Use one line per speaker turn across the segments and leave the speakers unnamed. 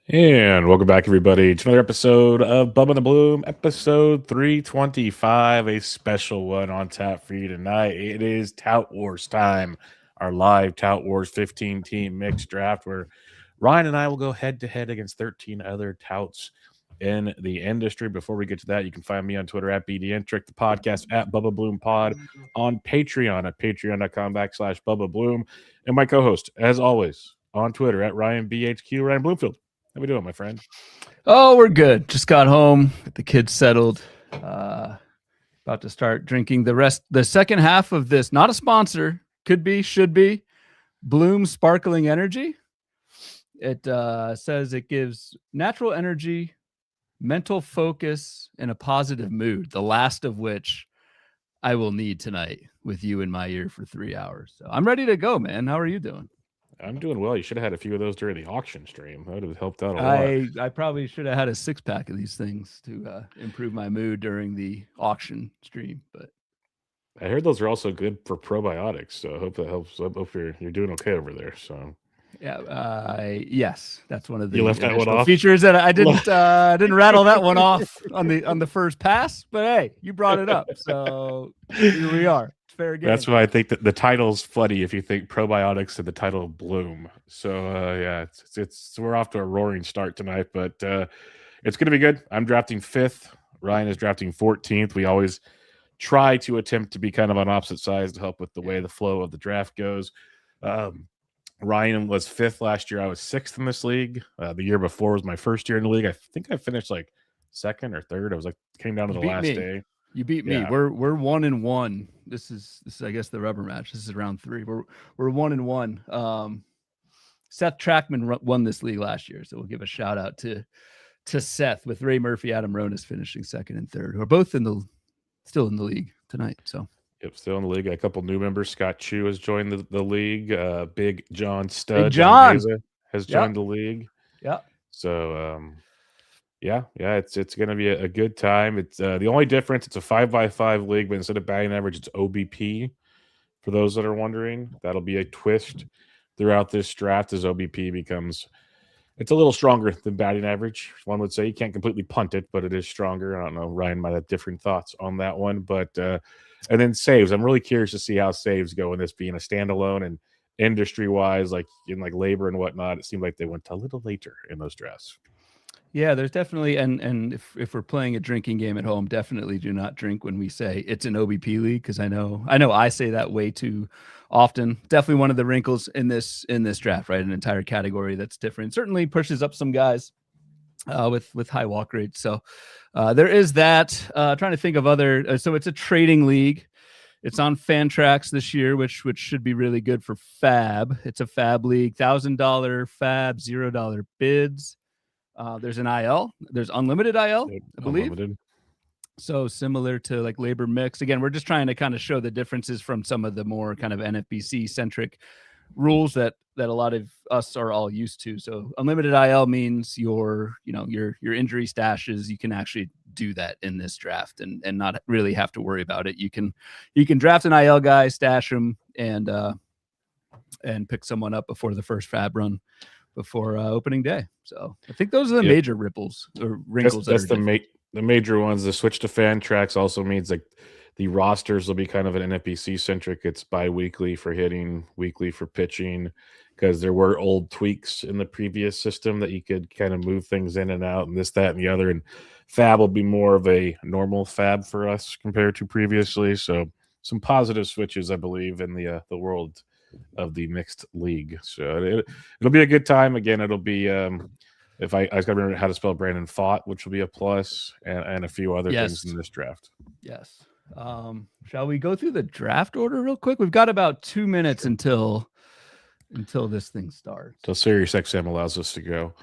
And welcome back, everybody, to another episode of Bubba and the Bloom, episode 325, a special one on tap for you tonight. It is Tout Wars time, our live Tout Wars 15-team mixed draft, where Ryan and I will go head-to-head against 13 other touts in the industry. Before we get to that, you can find me on Twitter at BDNtrick, the podcast at Bubba Bloom Pod, on Patreon at patreon.com/Bubba Bloom, and my co-host, as always, on Twitter at RyanBHQ, Ryan Bloomfield. How we doing, my friend?
Oh, we're good. Just got home, get the kids settled. About to start drinking the second half of this. Not a sponsor, could be, should be. Bloom Sparkling Energy. It says it gives natural energy, mental focus, and a positive mood. The last of which I will need tonight with you in my ear for 3 hours. So I'm ready to go, man. How are you doing?
I'm doing well. You should have had a few of those during the auction stream. That would have helped out a lot.
I probably should have had a 6-pack of these things to improve my mood during the auction stream. But
I heard those are also good for probiotics, so I hope that helps. I hope you're doing okay over there. So
yeah, yes, that's one of the
you left that one off?
features that I didn't rattle that one off on the first pass. But hey, you brought it up, so here we are. Fair game.
That's why I think that the title's funny if you think probiotics and the title of Bloom. So yeah, it's we're off to a roaring start tonight, but it's going to be good. I'm drafting 5th. Ryan is drafting 14th. We always try to attempt to be kind of on opposite sides to help with the way the flow of the draft goes. Ryan was 5th last year. I was 6th in this league. The year before was my first year in the league. I think I finished like 2nd or 3rd. I was like came down to the last day.
You beat me. Yeah. We're 1-1. This is I guess the rubber match. This is round 3. We're 1-1. Seth Trackman won this league last year, so we'll give a shout out to Seth with Ray Murphy, Adam Ronas finishing 2nd and 3rd, who are both still in the league tonight. So
yep, still in the league. A couple new members. Scott Chu has joined the league. Big John Stud
Big John
has joined the league.
Yeah.
So yeah, it's going to be a good time. It's the only difference. It's a 5x5 league, but instead of batting average, it's OBP. For those that are wondering, that'll be a twist throughout this draft as OBP becomes. It's a little stronger than batting average. One would say you can't completely punt it, but it is stronger. I don't know. Ryan might have different thoughts on that one, but and then saves. I'm really curious to see how saves go in this being a standalone and industry-wise, like in like labor and whatnot. It seemed like they went a little later in those drafts.
Yeah, there's definitely, and if we're playing a drinking game at home, definitely do not drink when we say it's an OBP league, because I know I say that way too often. Definitely one of the wrinkles in this draft, right? An entire category that's different. Certainly pushes up some guys with high walk rates. So there is that. Trying to think of other. So it's a trading league. It's on Fantrax this year, which should be really good for Fab. It's a Fab league, $1,000 Fab, $0 bids. There's an IL. There's unlimited IL, I believe. Unlimited. So similar to like labor mix. Again, we're just trying to kind of show the differences from some of the more kind of NFBC centric rules that a lot of us are all used to. So unlimited IL means your injury stashes. You can actually do that in this draft and not really have to worry about it. You can draft an IL guy, stash him, and pick someone up before the first Fab run. Before opening day. So I think those are the major ripples or wrinkles.
That's the major ones. The switch to Fantrax also means like the rosters will be kind of an NFBC centric. It's bi-weekly for hitting, weekly for pitching, because there were old tweaks in the previous system that you could kind of move things in and out and this, that, and the other. And Fab will be more of a normal Fab for us compared to previously. So some positive switches, I believe, in the world of the mixed league. So it'll be a good time. Again, it'll be if I got to remember how to spell Brandon Fott, which will be a plus, and a few other things in this draft.
Yes. Shall we go through the draft order real quick? We've got about 2 minutes until this thing starts.
Until SiriusXM allows us to go.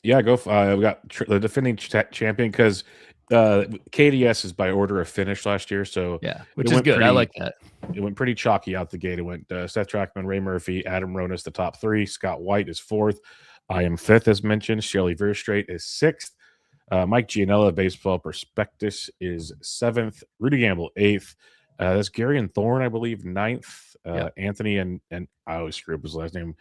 Yeah, go. We got the defending champion because KDS is by order of finish last year, so
yeah, which is good. I like that.
It went pretty chalky out the gate. It went Seth Trackman, Ray Murphy, Adam Ronas, the top 3. Scott White is 4th. I am 5th, as mentioned. Shirley Verstrate is 6th. Mike Gianella, Baseball Prospectus, is 7th. Rudy Gamble, 8th. That's Gary and Thorne, I believe, 9th.
Yep.
Anthony and I always screw up his last name.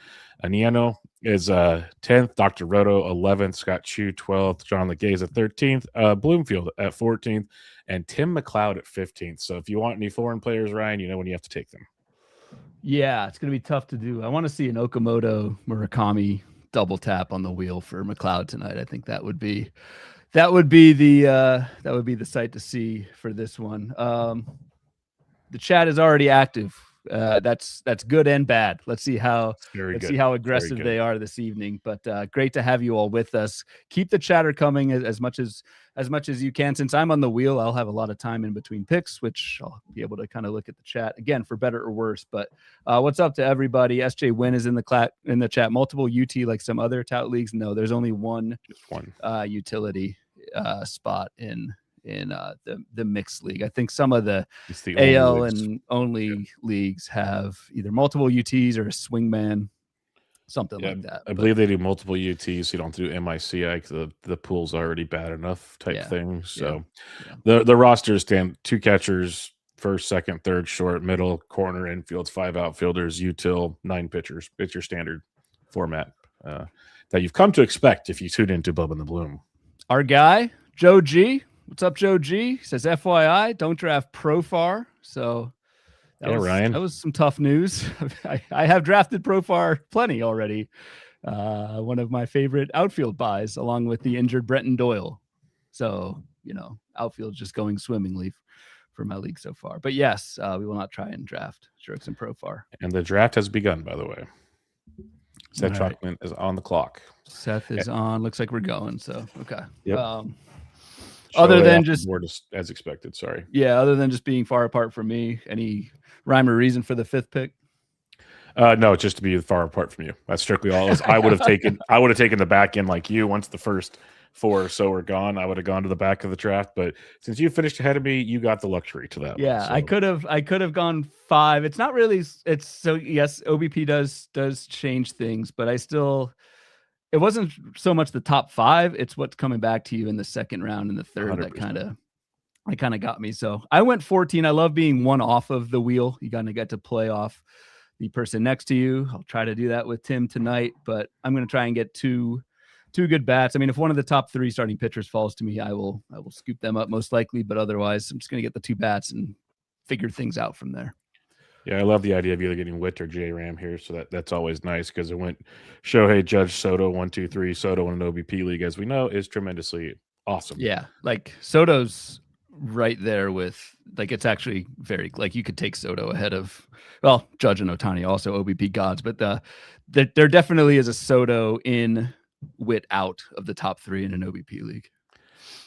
Aniano is 10th. Dr. Roto 11th. Scott Chu 12th. John Legaze at 13th. Bloomfield at 14th. And Tim McLeod at 15th. So if you want any foreign players, Ryan, you know when you have to take them.
Yeah, it's going to be tough to do. I want to see an Okamoto Murakami double tap on the wheel for McLeod tonight. I think that would be the sight to see for this one. The chat is already active. That's good and bad. Let's see how aggressive they are this evening. But great to have you all with us. Keep the chatter coming as much as you can. Since I'm on the wheel, I'll have a lot of time in between picks, which I'll be able to kind of look at the chat again for better or worse. But what's up to everybody? SJ Win is in the chat. Multiple UT like some other tout leagues. No, there's only one utility spot in the mixed league. I think some of the AL and only leagues have either multiple UTs or a swingman, something like that.
I believe they do multiple UTs. So you don't have to do MICI because the pool's already bad enough type thing. So the rosters stand 2 catchers, first, second, third, short, middle, corner, infields, 5 outfielders, util, 9 pitchers. It's your standard format that you've come to expect if you tune into Bubba and the Bloom.
Our guy, Joe G. What's up, Joe G? He says, FYI, don't draft Profar. So
Ryan.
That was some tough news. I have drafted Profar plenty already. One of my favorite outfield buys, along with the injured Brenton Doyle. So, outfield's just going swimmingly for my league so far. But yes, we will not try and draft Jerks and Profar.
And the draft has begun, by the way. Seth Chalkman is on the clock.
Seth is on. Looks like we're going. So, okay.
Yep.
Other than just
as expected, sorry.
Yeah, other than just being far apart from me, any rhyme or reason for the 5th pick?
No, just to be far apart from you. That's strictly all. I would have taken the back end like you. Once the first 4 or so were gone, I would have gone to the back of the draft. But since you finished ahead of me, you got the luxury to that.
Yeah,
one, so.
I could have gone 5. It's not really. It's so yes, OBP does change things, but it wasn't so much the top 5. It's what's coming back to you in the second round and the third 100%. that kind of got me. So I went 14. I love being one off of the wheel. You kind of get to play off the person next to you. I'll try to do that with Tim tonight, but I'm going to try and get two good bats. I mean, if one of the top 3 starting pitchers falls to me, I will scoop them up most likely, but otherwise I'm just going to get the 2 bats and figure things out from there.
Yeah, I love the idea of either getting Witt or J Ram here. So that's always nice because it went Shohei, Judge, Soto, 1, 2, 3. Soto in an OBP league, as we know, is tremendously awesome.
Yeah, like Soto's right there with, like, it's actually very, like, you could take Soto ahead of, well, Judge and Ohtani, also OBP gods, but there definitely is a Soto in, Witt out of the top 3 in an OBP league.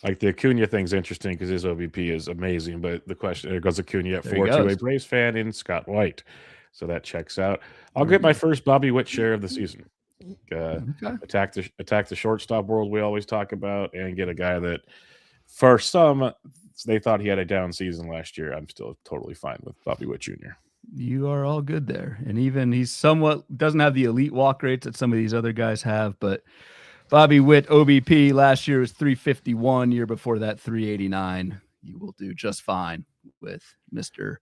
Like the Acuna thing's interesting because his OBP is amazing, but the question, there goes Acuna at 4 to a Braves fan in Scott White. So that checks out. I'll get my first Bobby Witt share of the season. Attack the shortstop world we always talk about, and get a guy that for some they thought he had a down season last year. I'm still totally fine with Bobby Witt Jr.
You are all good there. And even he's somewhat doesn't have the elite walk rates that some of these other guys have, but Bobby Witt OBP last year was 351, year before that 389. You will do just fine with Mr.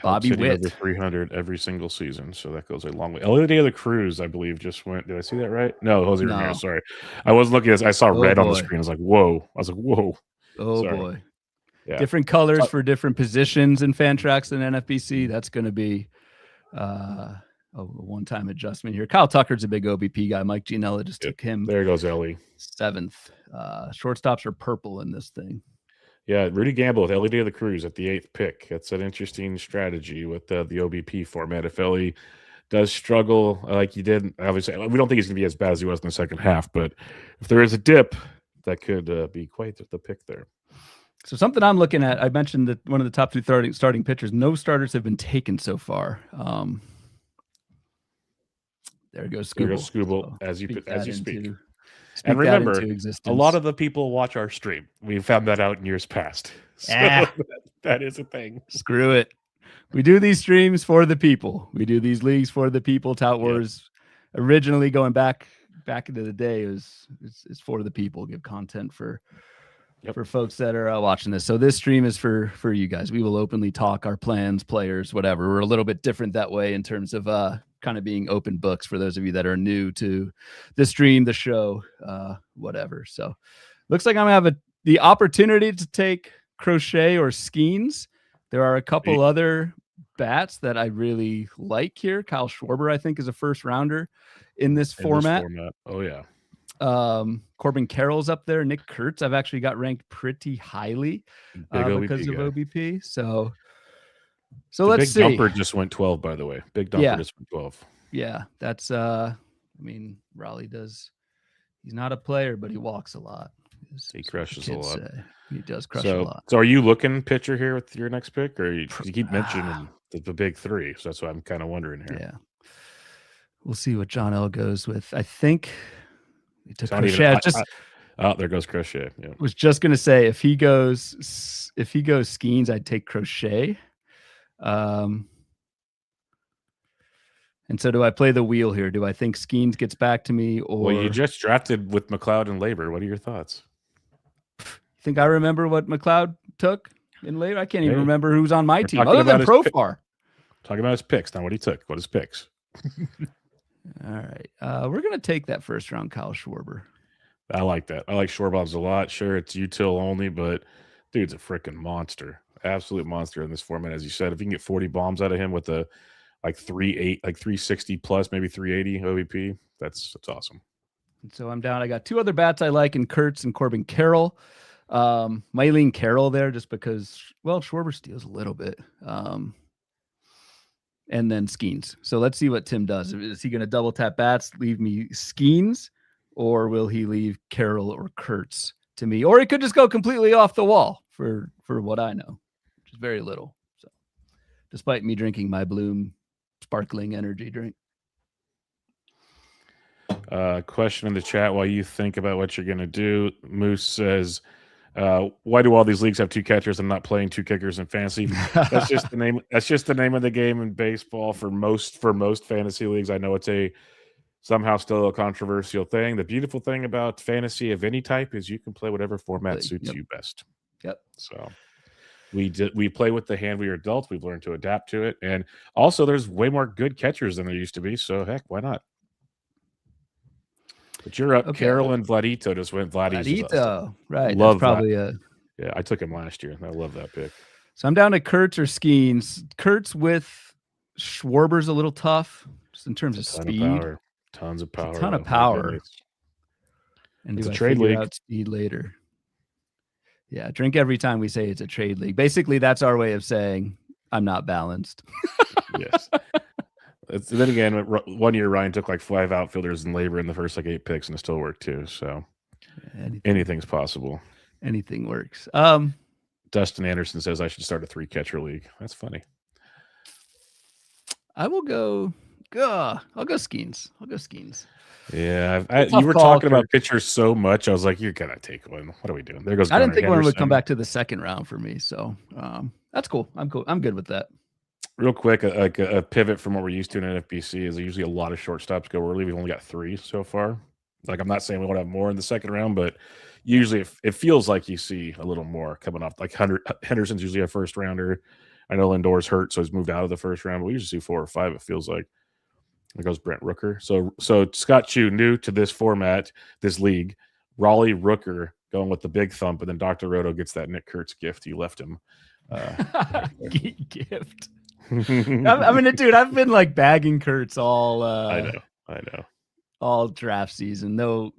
Bobby Witt.
Over 300 every single season, so that goes a long way. Elliot de la Cruz, I believe, just went. Did I see that right? No, Jose Ramirez. Sorry, I was looking at this. I saw red on the screen. I was like, whoa.
Oh,
sorry.
Boy.
Yeah.
Different colors for different positions in Fantrax and NFBC. That's going to be a one-time adjustment here. Kyle Tucker's a big OBP guy. Mike Gianella just took him.
There goes Ellie.
7th. Shortstops are purple in this thing.
Yeah, Rudy Gamble with Ellie de la Cruz at the 8th pick. That's an interesting strategy with the OBP format. If Ellie does struggle like he did, obviously, we don't think he's going to be as bad as he was in the second half, but if there is a dip, that could be quite the pick there.
So something I'm looking at, I mentioned that one of the top 2 starting pitchers, no starters have been taken so far. There goes Scooble.
So as you speak. And remember, a lot of the people watch our stream. We found that out in years past. So that is a thing.
Screw it. We do these streams for the people. We do these leagues for the people. Tout Wars originally going back into the day is for the people. Give content for for folks that are watching this. So this stream is for you guys. We will openly talk our plans, players, whatever. We're a little bit different that way in terms of kind of being open books for those of you that are new to the stream, the show, whatever. So looks like I'm gonna have the opportunity to take Crochet or Skeens. There are a couple other bats that I really like here. Kyle Schwarber, I think, is a first rounder in this format.
Oh yeah.
Corbin Carroll's up there. Nick Kurtz, I've actually got ranked pretty highly because of OBP. So let's see.
Big Dumper just went 12, by the way. Big Dumper just went 12.
Yeah, that's I mean, Raleigh does. He's not a player, but he walks a lot.
He crushes a lot.
He does crush a lot.
So are you looking pitcher here with your next pick, or you keep mentioning the big three? So that's what I'm kind of wondering here.
Yeah, we'll see what John L goes with. I think he took Crochet.
There goes Crochet. Yeah.
Was just gonna say if he goes Skeens, I'd take Crochet. And so do I play the wheel here? Do I think Skeens gets back to me, or
well, you just drafted with McLeod and Labor. What are your thoughts?
Think I remember what McLeod took in Labor? I can't even remember who's on my team other than Profar.
Talking about his picks, not what he took. What his picks?
All right. We're going to take that first round Kyle Schwarber.
I like that. I like Schwarbobs a lot. Sure, it's util only, but dude's a freaking monster. Absolute monster in this format. As you said, if you can get 40 bombs out of him with a like 360 plus, maybe 380 OVP, that's awesome.
And so I'm down. I got two other bats I like in Kurtz and Corbin Carroll. Mylene Carroll there just because, well, Schwarber steals a little bit. And then Skeens. So let's see what Tim does. Is he going to double tap bats, leave me Skeens, or will he leave Carroll or Kurtz to me? Or he could just go completely off the wall for what I know, which is very little. So despite me drinking my Bloom sparkling energy drink.
Question in the chat while you think about what you're going to do. Moose says, why do all these leagues have two catchers and not playing two kickers in fantasy? That's just the name. That's just the name of the game in baseball for most fantasy leagues. I know it's somehow still a controversial thing. The beautiful thing about fantasy of any type is you can play whatever format suits you best.
Yep.
So we play with the hand we are dealt. We've learned to adapt to it, and also there's way more good catchers than there used to be. So heck, why not? But you're up. Okay. Carroll and Vladito just went.
Vladito, right?
Love
that's probably
that. Yeah, I took him last year. I love that pick.
So I'm down to Kurtz or Skeens. Kurtz with Schwarber's a little tough, just in terms of speed.
Tons of power.
A ton of power. And
it's a trade league.
Out speed later. Yeah, drink every time we say it's a trade league. Basically, that's our way of saying I'm not balanced.
Yes. Then again, 1 year Ryan took like 5 outfielders in Labor in the first like 8 picks, and it still worked too. So anything's possible.
Anything works.
Dustin Anderson says I should start a 3-catcher league. That's funny.
I will go. I'll go Skeens.
Yeah, you were talking about pitchers so much. I was like, you're gonna take one. What are we doing? There goes.
I didn't think one would come back to the second round for me. So that's cool. I'm cool. I'm good with that.
Real quick, a pivot from what we're used to in NFBC is usually a lot of shortstops go early. We've only got 3 so far. Like, I'm not saying we won't have more in the second round, but usually it feels like you see a little more coming up. Like Henderson's usually a first rounder. I know Lindor's hurt, so he's moved out of the first round, but we usually see 4 or 5, it feels like. There goes Brent Rooker. So Scott Chu, new to this format, this league, Raleigh Rooker going with the big thump, and then Dr. Roto gets that Nick Kurtz gift. You left him.
Gift. I mean, dude, I've been like bagging Kurtz all.
I know.
All draft season, though,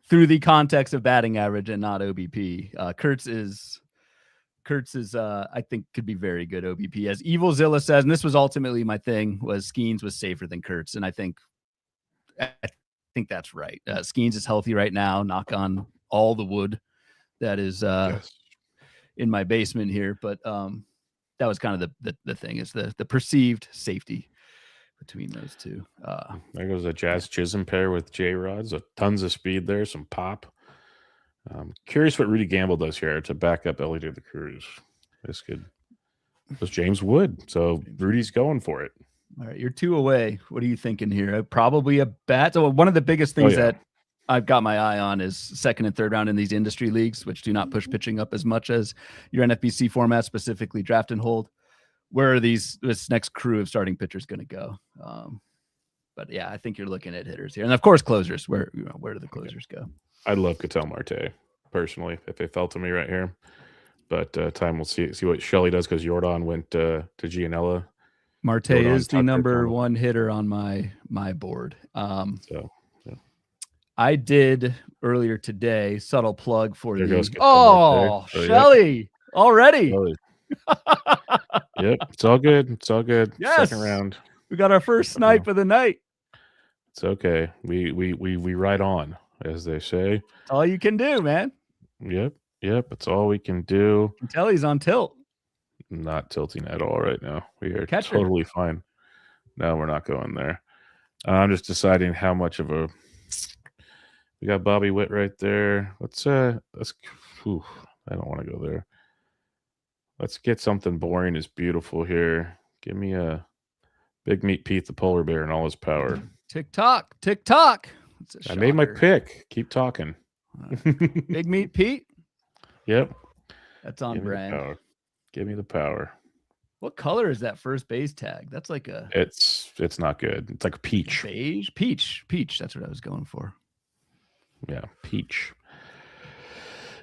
through the context of batting average and not OBP. Kurtz is, I think, could be very good OBP. As Evil Zilla says, and this was ultimately my thing, was Skeens was safer than Kurtz, and I think that's right. Skeens is healthy right now. Knock on all the wood that is in my basement here, but that was kind of the thing, is the perceived safety between those two.
There goes a Jazz Chisholm pair with J-Rods. Tons of speed there, some pop. Curious what Rudy Gamble does here to back up Ellie de la Cruz. This was James Wood. So Rudy's going for it.
All right, you're 2 away. What are you thinking here? Probably a bat. So one of the biggest things that I've got my eye on is second and third round in these industry leagues, which do not push pitching up as much as your NFBC format, specifically draft and hold. Where are this next crew of starting pitchers going to go? But yeah, I think you're looking at hitters here, and of course closers. Where do the closers go?
I'd love Ketel Marte personally if they fell to me right here, but time will see what Shelley does because Jordan went to Gianella.
Marte
Jordan,
is the
Tucker,
number
Connell.
one hitter on my board.
So yeah.
I did earlier today, subtle plug for
There
the
goes Ketel Marte.
Shelley
Yep.
already.
Shelley. Yep, it's all good. It's all good.
Yes.
Second round.
We got our first snipe of the night.
It's okay. We ride on, as they say.
That's all you can do, man.
Yep. It's all we can do.
You can tell he's on tilt.
Not tilting at all right now. We are
Catcher.
totally fine. No, we're not going there. I'm just deciding how much of a. We got Bobby Witt right there. Let's. I don't want to go there. Let's get something boring as beautiful here. Give me a Big Meat Pete the polar bear and all his power.
Tick tock.
I made my pick. Keep talking.
Big Meat Pete.
Yep.
That's on brand.
Give me the power.
What color is that first base tag? That's like a.
It's not good. It's like a peach.
Beige, peach. That's what I was going for.
Yeah, peach.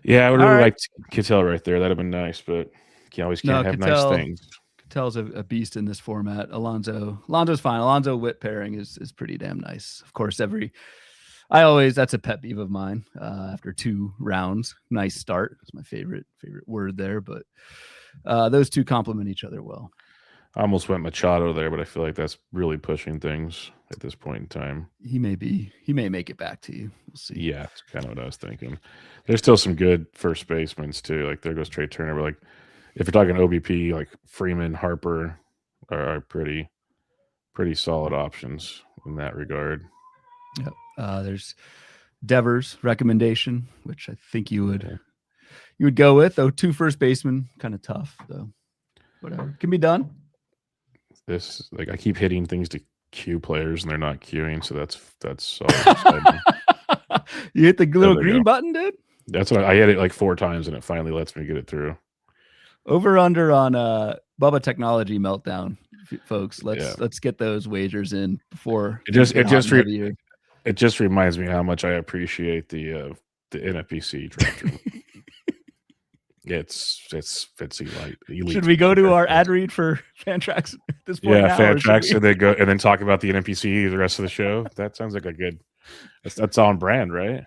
Yeah, I would really like Ketel right there. That'd have been nice, but you always can't have nice things.
Ketel's a beast in this format. Alonso's fine. Alonso Witt pairing is pretty damn nice. Of course, that's a pet peeve of mine. After 2 rounds, nice start. It's my favorite word there, but those two complement each other well.
I almost went Machado there, but I feel like that's really pushing things at this point in time.
He may make it back to you. We'll see.
Yeah, that's kind of what I was thinking. There's still some good first basemen too. Like there goes Trey Turner. But like if you're talking OBP, like Freeman, Harper are pretty solid options in that regard.
Yep. There's Devers' recommendation, which I think you would go with, though 2 first basemen, kind of tough, though. Whatever. Can be done.
This, like, I keep hitting things to queue players and they're not queuing, so that's all.
You hit the little green button, dude?
That's what I hit it like 4 times and it finally lets me get it through.
Over under on Bubba Technology Meltdown, folks. Let's get those wagers in before
it just reminds me how much I appreciate the NFBC draft room. It's elite.
Should we go to our ad read for Fantrax at this point?
Yeah, Fantrax, and then talk about the NFBC the rest of the show. That sounds like a good. That's on brand, right?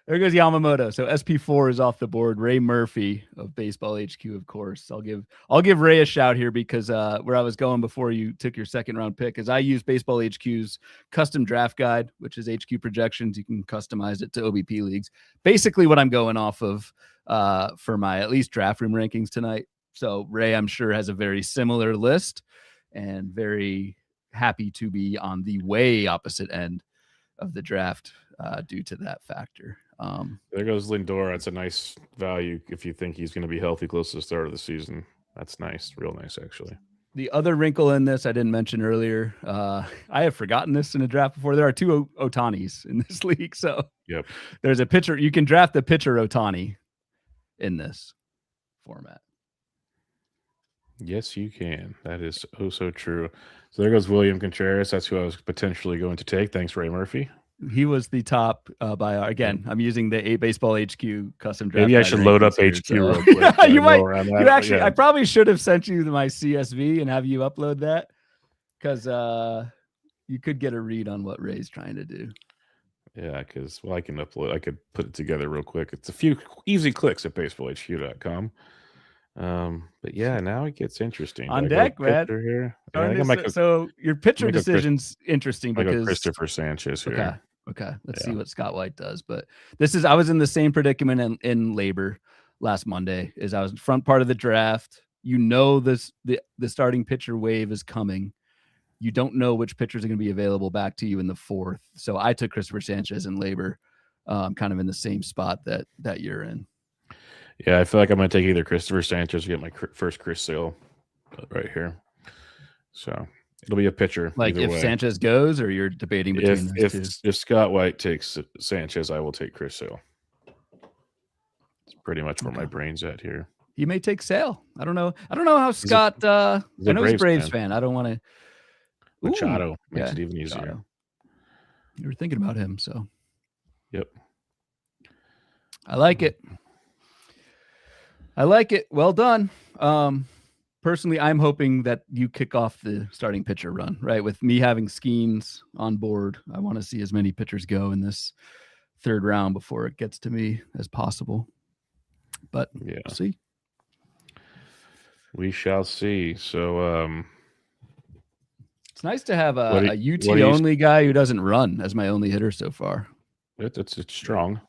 There goes Yamamoto. So SP4 is off the board. Ray Murphy of Baseball HQ, of course. I'll give Ray a shout here because where I was going before you took your second round pick is I use Baseball HQ's custom draft guide, which is HQ projections. You can customize it to OBP leagues. Basically, what I'm going off of for my at least draft room rankings tonight. So Ray, I'm sure, has a very similar list and very happy to be on the way opposite end of the draft due to that factor.
There goes Lindor. That's a nice value if you think he's going to be healthy close to the start of the season. That's nice, real nice, actually.
The other wrinkle in this I didn't mention earlier, I have forgotten this in a draft before. There are 2 Otanis in this league, so
yep.
There's a pitcher. You can draft the pitcher Otani in this format.
Yes, you can. That is oh so true. So there goes William Contreras. That's who I was potentially going to take. Thanks, Ray Murphy.
He was the top by again. I'm using the Baseball HQ custom draft.
Maybe I should load up HQ real quick.
You might. You actually. Yeah. I probably should have sent you my CSV and have you upload that because you could get a read on what Ray's trying to do.
Yeah, because I can upload. I could put it together real quick. It's a few easy clicks at baseballhq.com. But yeah, now it gets interesting.
On deck, man.
Here?
So your pitcher decision's interesting because
Christopher Sanchez here.
Okay. Let's see what Scott White does. But I was in the same predicament in labor last Monday as I was in front part of the draft. You know, the starting pitcher wave is coming. You don't know which pitchers are going to be available back to you in the 4th. So I took Christopher Sanchez in labor, kind of in the same spot that you're in.
Yeah, I feel like I'm going to take either Christopher Sanchez or get my first Chris Sale right here. So It'll be a pitcher.
Like
either
if
way.
Sanchez goes, or you're debating between those two?
If Scott White takes Sanchez, I will take Chris Sale. It's pretty much where my brain's at here.
He may take Sale. I don't know. I don't know how Scott. I know he's a Braves fan. I don't want to.
Machado makes it even easier.
Machado. You were thinking about him, so.
Yep.
I like it. Well done. Personally, I'm hoping that you kick off the starting pitcher run, right? With me having Skeens on board, I want to see as many pitchers go in this third round before it gets to me as possible. But yeah, we'll see.
We shall see. So
it's nice to have a UT only guy who doesn't run as my only hitter so far.
It's strong.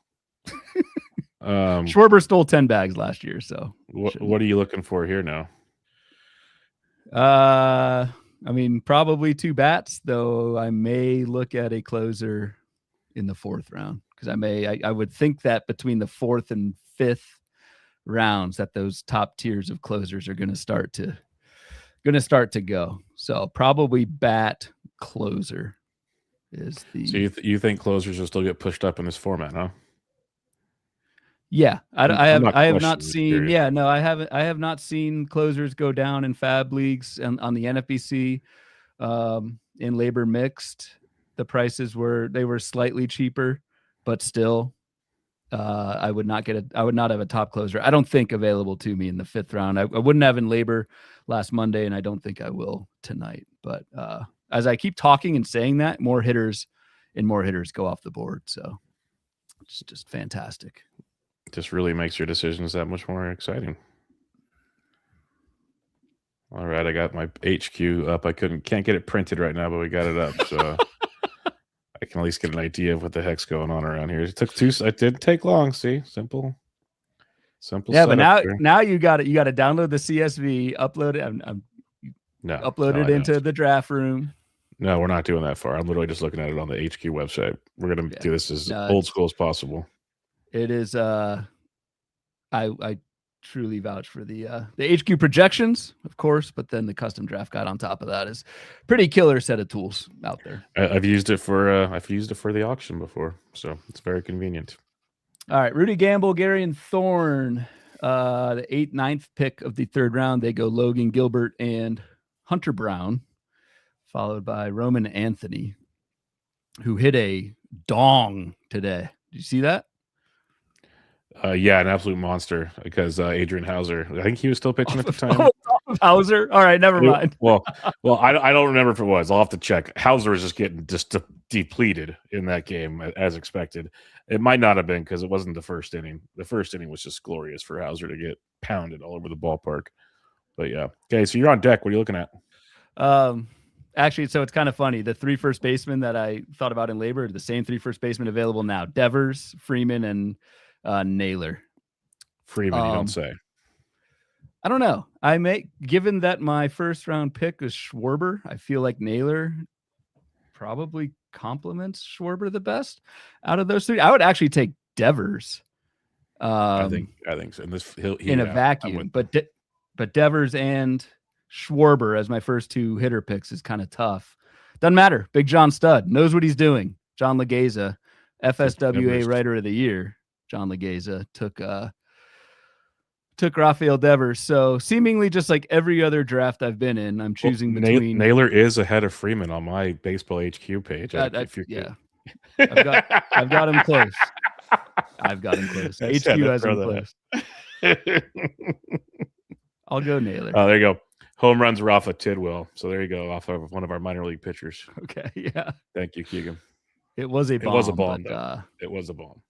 Schwarber stole 10 bags last year, so
what are you looking for here now?
I mean, probably 2 bats, though I may look at a closer in the 4th round, because I would think that between the 4th and 5th rounds that those top tiers of closers are going to start to go. So probably bat closer is the.
So you think closers will still get pushed up in this format, huh?
Yeah, I have not seen. Yeah, no, I haven't. I have not seen closers go down in fab leagues and on the NFBC. In labor mixed, the prices were slightly cheaper, but still, I would not have a top closer. I don't think available to me in the 5th round. I wouldn't have in labor last Monday, and I don't think I will tonight. But as I keep talking and saying that, more hitters go off the board. So it's just fantastic.
Just really makes your decisions that much more exciting. All right, I got my HQ up. I can't get it printed right now, but we got it up, so I can at least get an idea of what the heck's going on around here. It didn't take long. See, simple.
Yeah, but now you got to download the CSV, upload it. Upload it into the draft room.
No, we're not doing that far. I'm literally just looking at it on the HQ website. We're gonna do this as old school as possible.
It is. I truly vouch for the HQ projections, of course, but then the custom draft guide on top of that is pretty killer set of tools out there.
I've used it for the auction before, so it's very convenient.
All right, Rudy Gamble, Gary and Thorne, the 8th, 9th pick of the 3rd round. They go Logan Gilbert and Hunter Brown, followed by Roman Anthony, who hit a dong today. Did you see that?
Yeah, an absolute monster, because Adrian Hauser, I think he was still pitching at the time.
Hauser? All right, never mind.
Well, I don't remember if it was. I'll have to check. Hauser was just getting depleted in that game, as expected. It might not have been, because it wasn't the first inning. The first inning was just glorious for Hauser to get pounded all over the ballpark. But yeah. Okay, so you're on deck. What are you looking at?
Actually, so it's kind of funny. The 3 first basemen that I thought about in labor, the same 3 first basemen available now: Devers, Freeman, and Naylor.
Freeman, you don't say.
I don't know. Given that my 1st round pick is Schwarber, I feel like Naylor probably complements Schwarber the best out of those 3. I would actually take Devers.
I think so.
In a vacuum, but Devers and Schwarber as my first 2 hitter picks is kind of tough. Doesn't matter. Big John Stud knows what he's doing. John Legeza, FSWA Writer of the Year. John Legeza took Rafael Devers. So seemingly just like every other draft I've been in, I'm choosing between.
Naylor is ahead of Freeman on my baseball HQ page.
I've got him close. HQ has him close. I'll go Naylor.
Oh, there you go. Home runs Rafa Tidwell. So there you go, off of one of our minor league pitchers.
Okay, yeah.
Thank you, Keegan.
It was a bomb.
It was a bomb. It was a bomb.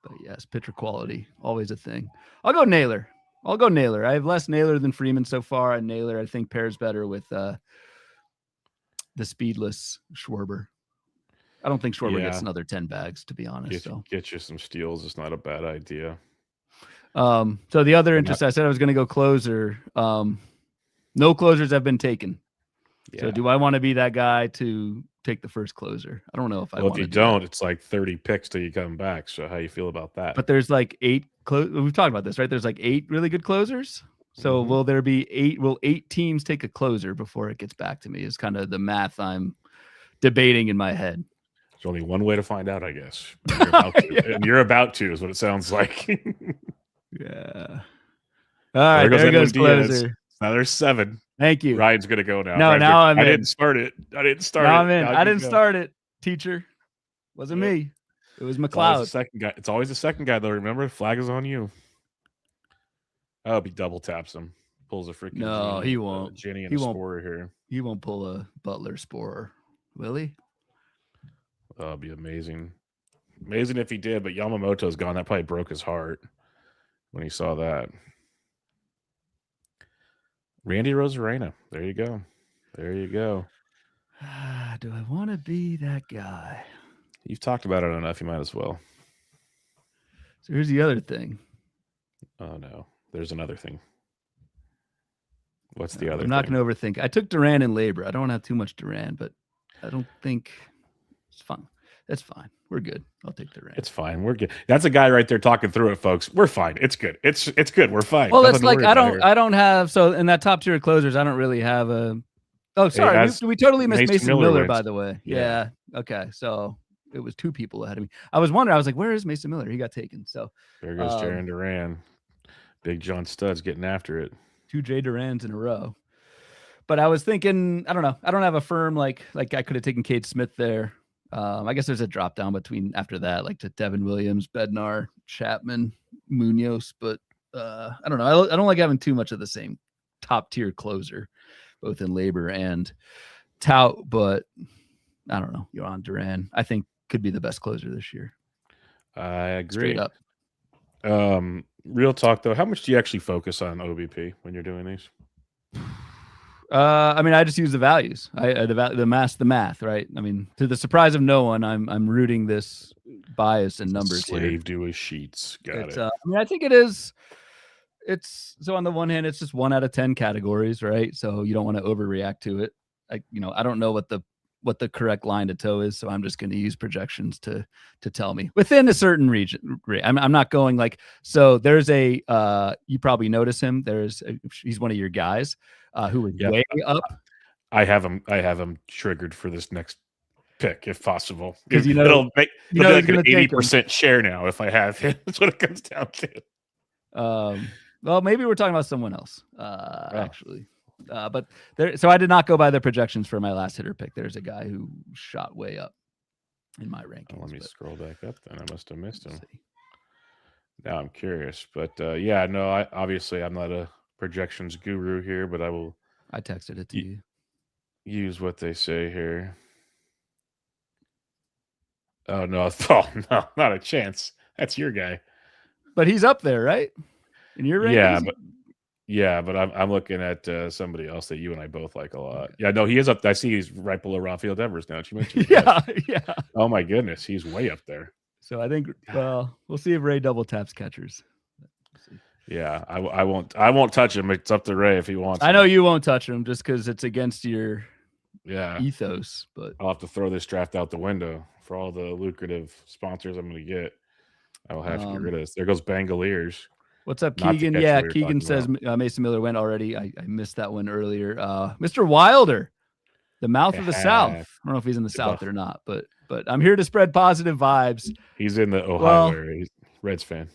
But yes, pitcher quality, always a thing. I'll go Naylor. I have less Naylor than Freeman so far, and Naylor I think pairs better with the speedless Schwarber. I don't think Schwarber gets another 10 bags, to be honest.
Get you some steals. It's not a bad idea.
So the other interest, I said I was going to go closer. No closers have been taken. Yeah. So do I want to be that guy to take the first closer? I don't know if I want to.
If you don't, it's like 30 picks till you come back. So how you feel about that?
But there's like 8 we've talked about this, right? There's like 8 really good closers. So will there be 8? Will 8 teams take a closer before it gets back to me? Is kind of the math I'm debating in my head.
There's only one way to find out, I guess. You're about to.
Yeah.
And you're about to, is what it sounds like.
Yeah. All right, there goes closer.
Now there's 7.
Thank you.
Ryan's gonna go now.
No, now I'm in.
I didn't start it.
Now I'm in. I didn't start it, teacher. Wasn't me. It was McLeod.
It's always the second guy, though. Remember, flag is on you. Oh, he double taps him. Pulls a freaking.
No,
Genie,
he won't.
Jenny and
he
a
won't.
Sporer here.
He won't pull a Butler Sporer, will he?
Oh, it'd be amazing. Amazing if he did, but Yamamoto's gone. That probably broke his heart when he saw that. Randy Rosarena. There you go. There you go.
Do I want to be that guy?
You've talked about it enough. You might as well.
So here's the other thing.
Oh, no. There's another thing. What's the other
I'm not going to overthink. I took Duran and Labor. I don't want to have too much Duran, but I don't think it's fine. That's fine. We're good. I'll take Duran.
It's fine. We're good. That's a guy right there talking through it, folks. We're fine. It's good. It's good. We're fine.
Well, it's like I don't have, so in that top tier of closers, I don't really have a. Oh, sorry. We totally missed Mason Miller by the way. Yeah. Okay. So it was 2 people ahead of me. I was wondering. I was like, where is Mason Miller? He got taken. So
there goes Jaron Duran. Big John Stud's getting after it.
2 J Durans in a row. But I was thinking, I don't know. I don't have a firm like I could have taken Cade Smith there. I guess there's a drop down between after that, like to Devin Williams, Bednar, Chapman, Munoz. But I don't know. I don't like having too much of the same top tier closer, both in Labor and Tout. But I don't know. Yohan Duran, I think, could be the best closer this year.
I agree.
Straight up.
Real talk though, how much do you actually focus on OBP when you're doing these?
I mean, I just use the values. The math, right? I mean, to the surprise of no one, I'm rooting this bias and numbers here.
Slave to his sheets. Got it.
I mean, I think it is. It's so on the one hand, it's just 1 out of 10 categories, right? So you don't want to overreact to it. I don't know what the correct line to toe is, so I'm just going to use projections to tell me within a certain region. I'm not going like, so there's a you probably notice him. He's one of your guys who is way up. I have
him triggered for this next pick if possible,
because
it'll be like an 80% share now if I have him. That's what it comes down to.
Well, maybe we're talking about someone else actually. But so I did not go by the projections for my last hitter pick. There's a guy who shot way up in my rankings.
Let me scroll back up then. I must have missed him. Now I'm curious, but yeah, no, obviously I'm not a projections guru here, but
I texted it to you.
Use what they say here. Oh no, not a chance. That's your guy.
But he's up there, right? In your rankings?
Yeah, but I'm looking at somebody else that you and I both like a lot. Okay. Yeah, no, he is up. I see he's right below Rafael Devers now. You mentioned
yeah.
Oh my goodness, he's way up there.
So I think, well, we'll see if Ray double taps catchers.
Yeah, I won't touch him. It's up to Ray if he wants.
I know you won't touch him just because it's against your ethos. But
I'll have to throw this draft out the window for all the lucrative sponsors I'm going to get. I will have to get rid of this. There goes Bangaliers.
What's up, Keegan? Yeah, Keegan says Mason Miller went already. I missed that one earlier. Mr. Wilder, the mouth of the South. I don't know if he's in the South or not, but I'm here to spread positive vibes.
He's in the Ohio area. He's Reds fan.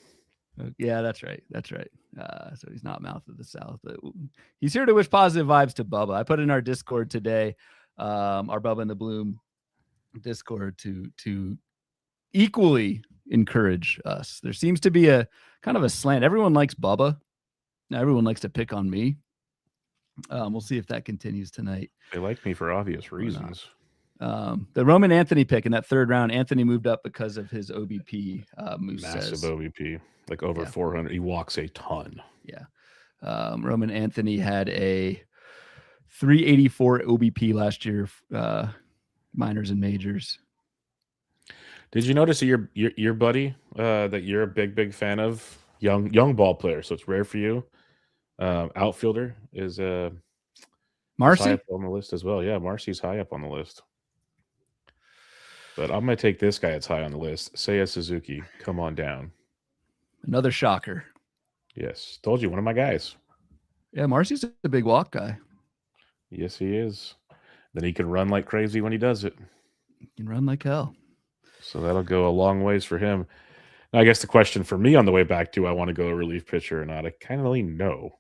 Yeah, that's right. So he's not mouth of the South. He's here to wish positive vibes to Bubba. I put in our Discord today, our Bubba and the Bloom Discord to equally encourage us. There seems to be a kind of a slant. Everyone likes Bubba. Now everyone likes to pick on me. We'll see if that continues tonight.
They like me for obvious reasons.
The Roman Anthony pick in that 3rd round, Anthony moved up because of his OBP.
Massive OBP, like over 400. He walks a ton.
Yeah. Roman Anthony had a 384 OBP last year, minors and majors.
Did you notice that your buddy that you're a big fan of, young ball player? So it's rare for you. Outfielder is
Marcy
up on the list as well. Yeah, Marcy's high up on the list. But I'm gonna take this guy that's high on the list. Seiya Suzuki, come on down.
Another shocker.
Yes, told you, one of my guys.
Yeah, Marcy's a big walk guy.
Yes, he is. Then he can run like crazy when he does it.
He can run like hell.
So that'll go a long ways for him. Now, I guess the question for me on the way back, do I want to go a relief pitcher or not? I kind of lean no.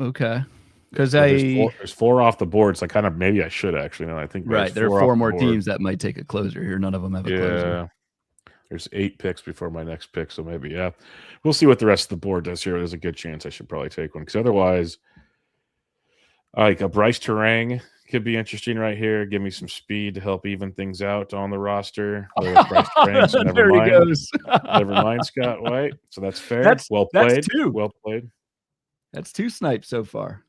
Okay. Because
there's four off the board, so maybe I should actually. No, I think
right. There are four more teams that might take a closer here. None of them have a closer.
There's 8 picks before my next pick, so maybe we'll see what the rest of the board does here. There's a good chance I should probably take one because otherwise, like a Bryce Terang could be interesting right here. Give me some speed to help even things out on the roster. Bryce Terang, so never mind. Never mind Scott White. So that's fair. Well played. Well played.
That's 2 snipes so far.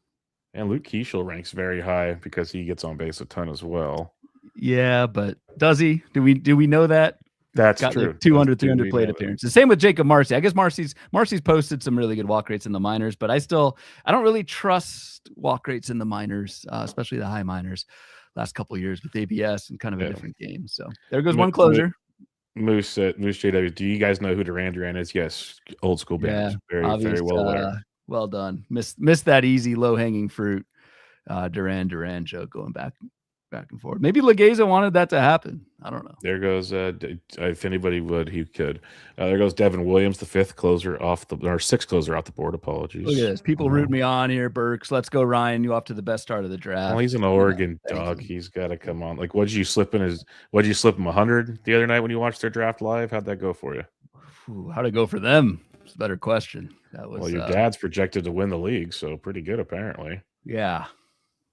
And Luke Keeschel ranks very high because he gets on base a ton as well.
Yeah, but does he? Do we know that?
That's true.
Like 200, 300 plate appearances. Same with Jacob Marcy. I guess Marcy's posted some really good walk rates in the minors, but I don't really trust walk rates in the minors, especially the high minors. Last couple of years with ABS and kind of a different game. So there goes one closer.
Moose JW. Do you guys know who Duran is? Yes, old school band. Very well there.
Well done. Missed that easy low hanging fruit. Duran joke going back and forth. Maybe Legeza wanted that to happen. I don't know.
There goes if anybody would, he could. There goes Devin Williams, the 5th closer off the 6th closer off the board. Apologies.
Look at this. People root me on here, Burks. Let's go, Ryan. You off to the best start of the draft.
Well, he's an Oregon dog. He's got to come on. Like, what'd you slip him 100 the other night when you watched their draft live? How'd that go for you?
How'd it go for them? It's a better question.
Well, your dad's projected to win the league, so pretty good apparently.
Yeah.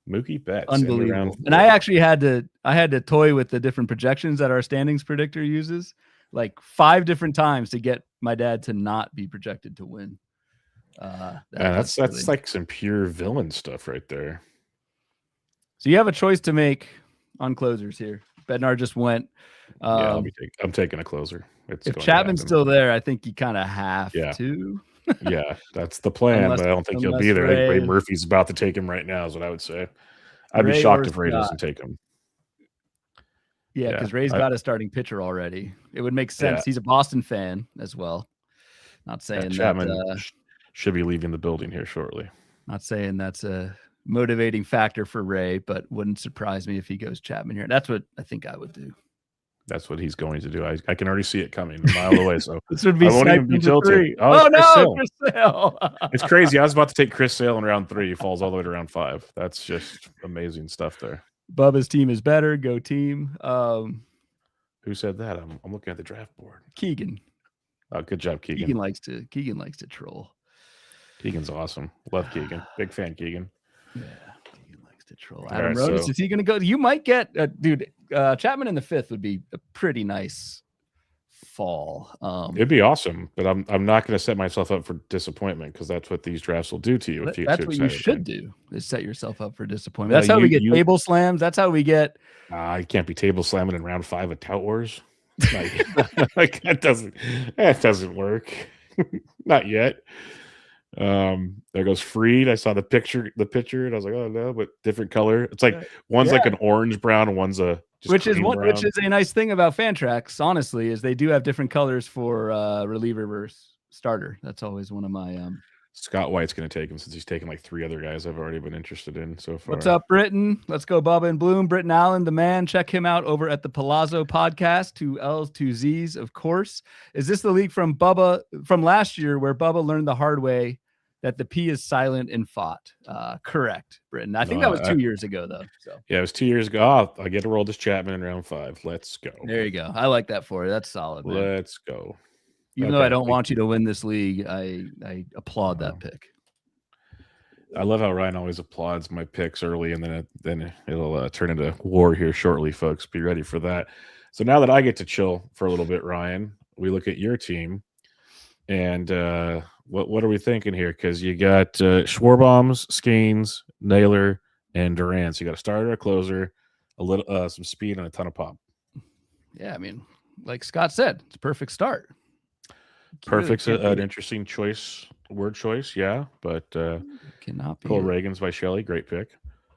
Mookie Betts.
Unbelievable. And I actually had to toy with the different projections that our standings predictor uses, like 5 different times to get my dad to not be projected to win.
That's really like some pure villain stuff right there.
So you have a choice to make on closers here. Bednar just went.
I'm taking a closer.
If Chapman's still there, I think you kind of have to.
Yeah, that's the plan, but I don't think he'll be there. I think Ray Murphy's about to take him right now, is what I would say. I'd be shocked if Ray doesn't take him.
Yeah, because Ray's got a starting pitcher already. It would make sense. He's a Boston fan as well. Not saying
Chapman should be leaving the building here shortly.
Not saying that's a motivating factor for Ray, but wouldn't surprise me if he goes Chapman here. That's what I think I would do.
That's what he's going to do. I can already see it coming a mile away. So
this would be I won't even be tilted.
Oh no, Chris Sale. It's crazy. I was about to take Chris Sale in round 3. He falls all the way to round 5. That's just amazing stuff there.
Bubba's team is better. Go team.
Who said that? I'm looking at the draft board.
Keegan.
Oh, good job, Keegan.
Keegan likes to troll.
Keegan's awesome. Love Keegan. Big fan, Keegan.
Yeah. To troll. Adam Rodas, is he going to go? You might get, dude. Chapman in the 5th would be a pretty nice fall.
It'd be awesome, but I'm not going to set myself up for disappointment because that's what these drafts will do to you.
That's what you should do, is set yourself up for disappointment. That's how we get table slams. That's how we get.
You can't be table slamming in round 5 of Tout Wars. Like that doesn't work. Not yet. There goes Freed. I saw the picture, and I was like, oh no, but different color. It's like one's like an orange brown, and one's
which is a nice thing about Fantrax, honestly, is they do have different colors for reliever versus starter. That's always one of my
Scott White's going to take him since he's taken like 3 other guys I've already been interested in so far.
What's up, Britton? Let's go, Bubba and Bloom. Britton Allen, the man. Check him out over at the Palazzo podcast. 2 L's, 2 Z's, of course. Is this the league from Bubba from last year where Bubba learned the hard way that the P is silent and fought? Correct, Britton. I think that was 2 years ago, though. So
yeah, it was 2 years ago. I get to roll this Chapman in round 5. Let's go.
There you go. I like that for you. That's solid, man.
Let's go.
Even though I don't want you to win this league, I applaud that pick.
I love how Ryan always applauds my picks early, and then it'll turn into war here shortly, folks. Be ready for that. So now that I get to chill for a little bit, Ryan, we look at your team, and what are we thinking here? Because you got Schwarbaums, Skeens, Naylor, and Duran. So you got a starter, a closer, a little some speed, and a ton of pop.
Yeah, I mean, like Scott said, it's a perfect start.
Perfect's an interesting word choice, yeah, but
cannot be.
Cole Reagan's by Shelley, great pick.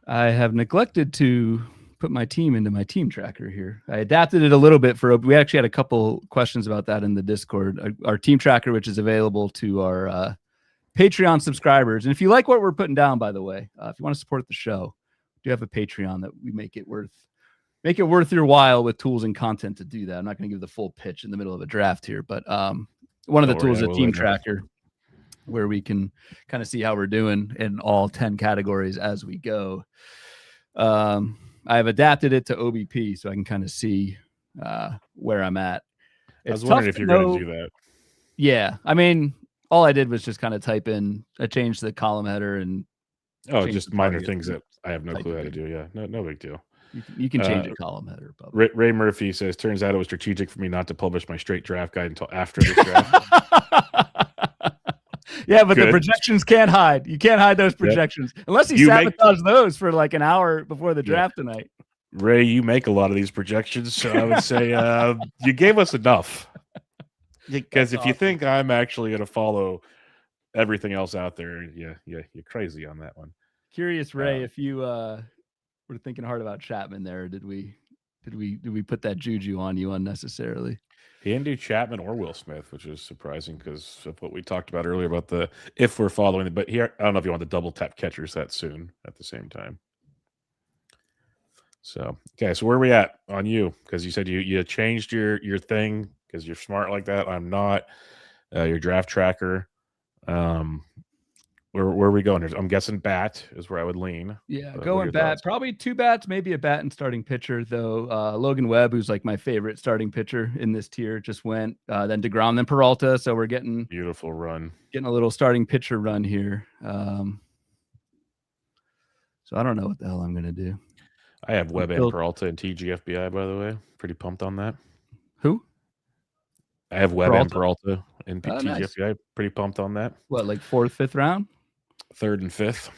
I have neglected to put my team into my team tracker here. I adapted it a little bit we actually had a couple questions about that in the Discord. Our team tracker, which is available to our Patreon subscribers. And if you like what we're putting down, by the way, if you want to support the show, we do have a Patreon that we make it worth your while with tools and content to do that. I'm not going to give the full pitch in the middle of a draft here, but one of the tools is a team tracker where we can kind of see how we're doing in all 10 categories as we go. I have adapted it to OBP so I can kind of see where I'm at.
I was wondering if you're going to do that.
Yeah. I mean, all I did was just kind of type in, I changed the column header and
just minor things that I have no clue how to do. Yeah. No big deal.
You can change a column header.
Ray Murphy says, turns out it was strategic for me not to publish my straight draft guide until after this draft.
Yeah, but the projections can't hide. You can't hide those projections unless you sabotage those for like an hour before the draft tonight.
Ray, you make a lot of these projections, so I would say you gave us enough. Because if you think I'm actually going to follow everything else out there, you're crazy on that one.
Curious, Ray, if you were thinking hard about Chapman there, did we put that juju on you unnecessarily?
He didn't do Chapman or Will Smith, which is surprising because of what we talked about earlier about if we're following it. But here, I don't know if you want to double tap catchers that soon at the same time. So, okay, so where are we at on you? Because you said you changed your thing because you're smart like that. I'm not. Your draft tracker. Where are we going? I'm guessing bat is where I would lean.
Yeah, going bat. Thoughts? Probably 2 bats, maybe a bat and starting pitcher, though. Logan Webb, who's like my favorite starting pitcher in this tier, just went. Then DeGrom, then Peralta. So we're getting
beautiful run.
Getting a little starting pitcher run here. So I don't know what the hell I'm going to do.
I have Webb and Peralta and TGFBI, by the way. Pretty pumped on that.
Who?
I have Webb and Peralta and TGFBI. Nice. Pretty pumped on that.
What, like 4th, 5th round?
3rd and 5th.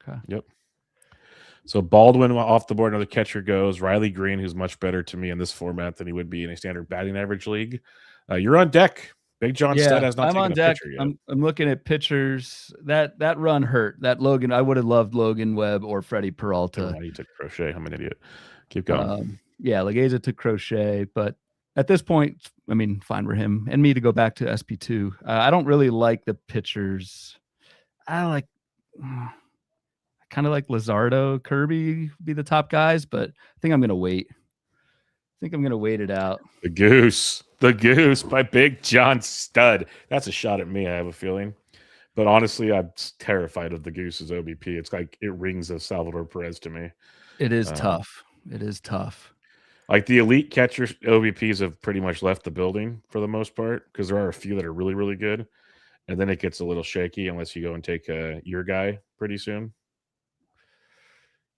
Okay.
Yep. So Baldwin off the board, another catcher goes. Riley Green, who's much better to me in this format than he would be in a standard batting average league. You're on deck. Big John Studd has not taken on deck. Pitcher yet.
I'm looking at pitchers. That run hurt. That Logan, I would have loved Logan Webb or Freddie Peralta.
He took Crochet. I'm an idiot. Keep going.
Legeza took Crochet, but at this point, I mean, fine for him and me to go back to SP2. I don't really like the pitchers. I kind of like Luzardo, Kirby be the top guys, but I think I'm going to wait. I think I'm going to wait it out.
The Goose by Big John Studd. That's a shot at me, I have a feeling. But honestly, I'm terrified of the Goose's OBP. It's like it rings of Salvador Perez to me.
It is tough. It is tough.
Like the elite catcher OBPs have pretty much left the building for the most part because there are a few that are really, really good. And then it gets a little shaky unless you go and take your guy pretty soon.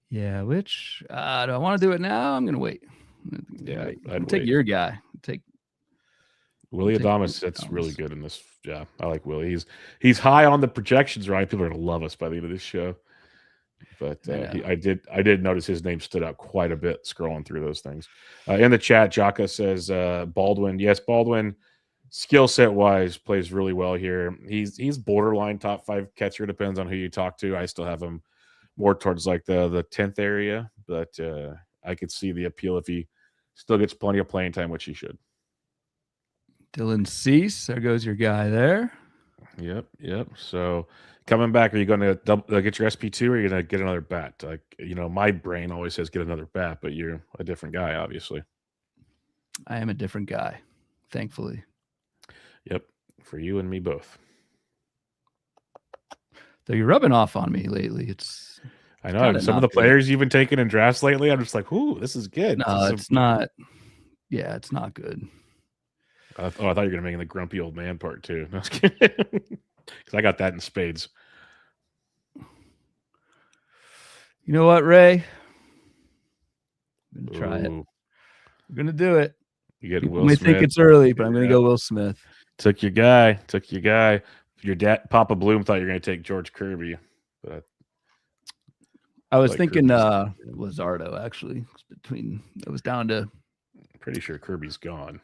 Yeah, which do I want to do it now? I'm going to wait. I'd take your guy. Take
Willie Adames. That's really good in this. Yeah, I like Willie. He's high on the projections, right? People are going to love us by the end of this show. But I did notice his name stood out quite a bit scrolling through those things. In the chat, Jaka says Baldwin. Yes, Baldwin. Skill set wise, plays really well here. He's borderline top 5 catcher. Depends on who you talk to. I still have him more towards like the 10th area, but I could see the appeal if he still gets plenty of playing time, which he should.
Dylan Cease, there goes your guy there.
Yep. So coming back, are you going to get your SP2 or are you going to get another bat? Like, my brain always says get another bat, but you're a different guy, obviously.
I am a different guy, thankfully.
Yep, for you and me both.
Though you're rubbing off on me lately.
I know some of the players you've been taking in drafts lately. I'm just like, ooh, this is good.
No, it's not. Yeah, it's not good.
I thought you were gonna make the grumpy old man part too. No, because I got that in spades.
You know what, Ray? I'm gonna try it. I'm gonna do it.
You get Will
Smith.
May
think it's early, but I'm gonna go Will Smith.
Took your guy. Your dad, Papa Bloom, thought you were going to take George Kirby, but
I was thinking Luzardo. Actually, it was down to.
Pretty sure Kirby's gone.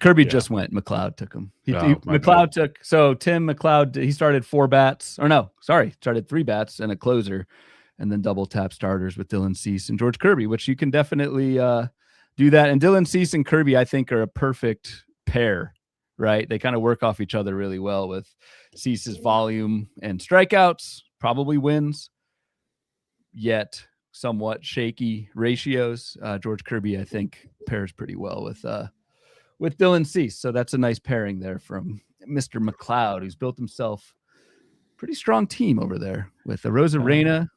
Kirby just went. McLeod took him. McLeod took. So Tim McLeod. He started 4 bats, or no, sorry, started 3 bats and a closer, and then double tap starters with Dylan Cease and George Kirby, which you can definitely do that. And Dylan Cease and Kirby, I think, are a perfect pair right? They kind of work off each other really well with Cease's volume and strikeouts, probably wins, yet somewhat shaky ratios. George Kirby, I think, pairs pretty well with Dylan Cease. So that's a nice pairing there from Mr. McLeod, who's built himself a pretty strong team over there with Arozarena,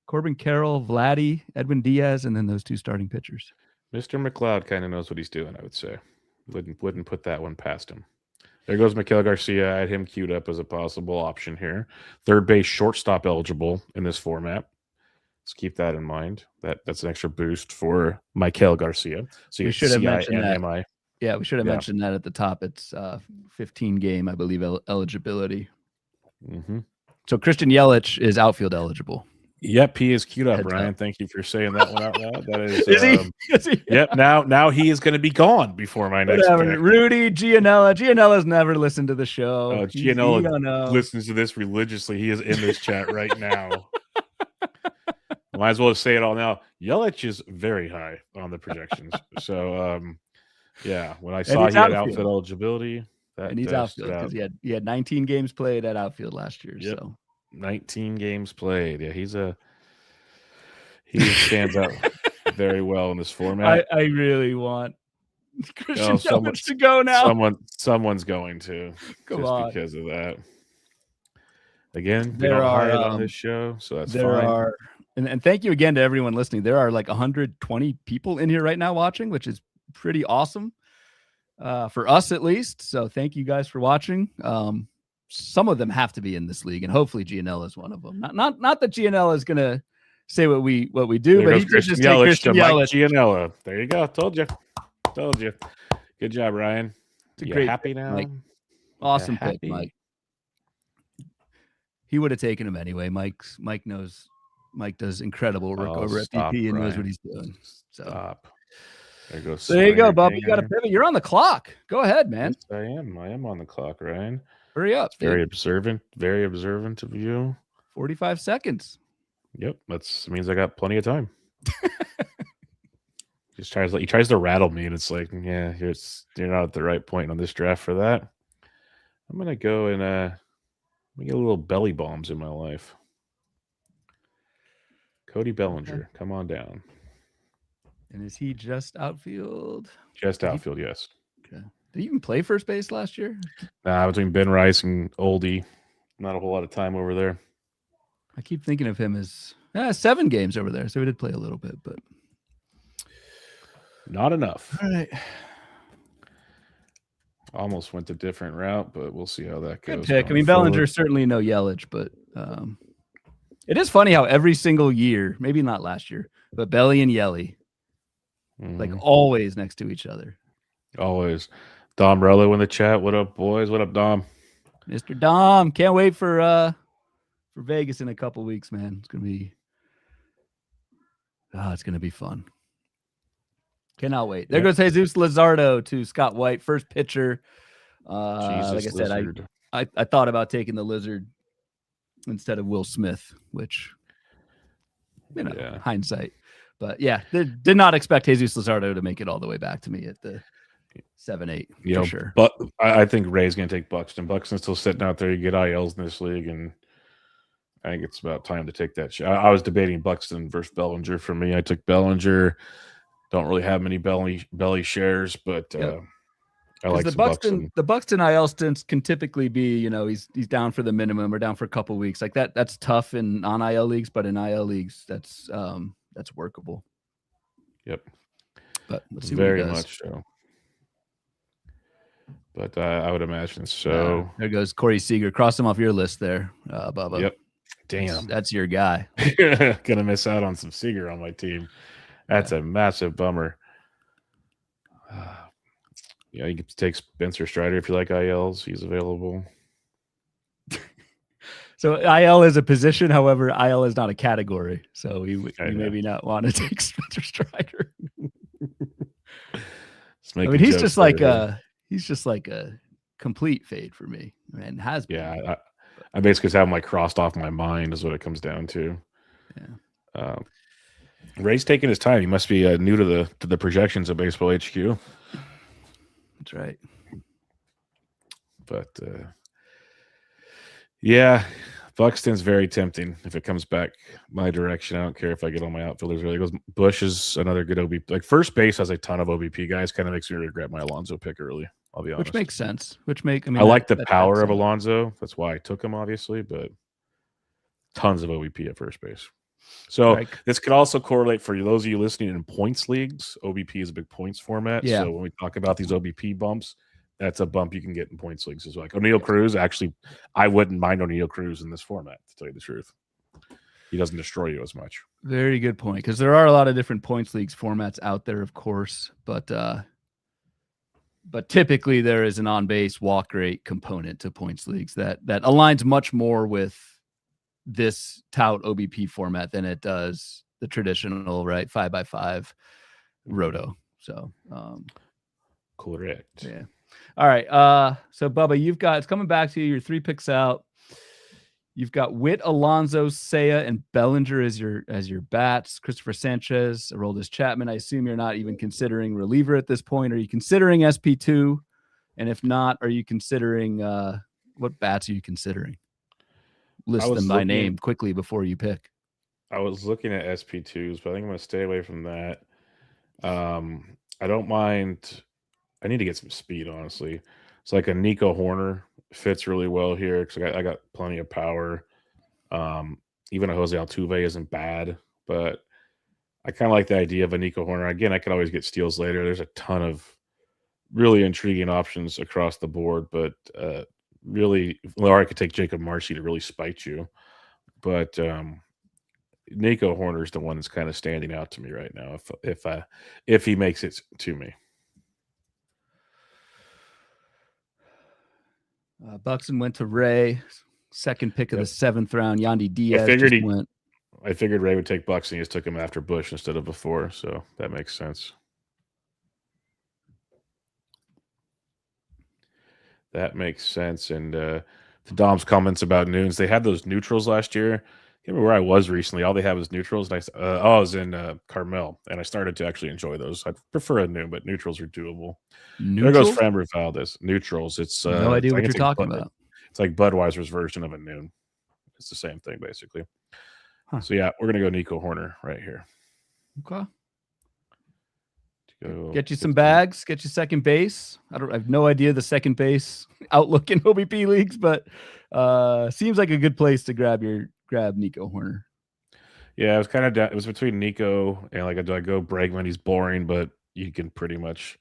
Corbin Carroll, Vladdy, Edwin Diaz, and then those two starting pitchers.
Mr. McLeod kind of knows what he's doing, I would say. Wouldn't put that one past him. There goes Miguel Garcia. I had him queued up as a possible option here. Third base, shortstop eligible in this format. Let's keep that in mind. That's an extra boost for Miguel Garcia. So
we should have mentioned that.
MI.
Yeah, we should have mentioned that at the top. It's 15 game, I believe, eligibility.
Mm-hmm.
So Christian Yelich is outfield eligible.
Yep, he is queued up, Ryan. Thank you for saying that one out loud. That is,
is he?
Yep. Now he is going to be gone before my next pick.
Rudy Gianella. Gianella's never listened to the show.
Gianella listens to this religiously. He is in this chat right now. Might as well say it all now. Yelich is very high on the projections. So, yeah, when I saw he had outfield eligibility,
and he's outfield because he had 19 games played at outfield last year. Yep. So
19 games played. Yeah, he stands out very well in this format.
I really want Christian Yelich to go now.
Someone's going to because of that. Again, we
there
don't
are
hide on this show, so that's fine.
And thank you again to everyone listening. There are like 120 people in here right now watching, which is pretty awesome for us at least. So thank you guys for watching. Some of them have to be in this league, and hopefully Gianella is one of them. Not that Gianella is gonna say what we do, but he could just say Christian Yelich.
Gianella. There you go. Told you. Good job, Ryan.
Great
happy now?
Mike. Awesome pick, Mike. He would have taken him anyway. Mike knows. Mike does incredible work over at BP and knows what he's doing. So. Stop.
There goes.
There you go, Bubba. You got to pivot. You're on the clock. Go ahead, man.
Yes, I am on the clock, Ryan.
Hurry up.
Very observant of you.
45 seconds.
Yep. That means I got plenty of time. He tries to rattle me, and it's like, yeah, you're not at the right point on this draft for that. I'm gonna go and get a little belly bombs in my life. Cody Bellinger, come on down.
And is he just outfield?
Just outfield, yes.
Okay. Did he even play first base last year?
Nah, between Ben Rice and Oldie, not a whole lot of time over there.
I keep thinking of him as 7 games over there, so he did play a little bit, but
not enough.
All right.
Almost went a different route, but we'll see how that goes.
Good pick. I mean, Bellinger certainly no Yelich, but it is funny how every single year, maybe not last year, but Belly and Yelly, like always next to each other.
Always. Dom Rello in the chat. What up, boys? What up, Dom?
Mr. Dom. Can't wait for Vegas in a couple weeks, man. It's gonna be fun. Cannot wait. There goes Jesus Luzardo to Scott White, first pitcher. Like I said, I thought about taking the Lizard instead of Will Smith, which hindsight. But yeah, did not expect Jesus Luzardo to make it all the way back to me at the 7-8 for sure.
But I think Ray's going to take Buxton. Buxton's still sitting out there. You get ILs in this league, and I think it's about time to take that shot. I was debating Buxton versus Bellinger. For me, I took Bellinger. Don't really have many belly shares, but I like
the Buxton. The Buxton IL stints can typically be, he's down for the minimum or down for a couple of weeks. Like that. That's tough in non-IL leagues, but in IL leagues, that's workable.
Yep.
But let's see
very much so. But I would imagine so.
There goes Corey Seager. Cross him off your list there, Bubba.
Yep. Damn.
That's your guy.
Gonna miss out on some Seager on my team. That's a massive bummer. You can take Spencer Strider if you like ILs. He's available.
So IL is a position. However, IL is not a category. So you maybe not want to take Spencer Strider. He's just like a complete fade for me, and has been.
Yeah, I basically just have him like crossed off my mind is what it comes down to.
Yeah.
Ray's taking his time. He must be new to the projections of Baseball HQ.
That's right.
But yeah, Buxton's very tempting if it comes back my direction. I don't care if I get all my outfielders really goes. Bush is another good OBP. Like first base has a ton of OBP guys. Kind of makes me regret my Alonso pick early. I'll be honest.
Which makes sense.
I like the power of Alonso. That's why I took him, obviously, but tons of OBP at first base. So this could also correlate for those of you listening in points leagues. OBP is a big points format.
Yeah.
So when we talk about these OBP bumps, that's a bump you can get in points leagues as well. Like O'Neal Cruz, actually, I wouldn't mind O'Neal Cruz in this format, to tell you the truth. He doesn't destroy you as much.
Very good point, because there are a lot of different points leagues formats out there, of course, but typically there is an on-base walk rate component to points leagues that aligns much more with this tout OBP format than it does the traditional 5x5 roto. So
correct.
Yeah. All right. So Bubba, it's coming back to you. You're 3 picks out. You've got Witt, Alonso, Seiya, and Bellinger as your bats. Christopher Sanchez, Aroldis Chapman. I assume you're not even considering reliever at this point. Are you considering SP2? And if not, are you considering what bats are you considering? List them by name quickly before you pick.
I was looking at SP2s, but I think I'm going to stay away from that. I don't mind. I need to get some speed, honestly. It's like a Nico Horner fits really well here because I got plenty of power. Even a Jose Altuve isn't bad, but I kind of like the idea of a Nico Horner. Again, I could always get steals later. There's a ton of really intriguing options across the board, but really, or I could take Jacob Marcy to really spite you. But Nico Horner is the one that's kind of standing out to me right now. If he makes it to me.
Buxton went to Ray, second pick of the 7th round. Yandy Diaz
I figured Ray would take Buxton. He just took him after Bush instead of before, so that makes sense. That makes sense. And to Dom's comments about Nunes, they had those neutrals last year. I can't remember where I was recently. All they have is neutrals. And I was in Carmel, and I started to actually enjoy those. I prefer a Noon, but neutrals are doable. Neutrals? There goes Framber Valdez. Neutrals. It's
no idea what you're talking about.
It's like Budweiser's version of a Noon. It's the same thing, basically. Huh. So, yeah, we're going to go Nico Horner right here.
Okay. Get you some bags, get you second base. I have no idea the second base outlook in OBP leagues, but seems like a good place to grab Nico Horner.
Yeah, it was kind of it was between Nico and do I go Bregman? He's boring, but you can pretty much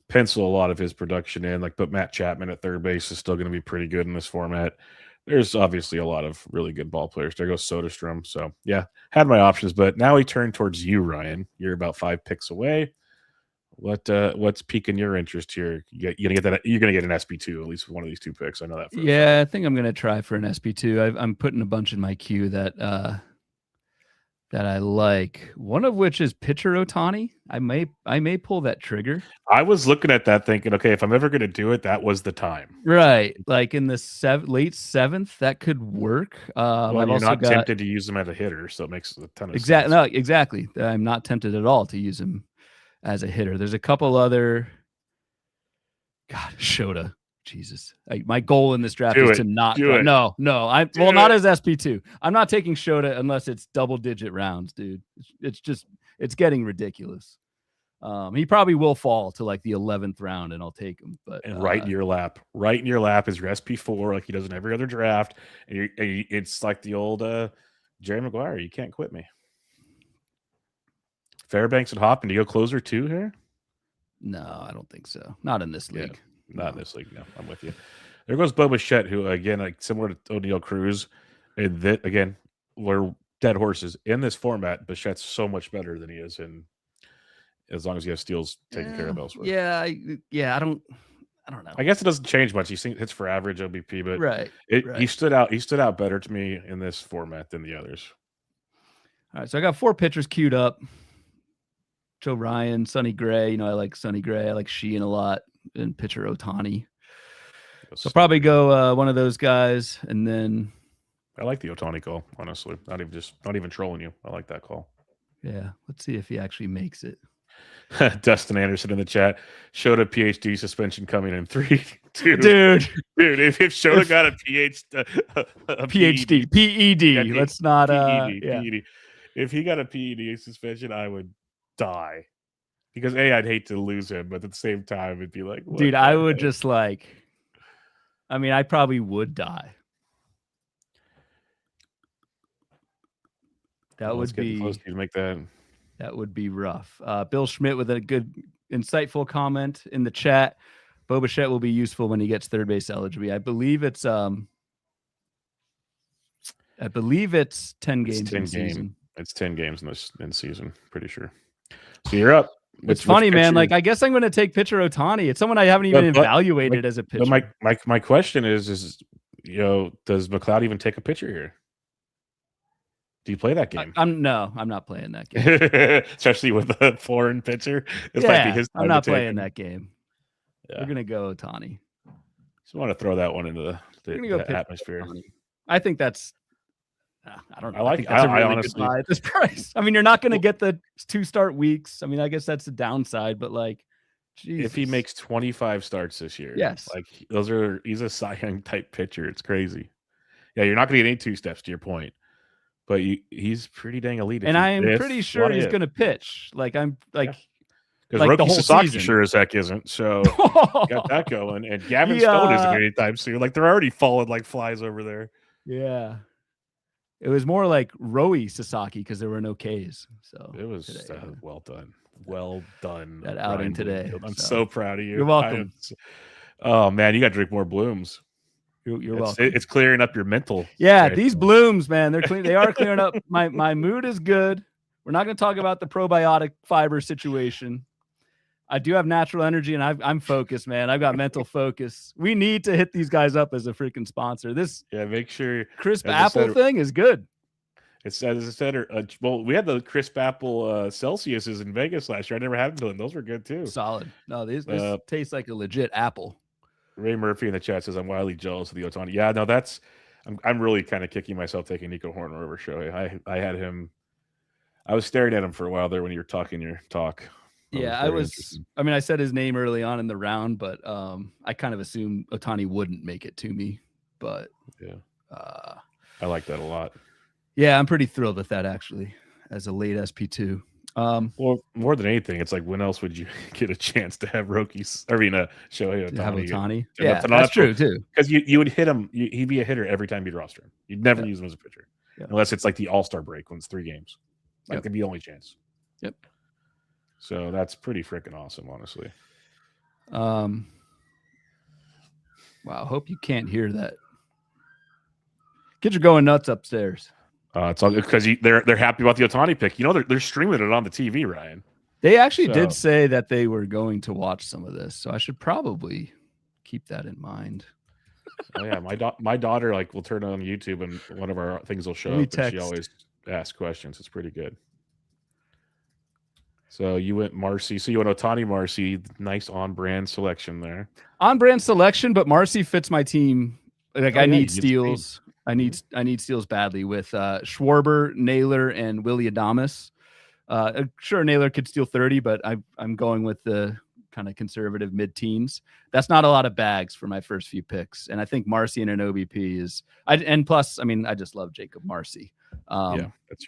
pencil a lot of his production in. But Matt Chapman at third base is still going to be pretty good in this format. There's obviously a lot of really good ball players. There goes Soderstrom. So yeah, had my options, but now we turn towards you, Ryan. You're about 5 picks away. What's piquing your interest here? You're gonna get that. You're gonna get an SP2 at least with one of these 2 picks. I know that.
I think I'm gonna try for an SP2. I'm putting a bunch in my queue that I like. One of which is pitcher Ohtani. I may pull that trigger.
I was looking at that thinking, okay, if I'm ever gonna do it, that was the time.
Right, like in the late 7th, that could work.
Well, you're not tempted to use him as a hitter, so it makes a ton of
sense. No, exactly. I'm not tempted at all to use him as a hitter. There's a couple other. God, Shota. Jesus. My goal in this draft is to not. No. Not as SP2. I'm not taking Shota unless it's double-digit rounds, dude. It's getting ridiculous. He probably will fall to like the 11th round, and I'll take him. But
right in your lap is your SP4, like he does in every other draft. And it's like the old Jerry Maguire. You can't quit me. Fairbanks and Hoppin, do you go closer too here?
No, I don't think so. Not in this league.
Yeah, not in this league. No, I'm with you. There goes Bo Bichette, who again, like similar to O'Neal Cruz, and that again, we're dead horses in this format. Bichette's so much better than he is in, as long as he has steals taken care of elsewhere.
I don't know.
I guess it doesn't change much. He hits for average OBP, but
right.
He stood out. He stood out better to me in this format than the others.
All right, so I got 4 pitchers queued up. Joe Ryan, Sonny Gray. I like Sonny Gray. I like Sheehan a lot, and pitcher Ohtani. So I'll probably go one of those guys, and then
I like the Ohtani call. Honestly, not even trolling you. I like that call.
Yeah, let's see if he actually makes it.
Dustin Anderson in the chat showed a PhD suspension coming in 3,
dude.
If Shota got a
PhD, PED.
Yeah,
Let's not.
PED. If he got a PED suspension, I would die. Because I'd hate to lose him, but at the same time, it'd be like,
dude, I would just like. I mean, I probably would die. That would be
close to make that.
That would be rough. Bill Schmidt with a good, insightful comment in the chat. Bo Bichette will be useful when he gets third base eligibility. I believe it's 10 games in season.
It's 10 games in season, pretty sure. So you're up.
It's funny, man. Like, I guess I'm going to take pitcher Ohtani. It's someone I haven't even evaluated as a pitcher.
My question is, does McLeod even take a pitcher here? Do you play that game?
I'm not playing that game.
Especially with a foreign pitcher.
I'm not playing that game. Yeah. We're going to go Ohtani.
Just want to throw that one into the atmosphere.
I think that's I don't know.
I honestly,
at this price. I mean, you're not going to get the 2 start weeks. I mean, I guess that's the downside, but like, Jesus.
If he makes 25 starts this year,
yes,
like he's a Cy Young type pitcher. It's crazy. Yeah, you're not going to get any 2 steps to your point, but he's pretty dang elite.
And I am pretty sure he's going to pitch. Like I'm like.
Because Roki Sasaki sure as heck isn't. So got that going. And Gavin Stone isn't anytime soon. Like they're already falling like flies over there.
Yeah. It was more like Roi Sasaki because there were no Ks. So
it was well done. Well done.
That outing today.
I'm so proud of you.
You're welcome.
Oh man, you got to drink more Blooms.
You're welcome.
It's clearing up your mental.
Yeah, right? These Blooms, man, they're clean. They are clearing up. My mood is good. We're not going to talk about the probiotic fiber situation. I do have natural energy, and I'm focused, man. I've got mental focus. We need to hit these guys up as a freaking sponsor.
Make sure
crisp apple thing is good.
It's as I said. Well, we had the crisp apple Celsiuses in Vegas last year. I never had them. Those were good too.
Solid. No, this tastes like a legit apple.
Ray Murphy in the chat says I'm wildly jealous of the Ohtani. Yeah, no, that's I'm really kind of kicking myself taking Nico Horner over Shohei. I had him. I was staring at him for a while there when you were talking your talk.
Yeah, I mean, I said his name early on in the round, but I kind of assumed Ohtani wouldn't make it to me. But
yeah, I like that a lot.
Yeah, I'm pretty thrilled with that actually, as a late SP2.
Well, more than anything, it's like when else would you get a chance to have Shohei Ohtani?
To have Ohtani? Yeah, that's true too.
Because you would hit him. He'd be a hitter every time you'd roster him. You'd never use him as a pitcher, unless it's like the All-Star break when it's 3 games. Like it'd be the only chance.
Yep.
So that's pretty freaking awesome, honestly.
Wow, hope you can't hear that. Kids are going nuts upstairs.
It's all because they're happy about the Ohtani pick. They're streaming it on the TV, Ryan.
They actually did say that they were going to watch some of this, so I should probably keep that in mind.
Oh yeah, my daughter will turn on YouTube and one of our things will show up, and she always asks questions. It's pretty good. So you went Marcy. So you went Ohtani, Marcy. Nice on-brand selection there.
On-brand selection, but Marcy fits my team. I need steals. I need steals badly with Schwarber, Naylor, and Willie Adames. Sure, Naylor could steal 30, but I'm going with the kind of conservative mid-teens. That's not a lot of bags for my first few picks, and I think Marcy in an OBP is. And plus, I mean, I just love Jacob Marcy.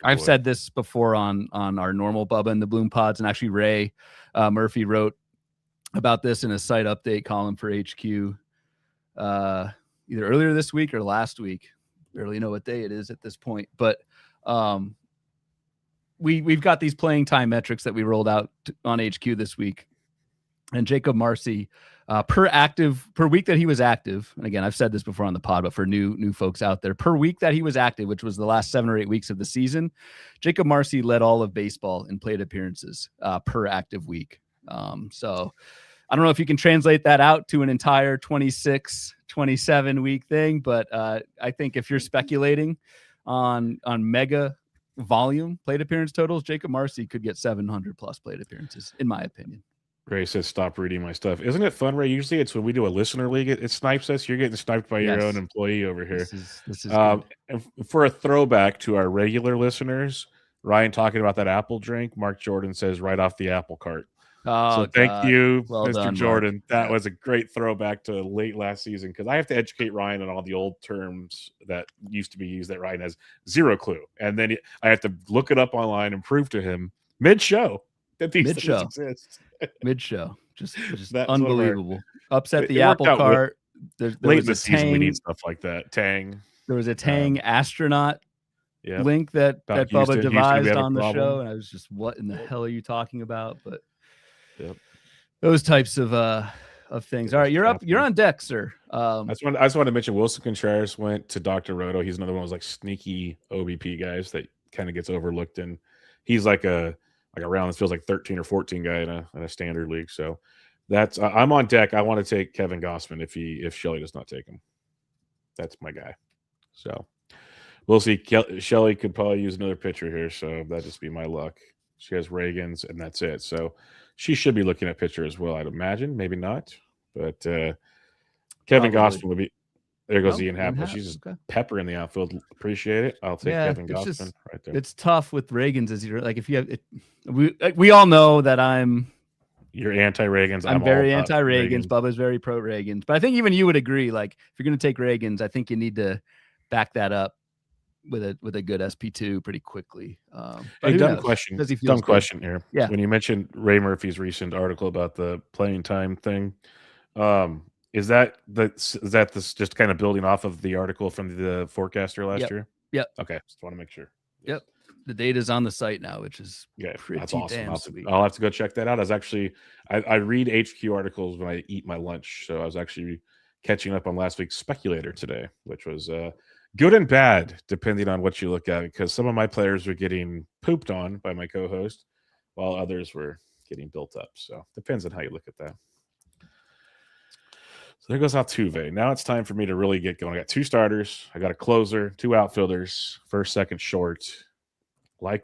I've said this before on our normal Bubba and the Bloom pods, and actually Ray Murphy wrote about this in a site update column for HQ either earlier this week or last week. Barely know what day it is at this point, but we've got these playing time metrics that we rolled out on HQ this week, and Jacob Marcy per week that he was active, and again, I've said this before on the pod, but for new folks out there, per week that he was active, which was the last 7 or 8 weeks of the season, Jacob Marcy led all of baseball in plate appearances per active week. So I don't know if you can translate that out to an entire 26, 27 week thing, but I think if you're speculating on mega volume plate appearance totals, Jacob Marcy could get 700 plus plate appearances, in my opinion.
Ray says, stop reading my stuff. Isn't it fun, Ray? Usually it's when we do a listener league, it snipes us. You're getting sniped by your own employee over here.
This is
and for a throwback to our regular listeners, Ryan talking about that apple drink, Mark Jordan says, right off the apple cart.
Oh,
So thank
God.
you,
Well
Mr.
done,
Jordan.
Mark.
That
Yeah.
was a great throwback to late last season because I have to educate Ryan on all the old terms that used to be used that Ryan has zero clue. And then I have to look it up online and prove to him mid-show that these things
Mid-show.
exist.
Mid-show. Just
That's
unbelievable. Upset the
it worked
apple
out well.
cart. There
Late
was
in the
a
season, we need
Tang.
stuff like that. Tang.
There was a Tang astronaut
Yep.
link that
About
Bubba
Houston we
devised
have a
on the show,
problem.
and I was just, what in the hell are you talking about? But
Yep.
those types of things. All right, you're up. You're on deck, sir.
I just want to mention Wilson Contreras went to Dr. Roto. He's another one of those like sneaky OBP guys that kind of gets overlooked, and he's like a round that feels like 13 or 14 guy in a standard league. So that's I'm on deck. I want to take Kevin Gossman if Shelly does not take him. That's my guy. So we'll see. Shelly could probably use another pitcher here, so that'd just be my luck. She has Reagan's, and that's it. So she should be looking at pitcher as well, I'd imagine. Maybe not, but Kevin Gossman would be. There goes Ian Happ. She's just pepper in the outfield. Appreciate it. I'll take Kevin Gossman right there.
It's tough with Reagan's as you're like if you have it. We all know that
you're anti-Reagan's.
I'm very anti-Reagan's. Bubba's very pro-Reagan's. But I think even you would agree, like, if you're going to take Reagan's, I think you need to back that up with a good SP2 pretty quickly.
Hey, dumb question here.
Yeah.
When you mentioned Ray Murphy's recent article about the playing time thing, is that just kind of building off of the article from the forecaster last year?
Yep.
Okay. Just want to make sure.
Yep. The data's on the site now, which is
that's awesome.
damn sweet.
I'll have to go check that out. I read HQ articles when I eat my lunch, so I was actually catching up on last week's Speculator today, which was good and bad depending on what you look at, because some of my players were getting pooped on by my co-host, while others were getting built up. So depends on how you look at that. So there goes Altuve. Now it's time for me to really get going. I got 2 starters. I got a closer, 2 outfielders, first, second, short. I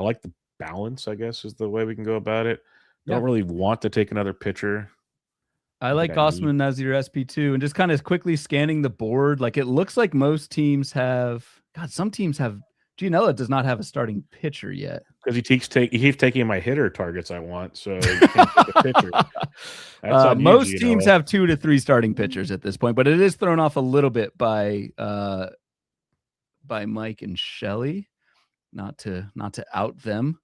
like the balance, I guess, is the way we can go about it. Don't really want to take another pitcher.
I like Gossman as your SP2, and just kind of quickly scanning the board. Like, it looks like most teams have. God, some teams have. Gianella does not have a starting pitcher yet
because he keeps taking my hitter targets I want. So he can't take a pitcher.
Most teams have 2 to 3 starting pitchers at this point, but it is thrown off a little bit by Mike and Shelly. Not to out them,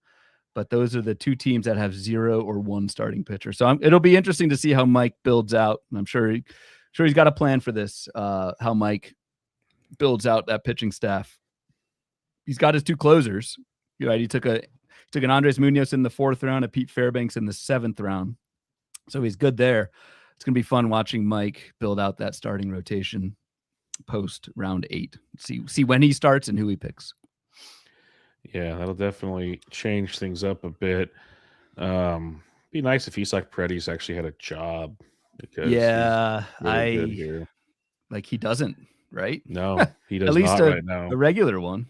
but those are the 2 teams that have 0 or 1 starting pitcher. So it'll be interesting to see how Mike builds out. And I'm sure he's got a plan for this. How Mike builds out that pitching staff. He's got his 2 closers. Right, he took an Andres Munoz in the 4th round, a Pete Fairbanks in the 7th round. So he's good there. It's gonna be fun watching Mike build out that starting rotation post round 8. See when he starts and who he picks.
Yeah, that'll definitely change things up a bit. Be nice if Isak Paredes actually had a job. Because
he doesn't, right?
No, he does
At least
not right now.
A regular one.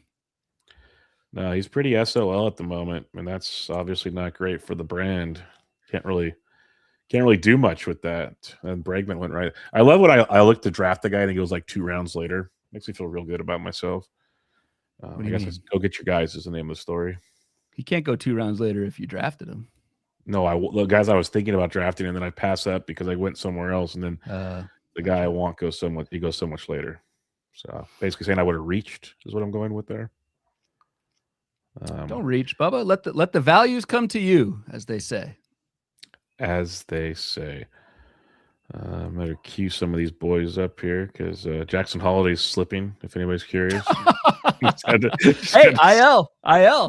No, he's pretty SOL at the moment, and that's obviously not great for the brand. Can't really do much with that. And Bregman went right. I love when I look to draft the guy and he goes like 2 rounds later. Makes me feel real good about myself. I guess it's go get your guys is the name of the story.
He can't go 2 rounds later if you drafted him.
No, the guys I was thinking about drafting, and then I pass up because I went somewhere else, and then the guy I want goes so much later. So basically saying I would have reached is what I'm going with there.
Don't reach, Bubba. Let the values come to you, as they say.
As they say. I'm going to cue some of these boys up here because Jackson Holiday's slipping, if anybody's curious.
Hey, IL.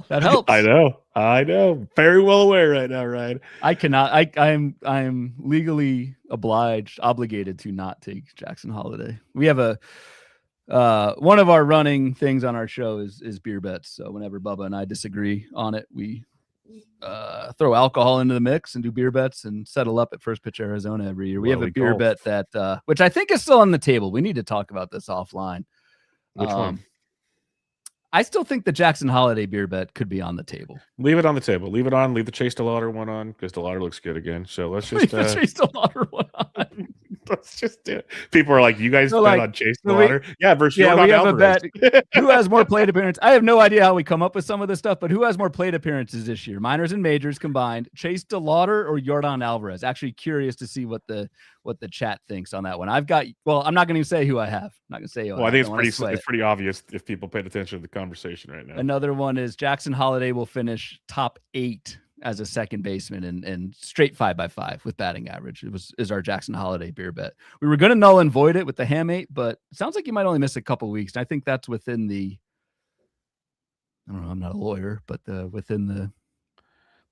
That helps.
I know. Very well aware right now, Ryan.
I cannot. I'm legally obligated to not take Jackson Holiday. We have one of our running things on our show is beer bets. So whenever Bubba and I disagree on it, we throw alcohol into the mix and do beer bets and settle up at First Pitch Arizona every year. We have a beer bet that which I think is still on the table. We need to talk about this offline.
Which one?
I still think the Jackson Holiday beer bet could be on the table.
Leave it on the table. Leave it on. Leave the Chase DeLauder one on because DeLauder looks good again. So let's just
leave the Chase DeLauder one on.
Let's just do it. People are like, you guys bet on Chase DeLauder? Yeah, versus
we have
Alvarez.
a bet. Who has more plate appearances? I have no idea how we come up with some of this stuff, but who has more plate appearances this year? Minors and majors combined. Chase DeLauder or Yordan Alvarez? Actually curious to see what the chat thinks on that one. I'm not going to say who I have. I'm not going to say who I think
it's pretty obvious if people paid attention to the conversation right now.
Another one is Jackson Holliday will finish top 8 as a second baseman and straight 5x5 with batting average. Is our Jackson Holliday beer bet. We were going to null and void it with the hamate, but it sounds like you might only miss a couple weeks. And I think that's within the, I don't know, I'm not a lawyer, but within the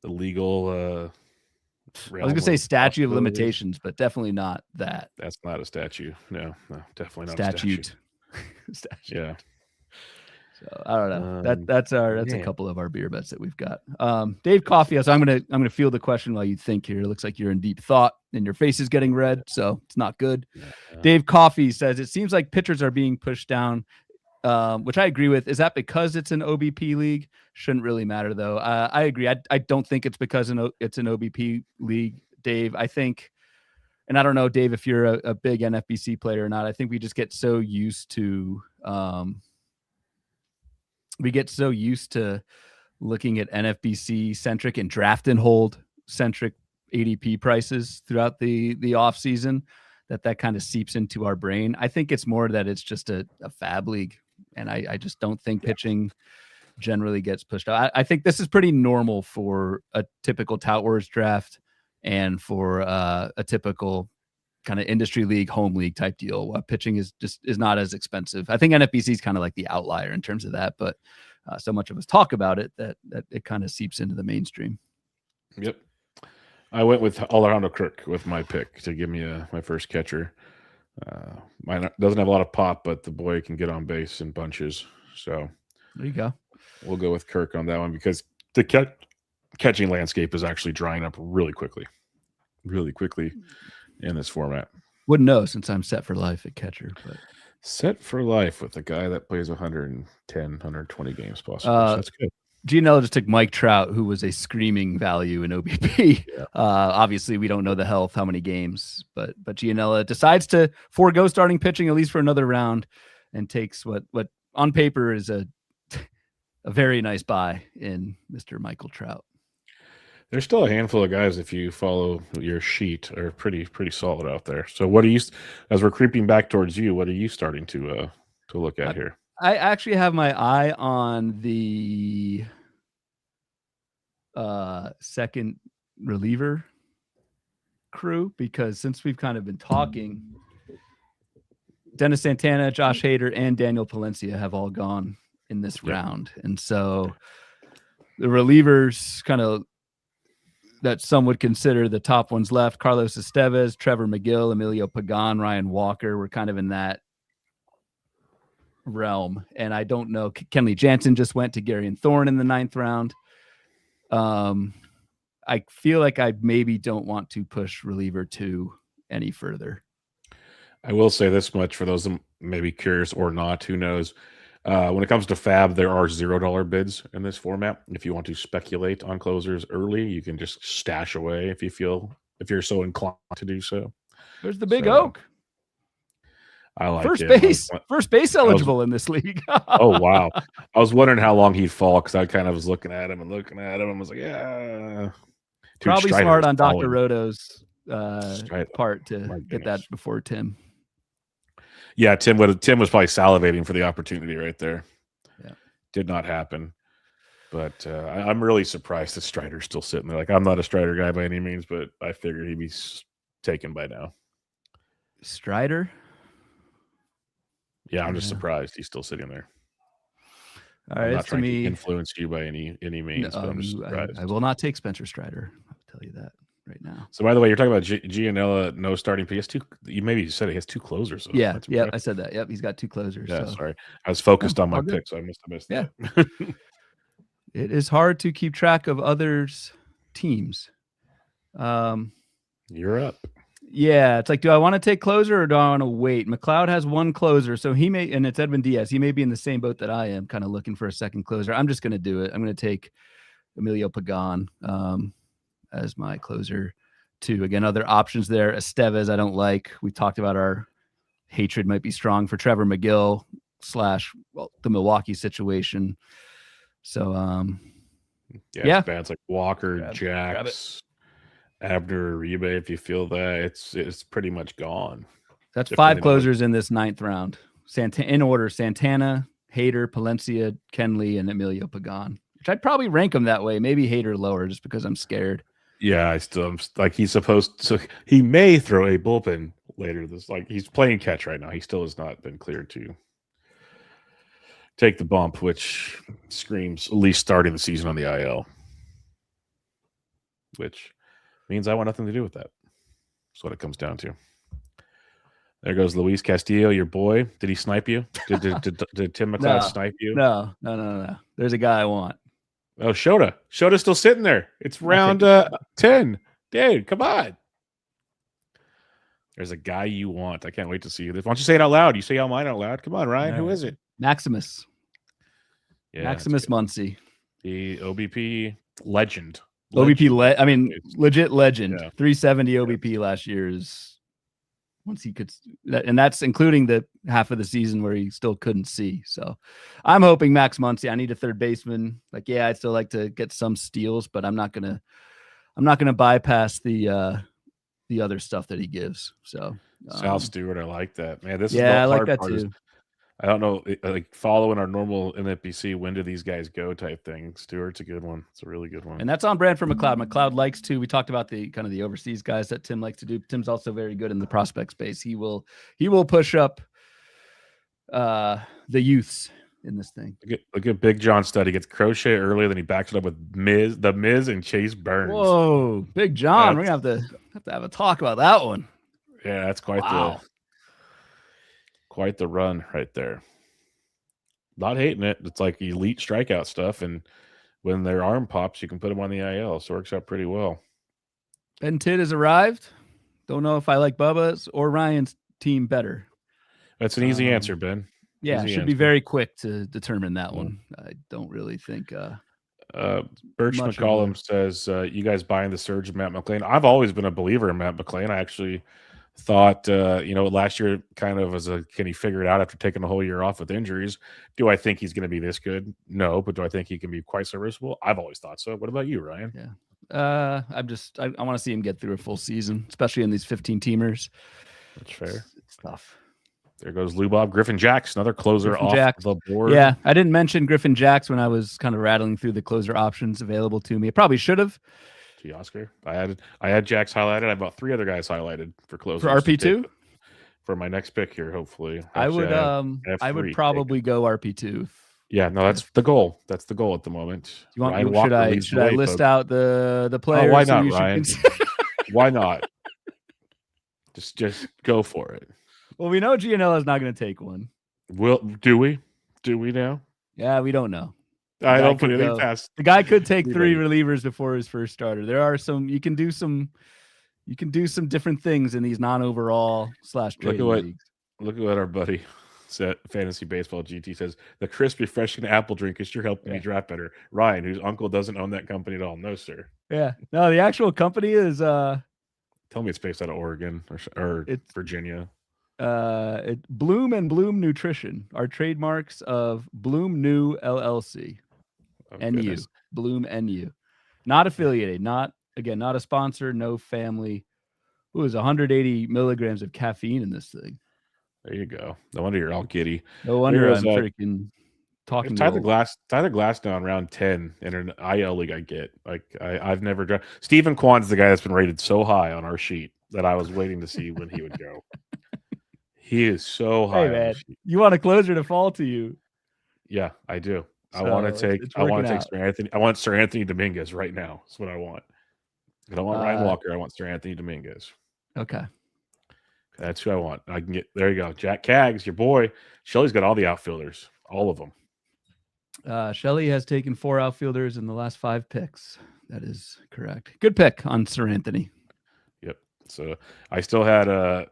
legal,
I was going to say statute of limitations, but definitely not that.
That's not a statute. No, definitely not
statute.
A statute. Yeah.
So I don't know. That's a couple of our beer bets that we've got. Dave Coffey. So I'm gonna field the question while you think here. It looks like you're in deep thought and your face is getting red, so it's not good. Yeah. Dave Coffey says it seems like pitchers are being pushed down, which I agree with. Is that because it's an OBP league? Shouldn't really matter though. I agree. I don't think it's because it's an OBP league, Dave. I think, and I don't know, Dave, if you're a big NFBC player or not. I think we just get so used to. We get so used to looking at NFBC centric and draft and hold centric ADP prices throughout the off season that kind of seeps into our brain. I think it's more that it's just a fab league. And I just don't think pitching generally gets pushed out. I think this is pretty normal for a typical Tout Wars draft and for a typical kind of industry league, home league type deal. Pitching is not as expensive. I think NFBC is kind of like the outlier in terms of that, but so much of us talk about it that it kind of seeps into the mainstream.
Yep. I went with Alejandro Kirk with my pick to give me my first catcher. Mine doesn't have a lot of pop, but the boy can get on base in bunches. So
there you go.
We'll go with Kirk on that one because the catching landscape is actually drying up really quickly in this format.
Wouldn't know since I'm set for life at catcher, but
set for life with a guy that plays 110, 120 games possibly. So that's good.
GNL just took Mike Trout, who was a screaming value in OBP. Yeah. Obviously, we don't know the health, how many games, but Gianella decides to forego starting pitching at least for another round and takes what on paper is a very nice buy in Mr. Michael Trout.
There's still a handful of guys, if you follow your sheet, are pretty solid out there. So what are you, as we're creeping back towards you, what are you starting to look at here?
I actually have my eye on the second reliever crew, because since we've kind of been talking, Dennis Santana, Josh Hader, and Daniel Palencia have all gone in this round. And so the relievers kind of that some would consider the top ones left, Carlos Estevez, Trevor McGill, Emilio Pagan, Ryan Walker, were kind of in that realm. And I don't know, Kenley Jansen just went to Gary and Thorne in the 9th round. I feel like I maybe don't want to push reliever 2 any further.
I will say this much for those that may be curious or not, who knows. When it comes to fab, there are $0 bids in this format. If you want to speculate on closers early, you can just stash away if you're so inclined to do so.
There's the big oak.
I like
first base eligible in this league.
Oh wow! I was wondering how long he'd fall because I kind of was looking at him and was like, yeah.
Probably smart on Dr. Roto's part to get that before Tim.
Yeah, Tim was probably salivating for the opportunity right there. Yeah, did not happen. But I'm really surprised that Strider's still sitting there. Like, I'm not a Strider guy by any means, but I figured he'd be taken by now.
Strider?
Yeah, I'm just surprised he's still sitting there.
All right,
I'm not trying to influence you by any means, but I'm just surprised.
I will not take Spencer Strider. I'll tell you that right now.
So, by the way, you're talking about Gianella, no starting. He has 2. You maybe said he has 2 closers. So
yeah, I said that. Yep, he's got 2 closers.
Yeah, sorry, I was focused on my pick, so I must have missed that.
It is hard to keep track of others' teams.
You're up.
Yeah, it's like, do I want to take closer or do I want to wait? McLeod has 1 closer, so he may, and it's Edwin Diaz. He may be in the same boat that I am, kind of looking for a second closer. I'm just going to do it. I'm going to take Emilio Pagan as my closer too. Again, other options there. Estevez, I don't like. We talked about our hatred might be strong for Trevor McGill / the Milwaukee situation. So,
It's bad. It's like Walker,
grab
Jax, Abner, Uribe. If you feel that, it's pretty much gone.
That's 5 closers in this 9th round. In order: Santana, Hader, Palencia, Kenley, and Emilio Pagan. Which I'd probably rank them that way. Maybe Hader lower, just because I'm scared.
Yeah, I'm like he's supposed to. He may throw a bullpen later. He's playing catch right now. He still has not been cleared to take the bump, which screams at least starting the season on the IL, which means I want nothing to do with that. That's what it comes down to. There goes Luis Castillo, your boy. Did he snipe you? Did Tim McLeod snipe you?
No. There's a guy I want.
Oh, Shota. Shota's still sitting there. It's round 10. Dude, come on. There's a guy you want. I can't wait to see this. Why don't you say it out loud? You say mine out loud. Come on, Ryan. Who is it?
Maximus.
Yeah,
Maximus Muncy.
The OBP legend.
Legit legend. Yeah. 370 OBP last year is once he could, and that's including the half of the season where he still couldn't see. So I'm hoping Max Muncy. I need a third baseman. I'd still like to get some steals, but I'm not gonna bypass the other stuff that he gives. So
Sal Stewart, I like that, man. This
I like that too.
I don't know, like following our normal NFBC, when do these guys go type thing. Stewart's a good one. It's a really good one.
And that's on brand for McLeod. McLeod likes to, we talked about the kind of the overseas guys that Tim likes to do. Tim's also very good in the prospect space. He will push up the youths in this thing.
Look at Big John Studd. He gets Crochet earlier, then he backs it up with the Miz and Chase Burns.
Whoa, Big John. We're going to have to have a talk about that one.
Yeah, that's quite the run right there. Not hating it. It's like elite strikeout stuff, and when their arm pops, you can put them on the IL. So it works out pretty well.
Ben Tidd has arrived. Don't know if I like Bubba's or Ryan's team better.
That's an easy answer, Ben.
Yeah, it should be very quick to determine that one. I don't really think.
Birch McCollum says, you guys buying the surge of Matt McLean? I've always been a believer in Matt McLean. I actually thought, last year kind of can he figure it out after taking a whole year off with injuries? Do I think he's going to be this good? No, but do I think he can be quite serviceable? I've always thought so. What about you, Ryan?
Yeah. I want to see him get through a full season, especially in these 15-teamers.
That's fair.
It's tough.
There goes Lou Bob. Griffin Jacks, another closer off the board.
Yeah, I didn't mention Griffin Jacks when I was kind of rattling through the closer options available to me. I probably should have.
Oscar. I had Jacks highlighted. I have about 3 other guys highlighted for closers.
For RP2?
For my next pick here, hopefully.
Actually, I would probably go RP2.
Yeah, no, that's the goal. That's the goal at the moment.
You want should I list out the players?
Oh, why not, Ryan? Why not? Just go for it.
Well, we know Gianella is not going to take one.
Do we? Do we now?
Yeah, we don't know.
I don't put anything past.
The guy could take 3 relievers before his first starter. There are you can do some different things in these non-overall / trade leagues.
Look at what our buddy said. Fantasy Baseball GT says, the crisp, refreshing apple drink is sure helping me draft better. Ryan, whose uncle doesn't own that company at all. No, sir.
Yeah. No, the actual company is
tell me it's based out of Oregon or Virginia.
Bloom and Bloom Nutrition are trademarks of Bloom New LLC. NU. Bloom NU. Not affiliated, not a sponsor, no family. Ooh, there's 180 milligrams of caffeine in this thing.
There you go. No wonder you're all giddy.
No wonder I'm freaking talking.
Tyler Glass down round 10 in an IL league. I get I've never done. Stephen Kwan's the guy that's been rated so high on our sheet that I was waiting to see when he would go. He is so high.
Hey, man, you want a closer to fall to you?
Yeah, I do. I want to take Sir Anthony. I want Sir Anthony Dominguez right now. That's what I want. I don't want Ryan Walker. I want Sir Anthony Dominguez.
Okay.
That's who I want. I can get there. You go. Jack Caggs, your boy. Shelly's got all the outfielders, all of them.
Shelly has taken 4 outfielders in the last 5 picks. That is correct. Good pick on Sir Anthony.
Yep. So I still had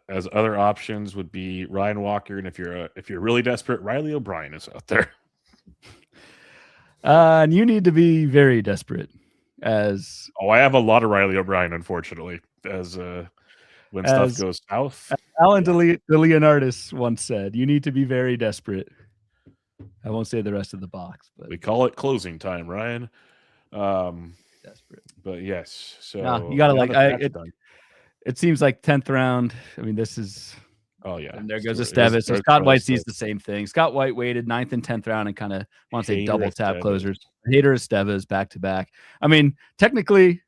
as other options would be Ryan Walker, and if you're really desperate, Riley O'Brien is out there.
And you need to be very desperate. I
have a lot of Riley O'Brien, unfortunately. as when stuff goes south.
Alan de Leonardis once said, "You need to be very desperate." I won't say the rest of the box, but
we call it closing time, Ryan.
Desperate.
But yes, so
nah, you gotta it seems like 10th round. I mean, this is.
Oh yeah,
and there goes Estevez. So Scott White sees the same thing. Scott White waited 9th and 10th round and kind of wants to say double tap closers. Hater Estevez back to back. I mean, technically,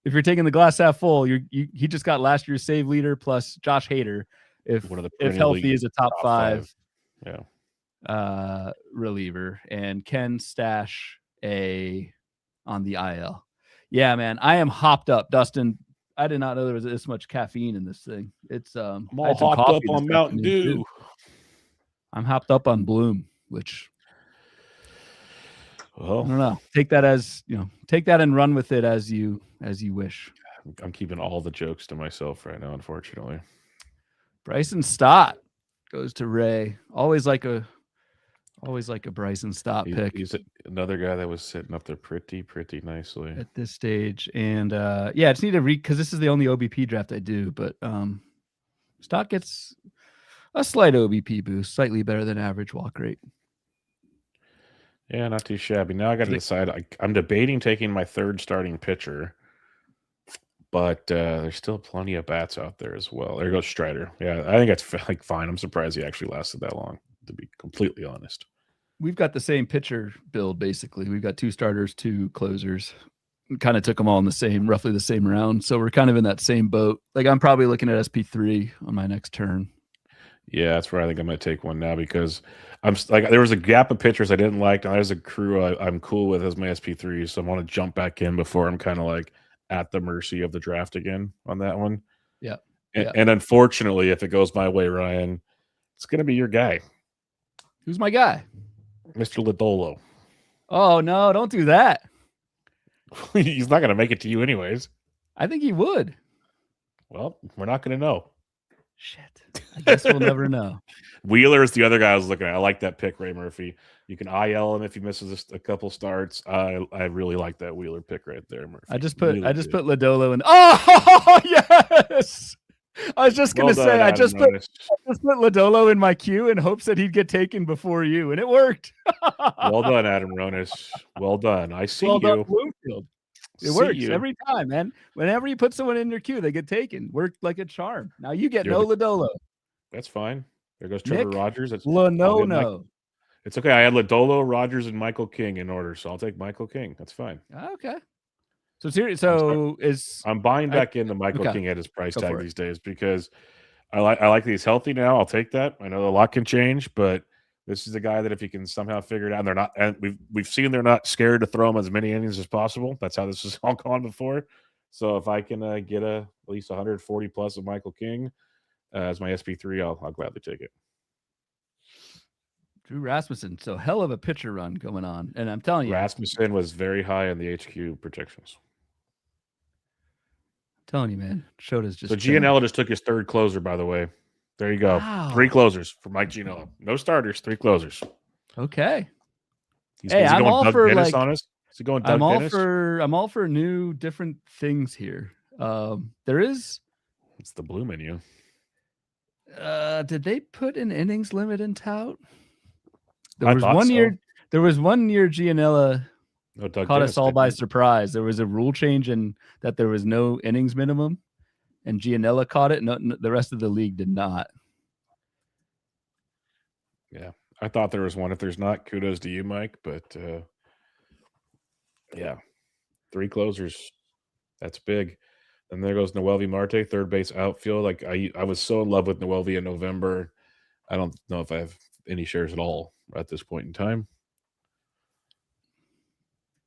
if you're taking the glass half full, he just got last year's save leader plus Josh Hader. If healthy is a top five. Reliever, and Ken Stash on the IL. Yeah, man, I am hopped up, Dustin. I did not know there was this much caffeine in this thing. It's
I'm all hopped up on Mountain Dew.
I'm hopped up on Bloom, which I don't know. Take that and run with it as you wish.
I'm keeping all the jokes to myself right now, unfortunately.
Bryson Stott goes to Ray. Always like a Bryson Stott pick.
He's another guy that was sitting up there pretty nicely
at this stage. And I just need to read because this is the only OBP draft I do. But Stott gets a slight OBP boost, slightly better than average walk rate.
Yeah, not too shabby. Now I got to decide. I'm debating taking my third starting pitcher, but there's still plenty of bats out there as well. There goes Strider. Yeah, I think that's fine. I'm surprised he actually lasted that long, to be completely honest.
We've got the same pitcher build, basically. We've got 2 starters, 2 closers. Kind of took them all in roughly the same round. So we're kind of in that same boat. Like I'm probably looking at SP3 on my next turn.
Yeah, that's where I think I'm going to take one now because I'm like there was a gap of pitchers I didn't like. Now there's a crew I'm cool with as my SP3, so I want to jump back in before I'm kind of like at the mercy of the draft again on that one.
Yeah.
And unfortunately, if it goes my way, Ryan, it's going to be your guy.
Who's my guy?
Mr. Lodolo.
Oh, no, don't do that.
He's not going to make it to you anyways.
I think he would.
Well, we're not going to know.
Shit. I guess we'll never know.
Wheeler is the other guy I was looking at. I like that pick, Ray Murphy. You can IL him if he misses a couple starts. I really like that Wheeler pick right there, Murphy.
I just put Lodolo in. Oh, yes. I was just gonna say I just put Lodolo in my queue in hopes that he'd get taken before you, and it worked.
Well done, Adam Ronis. Well done. I see
well
you.
Done, Bloomfield. It works every time, man. Whenever you put someone in your queue, they get taken. Worked like a charm. Now you get Lodolo.
That's fine. There goes Trevor Rogers. It's
no.
It's okay. I had Lodolo, Rogers, and Michael King in order, so I'll take Michael King. That's fine.
Okay. So seriously,
I'm buying back into Michael King at his price tag these days because I like that he's healthy now. I'll take that. I know a lot can change, but this is a guy that if he can somehow figure it out, and they're not, and we've seen they're not scared to throw him as many innings as possible. That's how this has all gone before. So if I can get at least 140 plus of Michael King as my SP3, I'll gladly take it.
Drew Rasmussen. So hell of a pitcher run going on, and I'm telling you,
Rasmussen was very high in the HQ projections.
Telling you, man, Shota's just.
So Gianella just took his third closer, by the way. There you go.
Wow.
3 closers for Mike Gianella. No starters, 3 closers.
Okay.
I'm all for Dennis on us. Is he going Doug Dennis?
I'm all for new, different things here. There is.
It's the blue menu.
Did they put an innings limit in tout? There was one year Gianella. Caught us all by surprise. There was a rule change in that there was no innings minimum, and Gianella caught it. No, the rest of the league did not.
Yeah, I thought there was one. If there's not, kudos to you, Mike. But yeah, 3 closers. That's big. And there goes Noelvi Marte, third base outfield. Like I was so in love with Noelvi in November. I don't know if I have any shares at all at this point in time.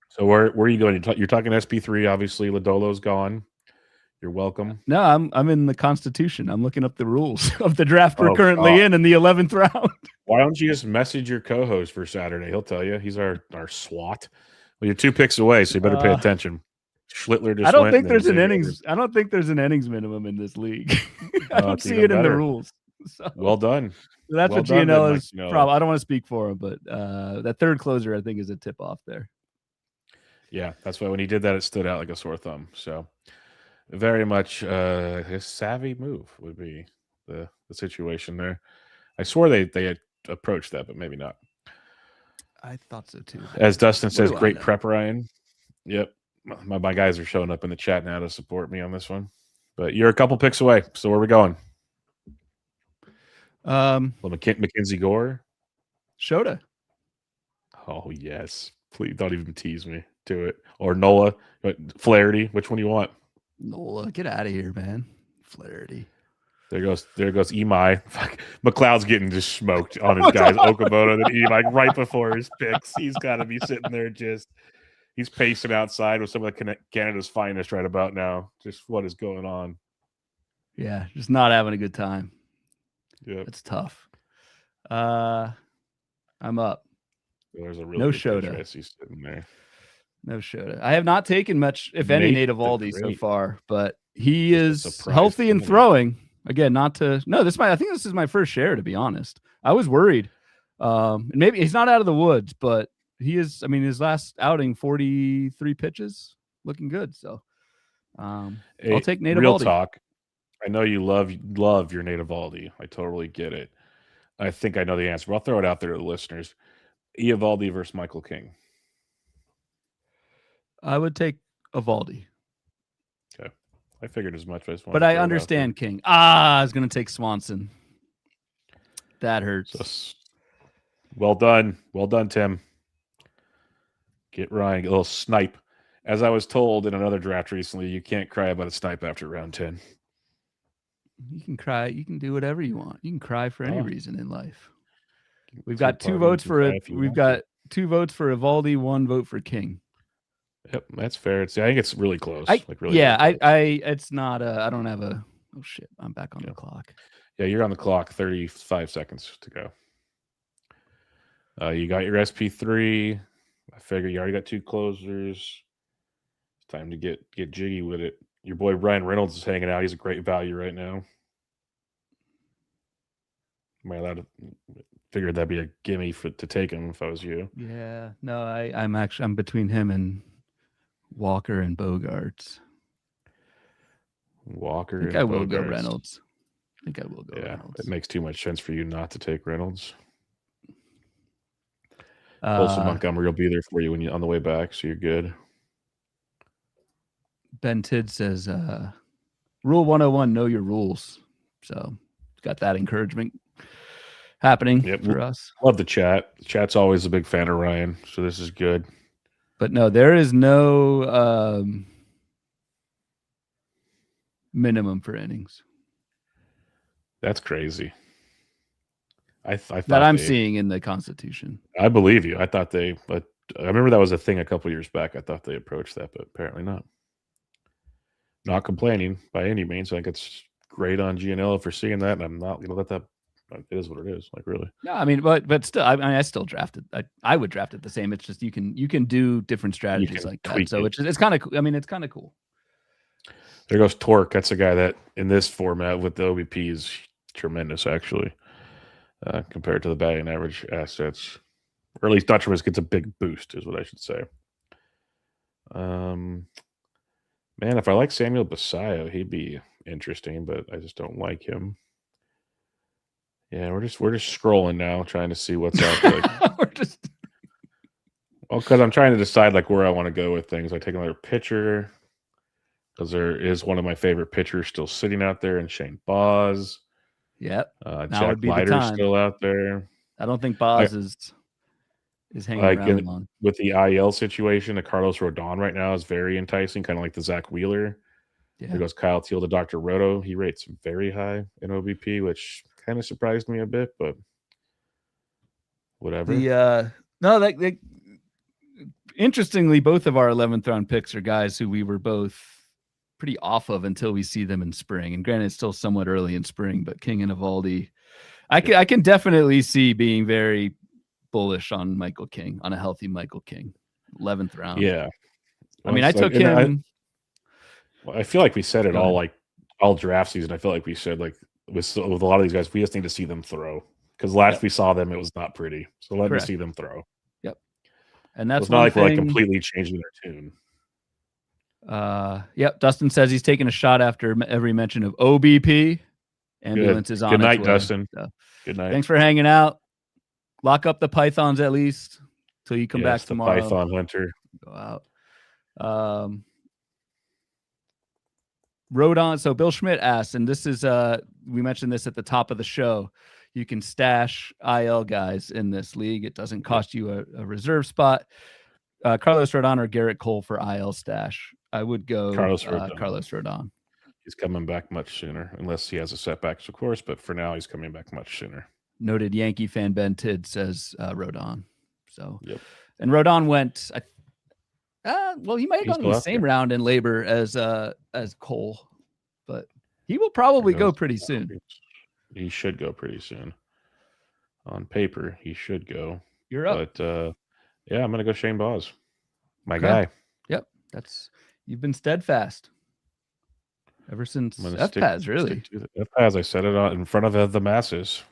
So where are you going? You're talking SP3, obviously. Lodolo's gone. You're welcome.
No, I'm in the Constitution. I'm looking up the rules of the draft we're currently in the 11th round.
Why don't you just message your co-host for Saturday? He'll tell you. He's our SWAT. Well, you're 2 picks away, so you better pay attention. Schlittler just
I don't think there's an innings. I don't think there's an innings minimum in this league. I don't see it in the rules. So,
well done.
That's what Gianella's problem. I don't want to speak for him, but that third closer, I think, is a tip off there.
Yeah, that's why when he did that, it stood out like a sore thumb. So, very much a savvy move would be the situation there. I swore they had approached that, but maybe not.
I thought so too.
As Dustin
What
says,
do I
great
know?
prep, Ryan. Yep. My guys are showing up in the chat now to support me on this one. But you're a couple picks away. So where are we going? Mackenzie Gore?
Shota.
Oh, yes. Please don't even tease me to it. Or Nola. Flaherty. Which one do you want?
Nola, get out of here, man. Flaherty.
There goes Imai. Fuck. McLeod's getting just smoked on his guys. Okamoto and Imai right before his picks. He's got to be sitting there he's pacing outside with some of Canada's finest right about now. Just what is going on?
Yeah, just not having a good time.
Yeah,
it's tough. I'm up.
There's a really
no
good
Shota.
I see sitting there.
No Shota. I have not taken much, if any, Nate Eovaldi so far, but he is healthy and throwing. Again, not to I think this is my first share, to be honest. I was worried. And maybe he's not out of the woods, but he is. I mean, his last outing, 43 pitches, looking good. So I'll take Nate Eovaldi.
Real talk. I know you love your Nate Eovaldi. I totally get it. I think I know the answer, but I'll throw it out there to the listeners. Eovaldi versus Michael King.
I would take Eovaldi.
Okay. I figured as much.
But I understand King. I was going to take Swanson. That hurts.
So, well done. Well done, Tim. Get Ryan. A little snipe. As I was told in another draft recently, you can't cry about a snipe after round 10.
You can cry. You can do whatever you want. You can cry for any reason in life. We've got 2 votes for it. We've got 2 votes for Eovaldi, 1 vote for King.
Yep, that's fair. I think it's really close.
It's not. I don't have a. Oh shit! I'm back on the clock.
Yeah, you're on the clock. 35 seconds to go. You got your SP3. I figure you already got 2 closers. It's time to get jiggy with it. Your boy Ryan Reynolds is hanging out. He's a great value right now. Am I allowed to? Figured that'd be a gimme to take him if I was you.
Yeah. No, I'm between him and Walker and Bogarts.
Walker.
I think I will go Reynolds. Reynolds.
It makes too much sense for you not to take Reynolds. Also, Montgomery will be there for you when you're on the way back, so you're good.
Ben Tidd says, Rule 101, know your rules. So got that encouragement happening for us.
Love the chat. The chat's always a big fan of Ryan, so this is good.
But no, there is no minimum for innings.
That's crazy. I thought
that I'm seeing in the Constitution.
I believe you. I thought but I remember that was a thing a couple years back. I thought they approached that, but apparently not. Not complaining by any means. I think it's great on Gianello for seeing that, and I'm not going to let that. It is what it is. Like, really.
No, I mean, but still, I still drafted. I would draft it the same. It's just you can do different strategies like that. So it's kind of. I mean, it's kind of cool.
There goes Torque. That's a guy that in this format with the OBP is tremendous, actually, compared to the batting average assets, or at least not tremendous. Gets a big boost, is what I should say. Man, if I like Samuel Basayo, he'd be interesting, but I just don't like him. Yeah, we're just scrolling now, trying to see what's out there. Well, because I'm trying to decide like where I want to go with things. I take another pitcher because there is one of my favorite pitchers still sitting out there, and Shane Baz.
Yep.
Jack Leiter's still out there.
I don't think Baz is hanging around long.
With the IL situation, the Carlos Rodon right now is very enticing, kind of like the Zach Wheeler. Yeah. There goes Kyle Teal to Dr. Roto. He rates very high in OBP, which kind of surprised me a bit, but whatever.
Interestingly, both of our 11th round picks are guys who we were both pretty off of until we see them in spring. And granted, it's still somewhat early in spring, but King and Eovaldi, I can definitely see being very bullish on Michael King, on a healthy Michael King, 11th round.
Yeah.
I mean, I took him.
I feel like we said it all draft season. I feel like we said like with a lot of these guys, we just need to see them throw, because last we saw them, it was not pretty. So let me see them throw.
Yep. And that's
it's not like we're like completely changing their tune.
Yep. Dustin says he's taking a shot after every mention of OBP. Ambulance is on
Good night,
its way.
Dustin.
So,
good night.
Thanks for hanging out. Lock up the pythons at least till you come back tomorrow.
Python hunter.
Go out. Rodon. So Bill Schmidt asked, and this is we mentioned this at the top of the show. You can stash IL guys in this league. It doesn't cost you a reserve spot. Carlos Rodon or Garrett Cole for IL stash. I would go Carlos Rodon.
He's coming back much sooner, unless he has a setbacks, of course. But for now, he's coming back much sooner.
Noted Yankee fan Ben Tidd says Rodon. So,
yep.
And Rodon went. Well, he might have gone in the same round in labor as Cole, but he will probably go pretty soon.
He should go pretty soon. On paper, he should go.
You're up.
But yeah, I'm gonna go Shane Baz, my guy.
Yep, you've been steadfast ever since FPAS. Really,
FPAS. I said it in front of the masses.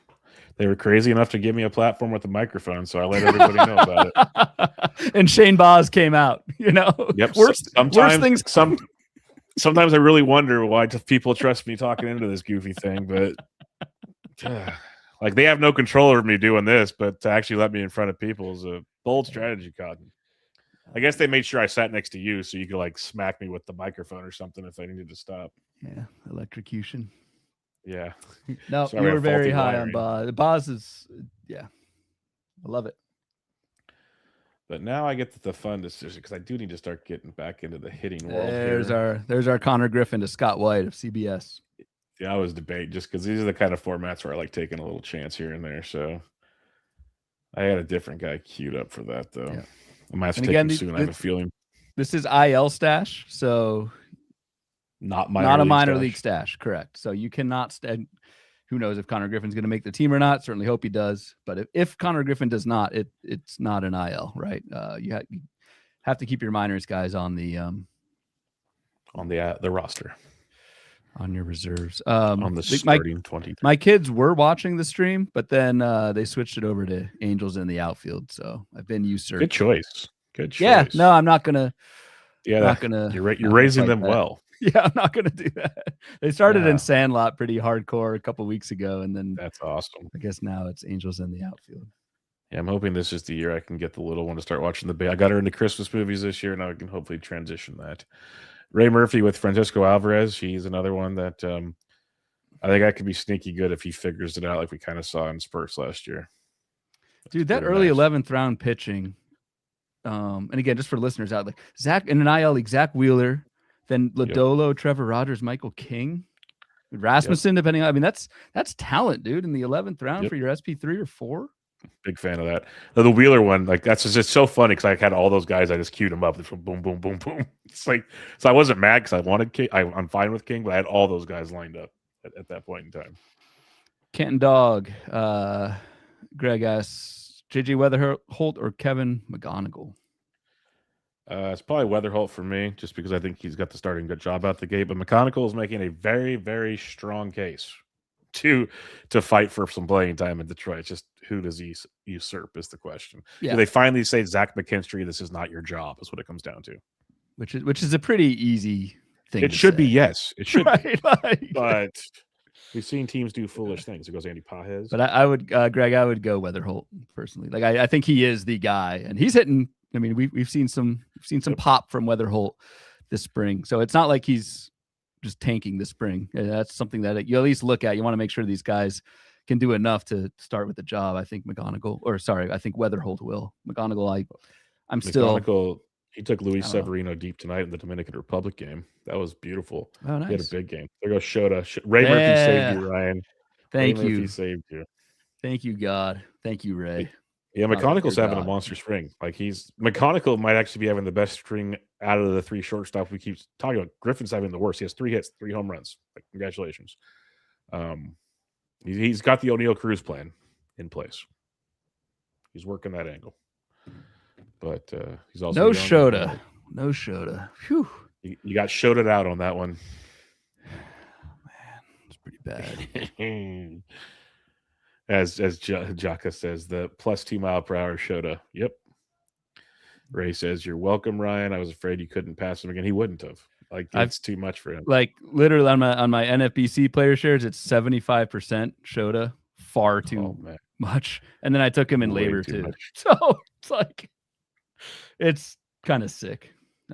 They were crazy enough to give me a platform with a microphone, so I let everybody know about
it. And Shane Baz came out.
Yep.
Worst things.
Sometimes I really wonder why people trust me talking into this goofy thing, but like they have no control over me doing this. But to actually let me in front of people is a bold strategy, Cotton. I guess they made sure I sat next to you so you could like smack me with the microphone or something if I needed to stop.
Yeah, electrocution.
Yeah.
No, you were very high on Baz. Baz is, I love it.
But now I get the fun decision because I do need to start getting back into the hitting world.
There's our Connor Griffin to Scott White of CBS.
Yeah, I was debating just because these are the kind of formats where I like taking a little chance here and there. So I had a different guy queued up for that, though. Yeah. I might have to take him soon. I have a feeling.
This is IL stash, so
not
a minor league stash. Correct. So you cannot who knows if Connor Griffin's going to make the team or not? Certainly hope he does. But if Connor Griffin does not, it's not an IL, right? You have to keep your minors guys on the
roster,
on your reserves.
On the starting 23.
My kids were watching the stream, but then they switched it over to Angels in the outfield. So I've been usurped.
Good choice.
Yeah. No, I'm not gonna.
Yeah,
not gonna.
You're raising them well.
Yeah, I'm not going to do that. They started in Sandlot pretty hardcore a couple weeks ago, and then
that's awesome.
I guess now it's Angels in the outfield.
Yeah, I'm hoping this is the year I can get the little one to start watching I got her into Christmas movies this year, and I can hopefully transition that. Ray Murphy with Francisco Alvarez. He's another one that I think I could be sneaky good if he figures it out, like we kind of saw in spurts last year.
Dude, that early 11th round pitching. And again, just for listeners out, like Zach in an IL league, Zach Wheeler. Then Lodolo, Trevor Rogers, Michael King, Rasmussen, depending on, that's talent, dude, in the 11th round for your SP3 or 4.
Big fan of that. The Wheeler one, like that's just so funny because I had all those guys. I just queued them up. Boom, boom, boom, boom. It's like, so I wasn't mad because I wanted King. I'm fine with King, but I had all those guys lined up at that point in time.
Canton Dog, Greg asks, JJ Weatherholt or Kevin McGonigal?
It's probably Weatherholt for me, just because I think he's got the starting good job out the gate. But McConical is making a very, very strong case to fight for some playing time in Detroit. It's just who does he usurp is the question. Yeah. Do they finally say Zach McKinstry, this is not your job? Is what it comes down to.
Which is a pretty easy thing.
It should be, yes. It should
be.
But we've seen teams do foolish things. It goes Andy Pajes.
But I would, Greg, I would go Weatherholt personally. Like I think he is the guy, and he's hitting. I mean, we've seen some pop from Weatherholt this spring, so it's not like he's just tanking this spring. That's something that you at least look at. You want to make sure these guys can do enough to start with the job. I think I think Weatherholt will. McGonigal, I'm still.
He took Luis Severino deep tonight in the Dominican Republic game. That was beautiful.
Oh, nice.
He had a big game. There goes Shota. Ray Murphy saved you, Ryan.
Thank you.
Murphy saved you.
Thank you, God. Thank you, Ray.
Yeah, McConical's having a monster spring. Like McConical might actually be having the best string out of the 3 shortstops we keep talking about. Griffin's having the worst. He has 3 hits, 3 home runs. Like, congratulations. He's got the O'Neill Cruz plan in place. He's working that angle. But he's also
no Shota. Phew.
You got Shota'd out on that one.
Man, it's pretty bad.
As Jaka says, the plus 2 mile per hour Shota. Yep. Ray says, "You're welcome, Ryan. I was afraid you couldn't pass him again. He wouldn't have. Like, it's too much for him.
Like, literally on my NFBC player shares, it's 75% Shota. Far too much. And then I took him in labor too. Much. So it's like, it's kind of sick.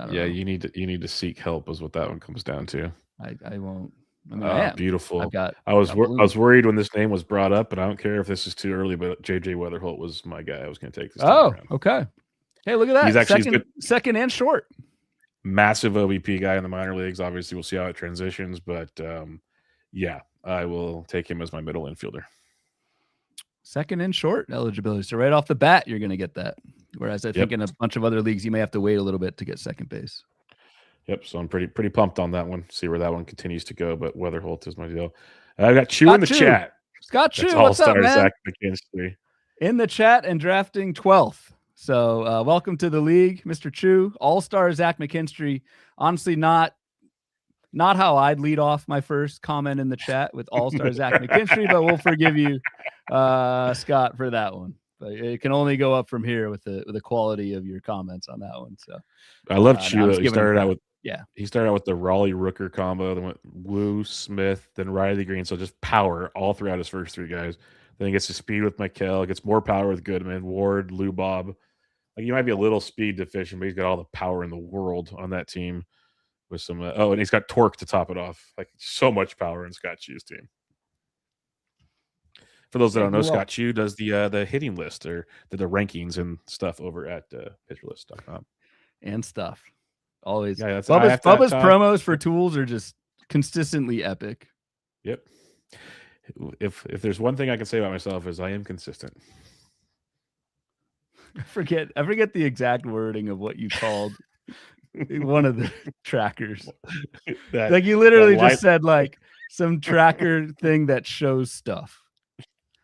Yeah, you need to seek help is what that one comes down to.
I won't. I mean, I am.
Beautiful. I was worried when this name was brought up, but I don't care if this is too early. But JJ Weatherholt was my guy. I was going to take this.
Okay. Hey, look at that. He's actually second and short.
Massive OBP guy in the minor leagues. Obviously, we'll see how it transitions, but yeah, I will take him as my middle infielder.
Second and short eligibility. So right off the bat, you're going to get that. Whereas I think in a bunch of other leagues, you may have to wait a little bit to get second base.
Yep. So I'm pretty pumped on that one. See where that one continues to go. But Weatherholt is my deal. I got Chew in the chat.
Scott Chew, what's up, man?
Zach McKinstry
in the chat and drafting 12th. So welcome to the league, Mr. Chew. All-star Zach McKinstry. Honestly, not how I'd lead off my first comment in the chat with all-star Zach McKinstry, but we'll forgive you, Scott, for that one. But it can only go up from here with the quality of your comments on that one. So
I love Chew. He started out with the Raleigh Rooker combo, then went Woo, Smith, then Riley Green. So just power all throughout his first three guys. Then he gets to speed with Mikel, gets more power with Goodman, Ward, Lou Bob. Like, he might be a little speed deficient, but he's got all the power in the world on that team with some. And he's got torque to top it off. Like, so much power in Scott Chew's team. For those that don't know, Scott Chew does the hitting list or the rankings and stuff over at pitcherlist.com.
And stuff. Always. Yeah, Bubba's promos for tools are just consistently epic.
Yep. If there's one thing I can say about myself is I am consistent.
I forget the exact wording of what you called one of the trackers. Like, you literally just said like some tracker thing that shows stuff.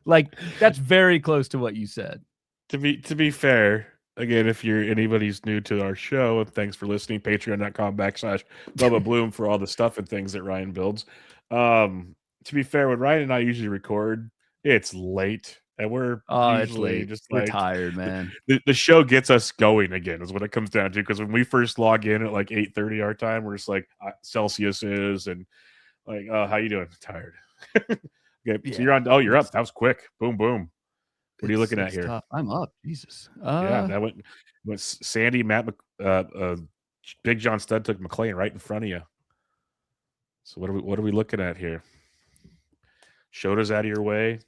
Like, that's very close to what you said.
To be fair, again, if anybody's new to our show, and thanks for listening, patreon.com/Bubba Bloom for all the stuff and things that Ryan builds. To be fair, when Ryan and I usually record, it's late. And we're usually just
we're tired, man.
The show gets us going again, is what it comes down to. Because when we first log in at like 8:30 our time, we're just like Celsius is, and like, oh, how you doing? Tired. Okay, yeah. So you're on. Oh, you're up. That was quick. Boom, boom. What are you looking at here?
Tough. I'm up. Jesus.
Yeah, that went Sandy, Matt, Big John Stud took McLean right in front of you. So what are we looking at here? Shota's out of your way.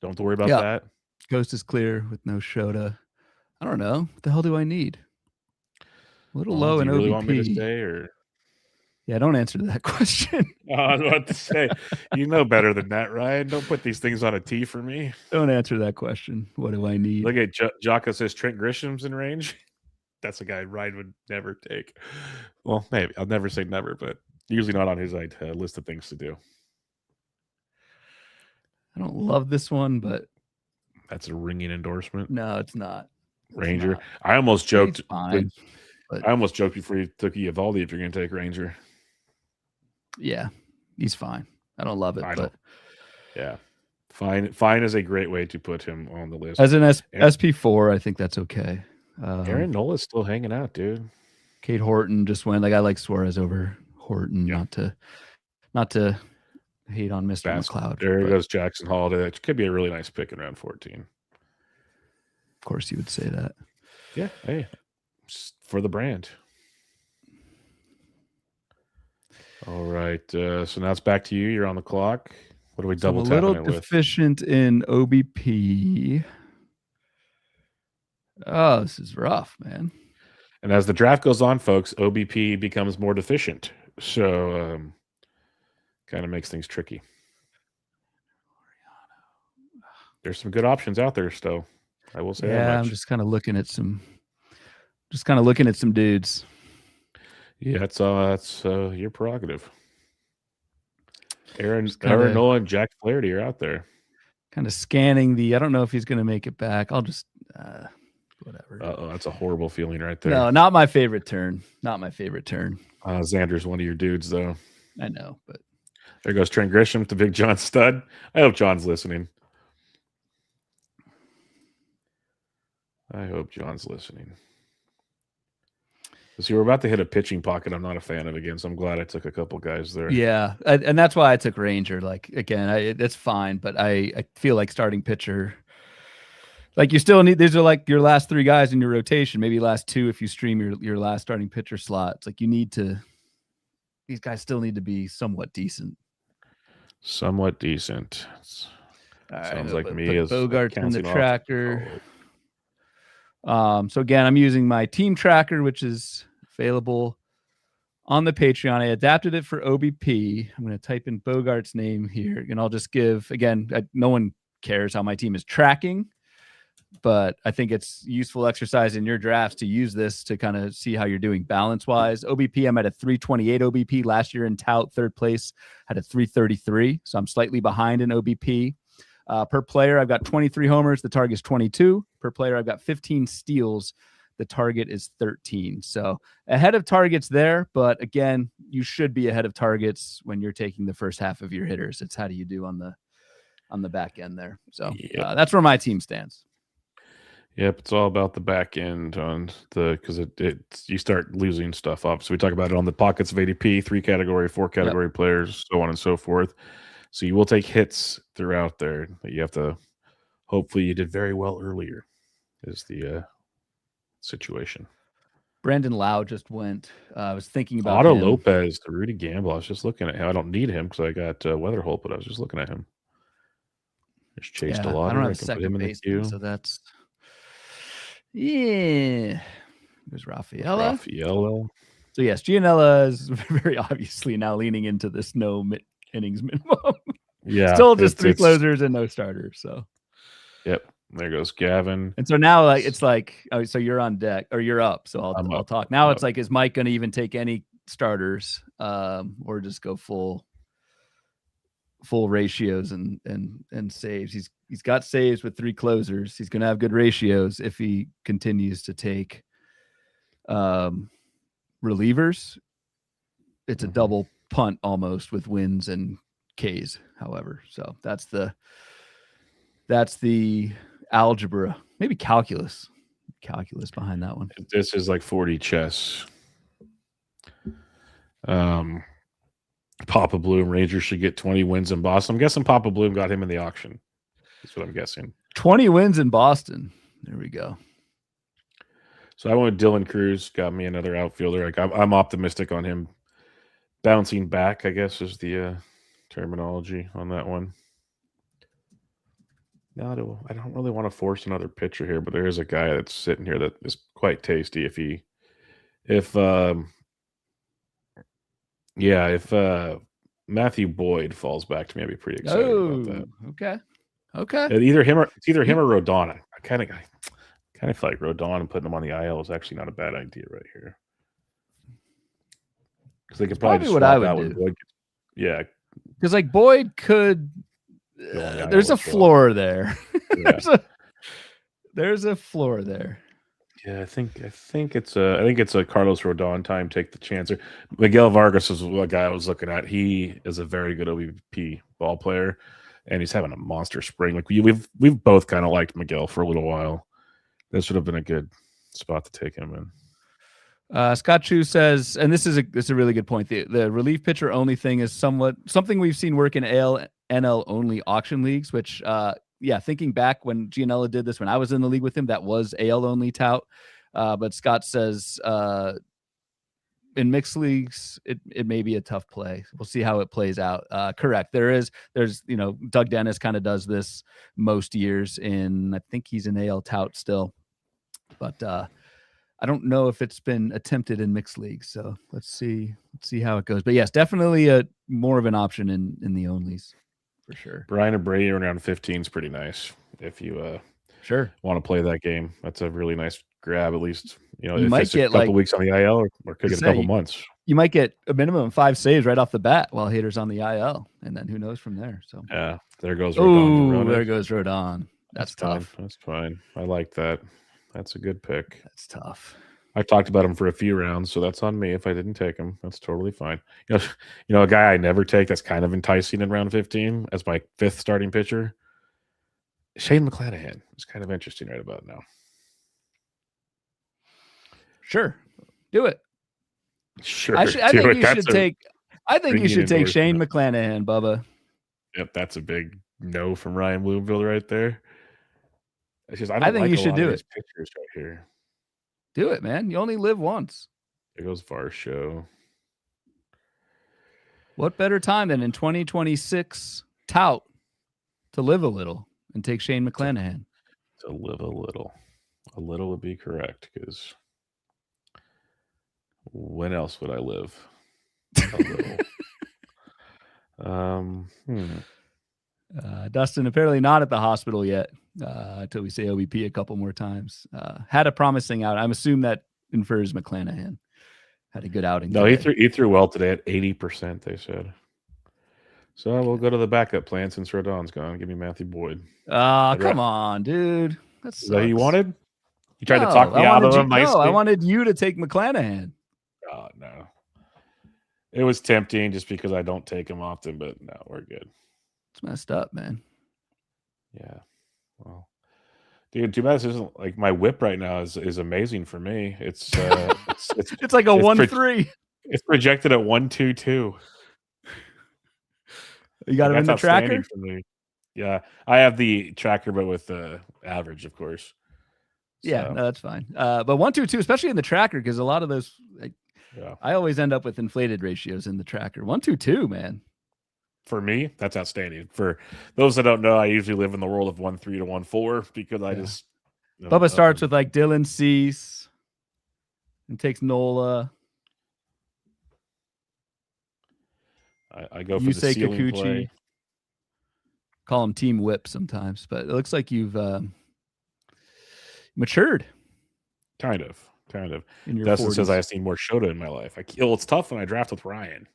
Don't have to worry about that.
Coast is clear with no Shota. I don't know. What the hell do I need? A little low in OBP.
Really want me to stay, or?
Yeah, don't answer that question.
I was about to say, you know better than that, Ryan. Don't put these things on a tee for me.
Don't answer that question. What do I need?
Look at Jocko says Trent Grisham's in range. That's a guy Ryan would never take. Well, maybe. I'll never say never, but usually not on his list of things to do.
I don't love this one, but
that's a ringing endorsement.
No, it's not.
Ranger. It's not. I almost joked. I almost joked before you took Eovaldi if you're going to take Ranger.
Yeah, he's fine. I don't love it, but
yeah, fine is a great way to put him on the list.
As an SP4, I think that's okay.
Aaron Nola's still hanging out, dude.
Kate Horton just went. Like, I like Suarez over Horton. Yeah. Not to hate on Mr. McLeod.
There goes Jackson Holiday. That could be a really nice pick in round 14.
Of course, you would say that.
Yeah, hey, for the brand. All right, so now it's back to you. You're on the clock. What are we double tapping it with?
A little deficient in OBP. Oh, this is rough, man.
And as the draft goes on, folks, OBP becomes more deficient. So kind of makes things tricky. There's some good options out there still. I will say that much.
I'm just kind of looking at some dudes.
Yeah, that's your prerogative. Aaron Nola and Jack Flaherty are out there.
Kind of scanning I don't know if he's going to make it back. I'll just whatever.
Uh-oh, that's a horrible feeling right there.
No, not my favorite turn. Not my favorite turn.
Xander's one of your dudes, though.
I know, but
there goes Trent Grisham to Big John Stud. I hope John's listening. See, we're about to hit a pitching pocket I'm not a fan of again, so I'm glad I took a couple guys there.
Yeah, and that's why I took Ranger. Like again, that's fine, but I feel like starting pitcher. Like you still need, these are like your last 3 guys in your rotation, maybe last 2 if you stream your last starting pitcher slot. It's like you need to, these guys still need to be somewhat decent.
Somewhat decent. Sounds like me as
Bogart's in the
counting off.
tracker. So again, I'm using my team tracker, which is available on the Patreon. I adapted it for OBP. I'm going to type in Bogart's name here, and I'll just give, again, no one cares how my team is tracking, but I think it's useful exercise in your drafts to use this to kind of see how you're doing balance-wise. OBP, I'm at a 328 OBP. Last year in Tout, third place, had a 333, so I'm slightly behind in OBP. Per player, I've got 23 homers. The target is 22. Per player, I've got 15 steals. The target is 13. So ahead of targets there, but again, you should be ahead of targets when you're taking the first half of your hitters. It's how do you do on the back end there. So that's where my team stands.
Yep, it's all about the back end on because you start losing stuff up. So we talk about it on the pockets of ADP, 3 category, 4 category players, so on and so forth. So you will take hits throughout there, but you have to. Hopefully, you did very well earlier. Is the situation.
Brandon Lau just went. I was thinking about
Otto
him.
Lopez, the Rudy Gamble. I was just looking at him. I don't need him because I got Weatherholt, but I was just looking at him. Just chased a lot.
I don't have a second baseman, so that's There's Rafaela. So yes, Gianella is very obviously now leaning into this no innings minimum.
Yeah,
still just 3 closers and no starters. So,
yep, there goes Gavin.
And so now, it's like, so you're on deck or you're up. So I'll talk now. It's like, is Mike going to even take any starters, or just go full ratios and saves? He's got saves with 3 closers. He's going to have good ratios if he continues to take relievers. It's a double punt almost with wins and Ks, however. So that's the algebra, maybe calculus behind that one.
This is like 40 chess. Papa Bloom, Rangers should get 20 wins in Boston. I'm guessing Papa Bloom got him in the auction. That's what I'm guessing.
20 wins in Boston. There we go.
So I went with Dylan Cruz, got me another outfielder. Like I'm optimistic on him bouncing back, I guess is the terminology on that one. No, I don't really want to force another pitcher here, but there is a guy that's sitting here that is quite tasty. If Matthew Boyd falls back to me, I'd be pretty excited about that.
Okay.
It's either him or Rodon. I kind of feel like Rodon and putting him on the IL is actually not a bad idea right here. Because they could probably just
what I would do.
Boyd. Yeah.
Because like Boyd could. There's a floor there.
Yeah.
there's a floor there.
Yeah, I think it's a Carlos Rodon time. Take the chance. Miguel Vargas is a guy I was looking at. He is a very good OBP ball player, and he's having a monster spring. Like we've both kind of liked Miguel for a little while. This would have been a good spot to take him in.
Scott Chu says, and this is a really good point. The relief pitcher only thing is something we've seen work in AL NL only auction leagues, which thinking back when Gianella did this when I was in the league with him, that was AL only tout. But Scott says in mixed leagues it may be a tough play. We'll see how it plays out. Correct. There's Doug Dennis kind of does this most years I think he's in AL tout still. But I don't know if it's been attempted in mixed leagues. So let's see how it goes. But yes, definitely more of an option in the onlys. For sure.
Brian Brady around 15 is pretty nice if you want to play that game. That's a really nice grab. At least you might get a couple weeks on the IL, or could get a couple months.
You might get a minimum of 5 saves right off the bat while haters on the IL, and then who knows from there. So
there goes Rodon.
Oh, there goes Rodon. That's tough.
Fine. That's fine. I like that. That's a good pick.
That's tough.
I talked about him for a few rounds, so that's on me if I didn't take him. That's totally fine. A guy I never take that's kind of enticing in round 15 as my 5th starting pitcher, Shane McClanahan. It's kind of interesting right about now.
Sure. Do it.
Sure,
I think you
That's
should take. I think you
ringing
should take Shane
endorsement.
McClanahan, Bubba.
Yep, that's a big no from Ryan Bloomfield right there. It's just I
I
don't
think
like
you
a
should
lot of
do
these
it.
pictures right here.
Do it, man. You only live once.
There goes Varsho.
What better time than in 2026 tout to live a little and take Shane McClanahan?
To live a little. A little would be correct, because when else would I live? A little. Hmm.
Dustin apparently not at the hospital yet until we say OBP a couple more times. Had a promising out. I'm assuming that infers McClanahan had a good outing.
No,
today.
he threw well today at 80%, they said. So we'll go to the backup plan since Rodon's gone. Give me Matthew Boyd.
Come on, dude. That's
Is that who you wanted? You tried to
No,
talk me out of him nicely?
No, I wanted you to take McClanahan.
Oh, no. It was tempting just because I don't take him often, but no, we're good.
It's messed up, man.
Yeah. Well, dude, too bad this isn't like my whip right now is amazing for me. It's
it's like a 1-3.
It's projected at 1-2-2.
You got him in the tracker?
For me. Yeah, I have the tracker, but with the average, of course.
Yeah, no, that's fine. But 1-2-2, especially in the tracker, because a lot of those, I always end up with inflated ratios in the tracker. 1-2-2, man.
For me, that's outstanding. For those that don't know, I usually live in the world of 1-3 to 1-4 because I just.
Bubba starts with like Dylan Cease and takes Nola.
I go for the ceiling
Kikuchi.
play.
Call him Team Whip sometimes, but it looks like you've matured.
Kind of.
In your
Dustin
40s.
says I just need more Shota in my life. It's tough when I draft with Ryan.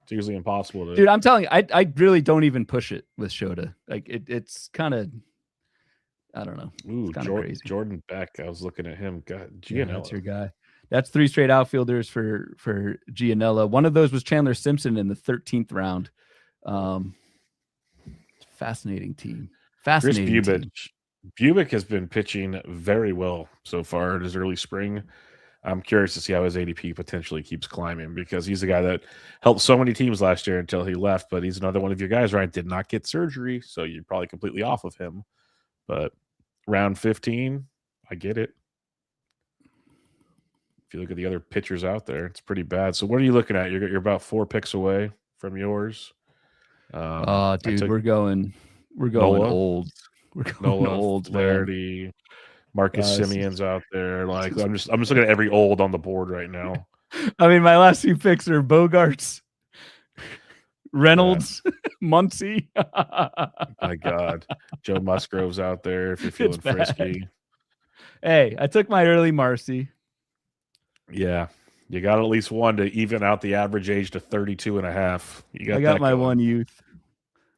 It's usually impossible to.
Dude, I'm telling you, I really don't even push it with Shota. Like it's kind of, I don't know.
Ooh,
crazy.
Jordan Beck. I was looking at him. God, Gianella.
Yeah, that's your guy. That's 3 straight outfielders for Gianella. One of those was Chandler Simpson in the 13th round. Fascinating team. Fascinating.
Chris Bubik has been pitching very well so far in his early spring. I'm curious to see how his ADP potentially keeps climbing, because he's a guy that helped so many teams last year until he left. But he's another one of your guys, right? Did not get surgery, so you're probably completely off of him. But round 15, I get it. If you look at the other pitchers out there, it's pretty bad. So what are you looking at? You're about 4 picks away from yours.
Dude, we're going
Nola,
old. We're going
Nola,
old.
Flaherty, Marcus Simeon's out there. Like I'm just looking at every old on the board right now.
I mean, my last few picks are Bogarts, Reynolds, Muncy.
My God, Joe Musgrove's out there if you're feeling frisky.
Hey, I took my early Marcy.
Yeah, you got at least one to even out the average age to 32 and a half.
I got my one youth.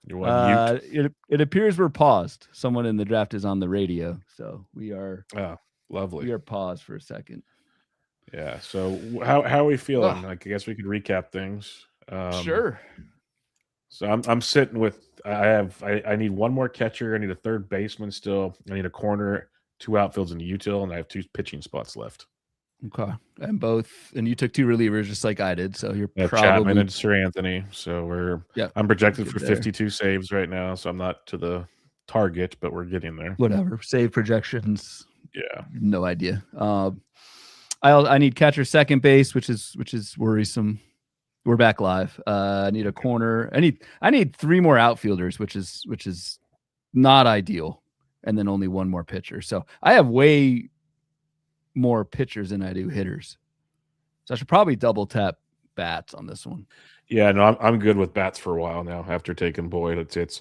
Your one youth.
It appears we're paused. Someone in the draft is on the radio, so we are.
Oh, lovely.
We are paused for a second.
Yeah. So how are we feeling? Like, I guess we could recap things.
Sure.
So I'm sitting with I need one more catcher. I need a third baseman still. I need a corner, 2 outfields, and a util, and I have 2 pitching spots left.
Okay, and you took 2 relievers just like I did, so you're probably
Chapman and Sir Anthony. So I'm projected for 52 saves right now, so I'm not to the target, but we're getting there.
Whatever save projections.
Yeah,
no idea. I need catcher, second base, which is worrisome. We're back live. I need a corner. I need 3 more outfielders, which is not ideal, and then only 1 more pitcher. So I have way more pitchers than I do hitters. So I should probably double tap bats on this one.
Yeah, no, I'm good with bats for a while now. After taking Boyd, it's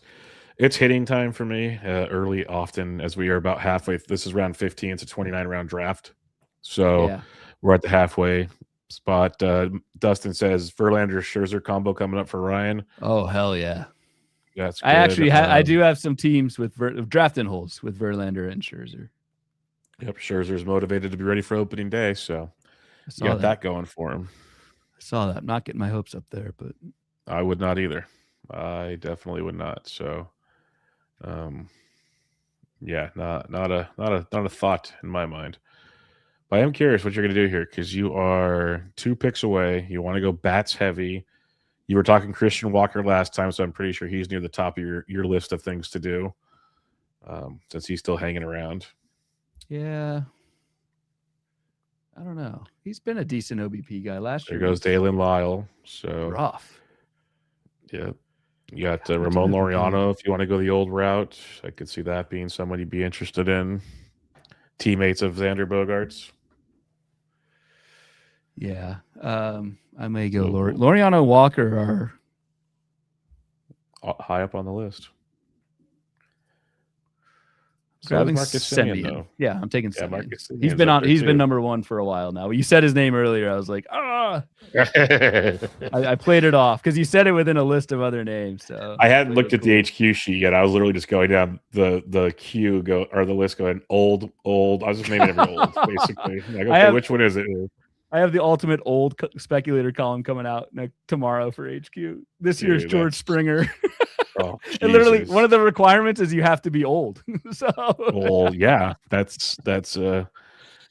hitting time for me early, often, as we are about halfway. This is round 15. It's a 29 round draft, so we're at the halfway spot. Dustin says Verlander Scherzer combo coming up for Ryan.
Oh hell yeah!
That's good.
I actually I do have some teams with drafting holes with Verlander and Scherzer.
Yep, Scherzer's motivated to be ready for opening day, so you got that going for him.
I saw that. I'm not getting my hopes up there, but
I would not either. I definitely would not. So, yeah, not a thought in my mind. But I am curious what you're going to do here because you are 2 picks away. You want to go bats heavy. You were talking Christian Walker last time, so I'm pretty sure he's near the top of your list of things to do since he's still hanging around.
Yeah. I don't know. He's been a decent OBP guy. Last
There
year
goes
was
Dalen Lyle. So,
rough.
yeah. You got
How much
Ramon
of it did
Laureano if you want to go the old route. I could see that being someone you'd be interested in. Teammates of Xander Bogaerts.
Yeah. I may go
So,
Laureano Walker are
high up on the list. So
grabbing
Marcus Simeon,
Semien.
though.
Yeah, I'm taking
Yeah,
Semien.
Marcus
He's
Simeon's
been
up
on.
there
He's been
too.
number one for a while now. You said his name earlier. I was like, I played it off because you said it within a list of other names. So
I hadn't looked at the HQ sheet yet. I was literally just going down the queue or the list going old. I was just naming every old basically. Like, okay, which one is it?
I have the ultimate old speculator column coming out tomorrow for HQ. This year's George Springer.
Oh,
and literally one of the requirements is you have to be old. So
well, yeah, that's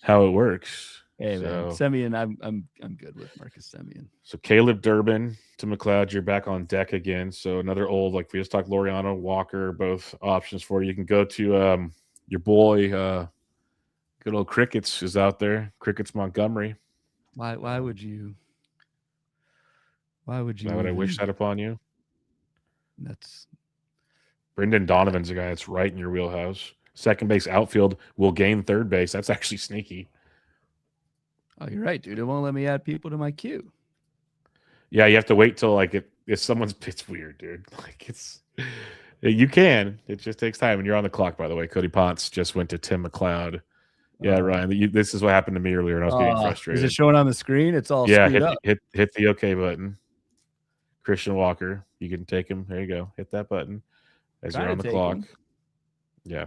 how it works.
Hey man, Semien, I'm good with Marcus Semien.
So Caleb Durbin to McLeod, you're back on deck again. So another old, like we just talked, Laureano, Walker, both options for you. You can go to your boy, good old Crickets is out there. Crickets Montgomery.
Why would you? Why would
I wish that upon you?
That's
Brendan Donovan's a guy that's right in your wheelhouse. Second base outfield will gain third base. That's actually sneaky.
Oh, you're right, dude. It won't let me add people to my queue.
Yeah, you have to wait till if someone's. It's weird, dude. Like you can. It just takes time, and you're on the clock. By the way, Cody Ponce just went to Tim McLeod. Yeah, Ryan. This is what happened to me earlier, and I was getting frustrated.
Is it showing on the screen? It's all screwed up.
Hit the OK button. Christian Walker, you can take him. There you go. Hit that button as you're on the clock. Yeah.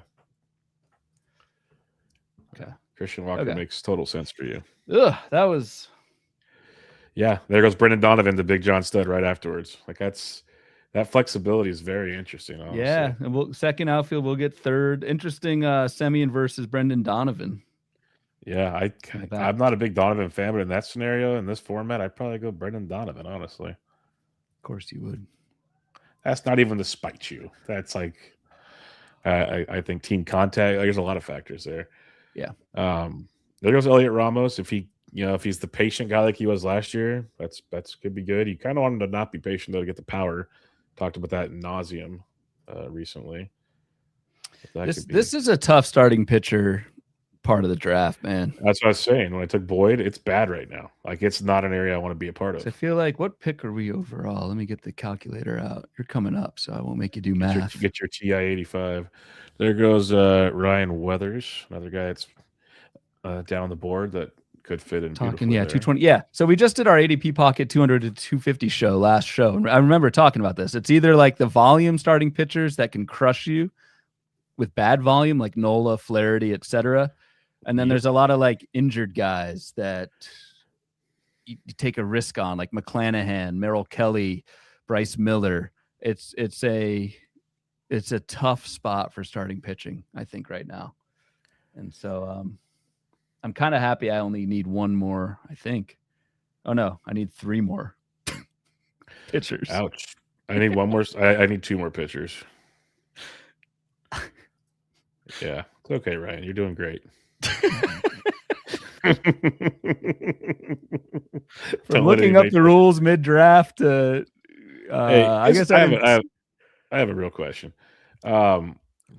Okay.
Christian Walker makes total sense for you.
Ugh, that was.
Yeah, there goes Brendan Donovan, the Big John stud, right afterwards. Like that flexibility is very interesting. Honestly.
Yeah, and second outfield, we'll get third. Interesting, Semien versus Brendan Donovan.
Yeah, I'm not a big Donovan fan, but in that scenario, in this format, I'd probably go Brendan Donovan. Honestly,
of course you would.
That's not even to spite you. That's like, I think team contact. There's a lot of factors there.
Yeah.
There goes Elliot Ramos. If he's the patient guy like he was last year, that's could be good. You kind of want him to not be patient though to get the power. Talked about that in nauseum recently.
This is a tough starting pitcher part of the draft, man.
That's what I was saying. When I took Boyd, it's bad right now. Like it's not an area I want to be a part of.
I feel like, what pick are we overall? Let me get the calculator out. You're coming up, so I won't make you do math.
Get your TI 85. There goes Ryan Weathers, another guy that's down the board that could fit in.
Talking, yeah, 220. Yeah. So we just did our ADP Pocket 200 to 250 show last show. And I remember talking about this. It's either like the volume starting pitchers that can crush you with bad volume, like Nola, Flaherty, etc. And then there's a lot of like injured guys that you take a risk on, like McClanahan, Merrill Kelly, Bryce Miller. It's a tough spot for starting pitching, I think, right now. And so I'm kind of happy I only need one more, I think. Oh, no, I need 3 more pitchers.
Ouch. I need one more. I need 2 more pitchers. Yeah. It's okay, Ryan. You're doing great.
From looking up the rules mid-draft,
I have a real question.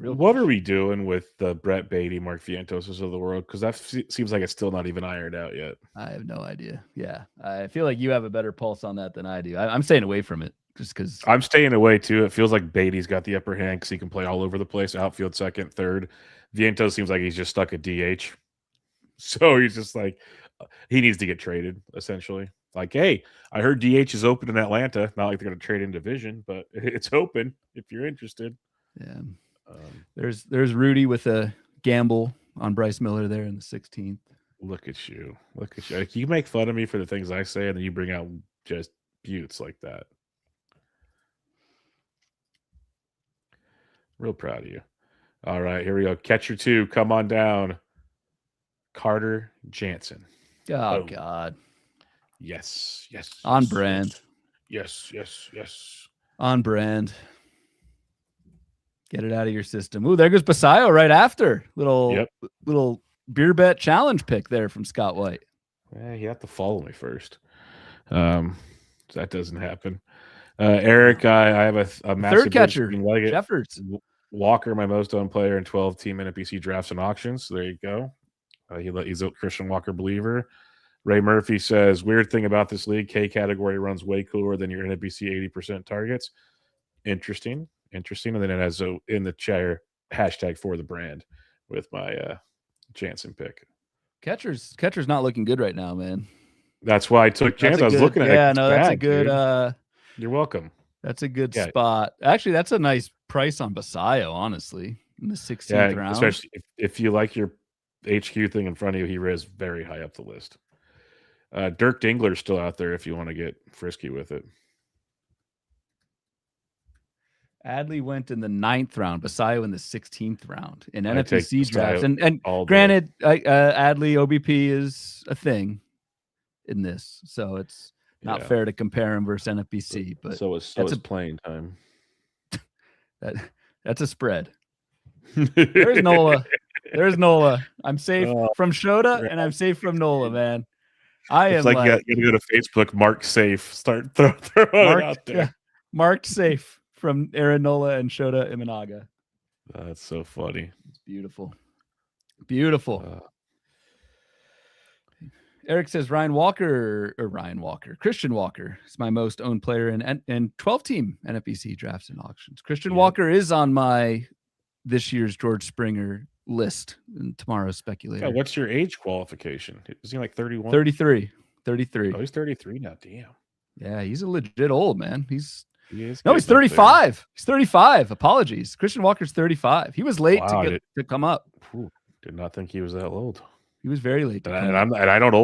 What are we doing with the Brett Beatty, Mark Vientoses of the world? Because that seems like it's still not even ironed out yet.
I have no idea. Yeah, I feel like you have a better pulse on that than I do. I'm staying away from it just because.
I'm staying away too. It feels like Beatty's got the upper hand because he can play all over the place, outfield, second, third. Vientos seems like he's just stuck at DH. So he's just like, he needs to get traded, essentially. Like, hey, I heard DH is open in Atlanta. Not like they're going to trade in division, but it's open if you're interested.
Yeah. There's Rudy with a gamble on Bryce Miller there in the 16th.
Look at you. Like, you make fun of me for the things I say, and then you bring out just buttes like that. Real proud of you. All right, here we go. Catcher 2, come on down. Carter Jansen.
Oh, God.
Yes.
On brand.
Yes.
On brand. Get it out of your system. Ooh, there goes Basayo right after. Little beer bet challenge pick there from Scott White.
Yeah, you have to follow me first. That doesn't happen. Eric, I have a massive
third catcher,
like
Jeffers.
Walker, my most owned player in 12-team NFBC drafts and auctions. So there you go. He's a Christian Walker believer. Ray Murphy says, weird thing about this league, K category runs way cooler than your NFBC 80% targets. Interesting. And then it has in the chair hashtag for the brand with my Jansen pick.
Catcher's not looking good right now, man.
That's why I took chance. I was looking at it.
Yeah, no, that's a good.
You're welcome.
That's a good spot. Actually, that's a nice price on Basayo, honestly, in the 16th round.
Especially if you like your HQ thing in front of you, he is very high up the list. Dirk Dingler's still out there if you want to get frisky with it.
Adley went in the 9th round, Basayo in the 16th round in NFBC drafts. And granted, Adley OBP is a thing in this, so it's not fair to compare him versus NFBC. But
so it's playing time.
That's a spread. There's Nola. I'm safe from Shota, and I'm safe from Nola, man.
It's like you go to Facebook, mark safe, start throwing it out there.
Yeah, marked safe from Aaron Nola and Shota Imanaga.
That's so funny.
It's beautiful. Eric says Christian Walker is my most owned player in 12-team NFBC drafts and auctions. Christian Walker is on my this year's George Springer list in tomorrow's speculator.
Yeah, what's your age qualification? Is he like 31?
33.
Oh, he's 33 now. Damn.
Yeah, he's a legit old man. He's 35. He's 35. Apologies. Christian Walker's 35. He was late to come up.
Did not think he was that old.
He was very late.
I don't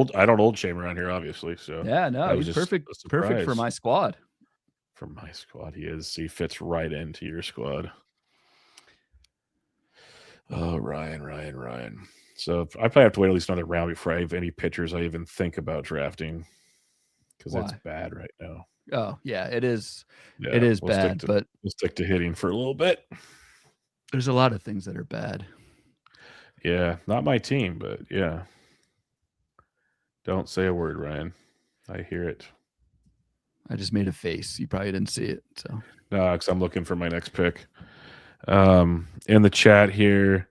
old shame around here, obviously. So
yeah, no, he's perfect for my squad.
For my squad, he is. He fits right into your squad. Oh, Ryan. So I probably have to wait at least another round before I have any pitchers I even think about drafting, because it's bad right now.
Oh yeah, it is. Yeah, it is bad, but
we'll stick to hitting for a little bit.
There's a lot of things that are bad.
Yeah, not my team, but yeah. Don't say a word, Ryan. I hear it.
I just made a face. You probably didn't see it. So
no, because I'm looking for my next pick. In the chat here,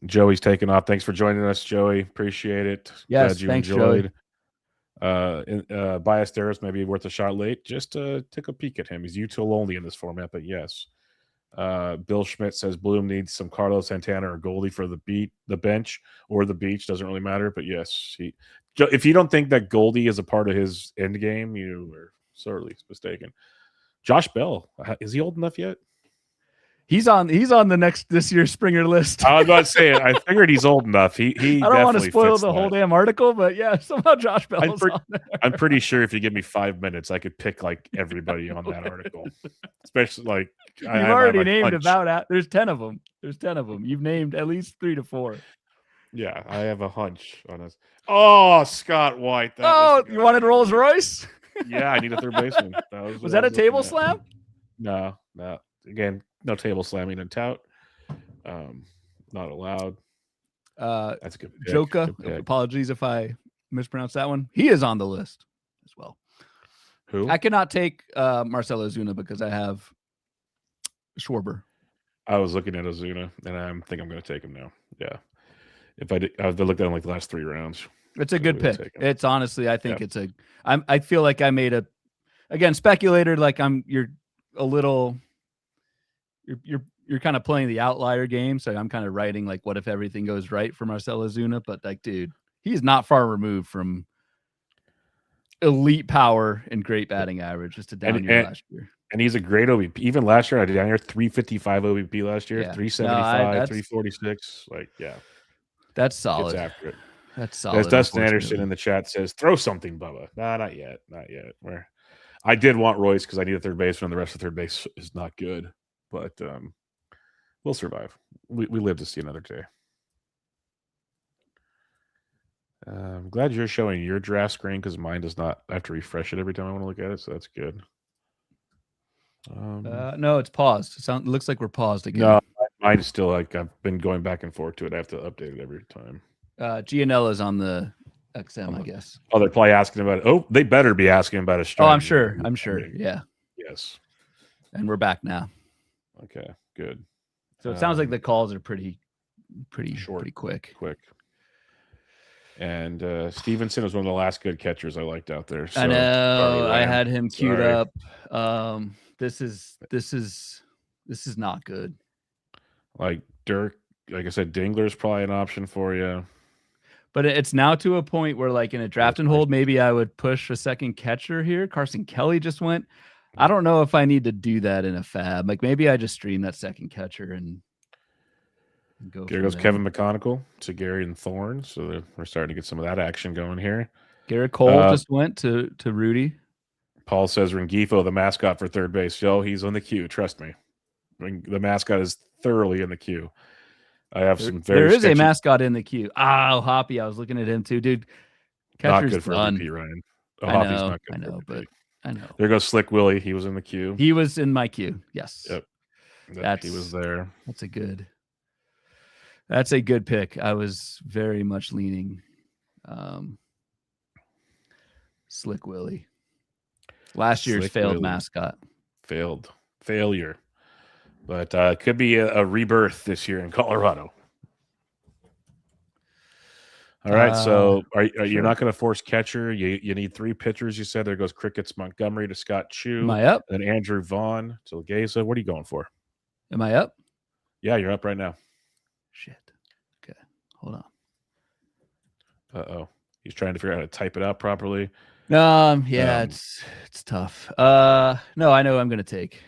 Joey's taking off. Thanks for joining us, Joey. Appreciate it.
Yes,
glad you
thanks,
enjoyed. Ballesteros may be worth a shot late. Just take a peek at him. He's util only in this format, but yes. Bill Schmidt says Bloom needs some Carlos Santana or Goldie for the bench or the beach. Doesn't really matter, but yes, if you don't think that Goldie is a part of his end game, you are sorely mistaken. Josh Bell, is he old enough yet?
He's on this year's Springer list.
I was about to say, I figured he's old enough. He
I don't want to spoil the whole damn article, but yeah, somehow Josh Bell's on there.
I'm pretty sure if you give me 5 minutes, I could pick like everybody on that article. Especially like
you've already named about. There's 10 of them. You've named at least 3 to 4.
Yeah, I have a hunch on this. Oh, Scott White.
You wanted Rolls Royce?
Yeah, I need a third baseman.
Was that a table slam?
No. Again, no table slamming and tout. Not allowed. That's a good pick.
Joka, apologies if I mispronounced that one. He is on the list as well.
Who?
I cannot take Marcell Ozuna because I have Schwarber.
I was looking at Ozuna, and I think I'm going to take him now. Yeah. If I looked at him like the last 3 rounds.
It's a good pick. It's honestly, I think I feel like I made speculator, like you're kind of playing the outlier game. So I'm kind of writing like, what if everything goes right for Marcell Ozuna? But like, dude, he's not far removed from elite power and great batting average, just a down year last year.
And he's a great OBP. Even last year, I did down here 355 OBP last year, 375, 346. Like, yeah.
That's solid.
It's accurate.
That's solid.
As Dustin Anderson in the chat says, throw something, Bubba. Nah, not yet. Where I did want Royce because I need a third baseman, and the rest of third base is not good. But we'll survive. We live to see another day. I'm glad you're showing your draft screen because mine does not. I have to refresh it every time I want to look at it, so that's good.
No, it's paused. It looks like we're paused again.
No, mine's still like I've been going back and forth to it. I have to update it every time.
Gianella's on the XM, I guess.
Oh, they're probably asking about it. Oh, they better be asking about a strategy.
I'm sure. Yeah.
Yes.
And we're back now.
Okay, good.
So it sounds like the calls are pretty short, pretty quick.
And Stevenson was one of the last good catchers I liked out there. So,
I know. I had him queued up. This is not good.
Like Dirk, like I said, Dingler's probably an option for you.
But it's now to a point where, like in a draft and hold, maybe I would push a second catcher here. Carson Kelly just went. I don't know if I need to do that in a fab. Like maybe I just stream that second catcher and go.
There goes Kevin McConicle to Gary and Thorne. So we're starting to get some of that action going here.
Garrett Cole just went to Rudy.
Paul says Rengifo, the mascot for third base. Yo, he's on the queue. Trust me. The mascot is thoroughly in the queue. I have some very.
There is a mascot in the queue. Oh, Hoppy. I was looking at him too, dude.
Not good for MVP, Ryan. Oh, Hoppy's not good.
I know, but I know.
There goes Slick Willie. He was in the queue.
He was in my queue. Yes.
Yep. He was there.
That's a good pick. I was very much leaning Slick Willie. Last year's failed mascot.
Failure. But it could be a rebirth this year in Colorado. All right, so you're not going to force catcher. You need 3 pitchers, you said. There goes Crickets Montgomery to Scott Chu.
Am I up?
And Andrew Vaughn to Legeza. What are you going for?
Am I up?
Yeah, you're up right now.
Shit. Okay, hold on.
Uh-oh. He's trying to figure out how to type it out properly.
Yeah, it's tough. No, I know I'm going to take.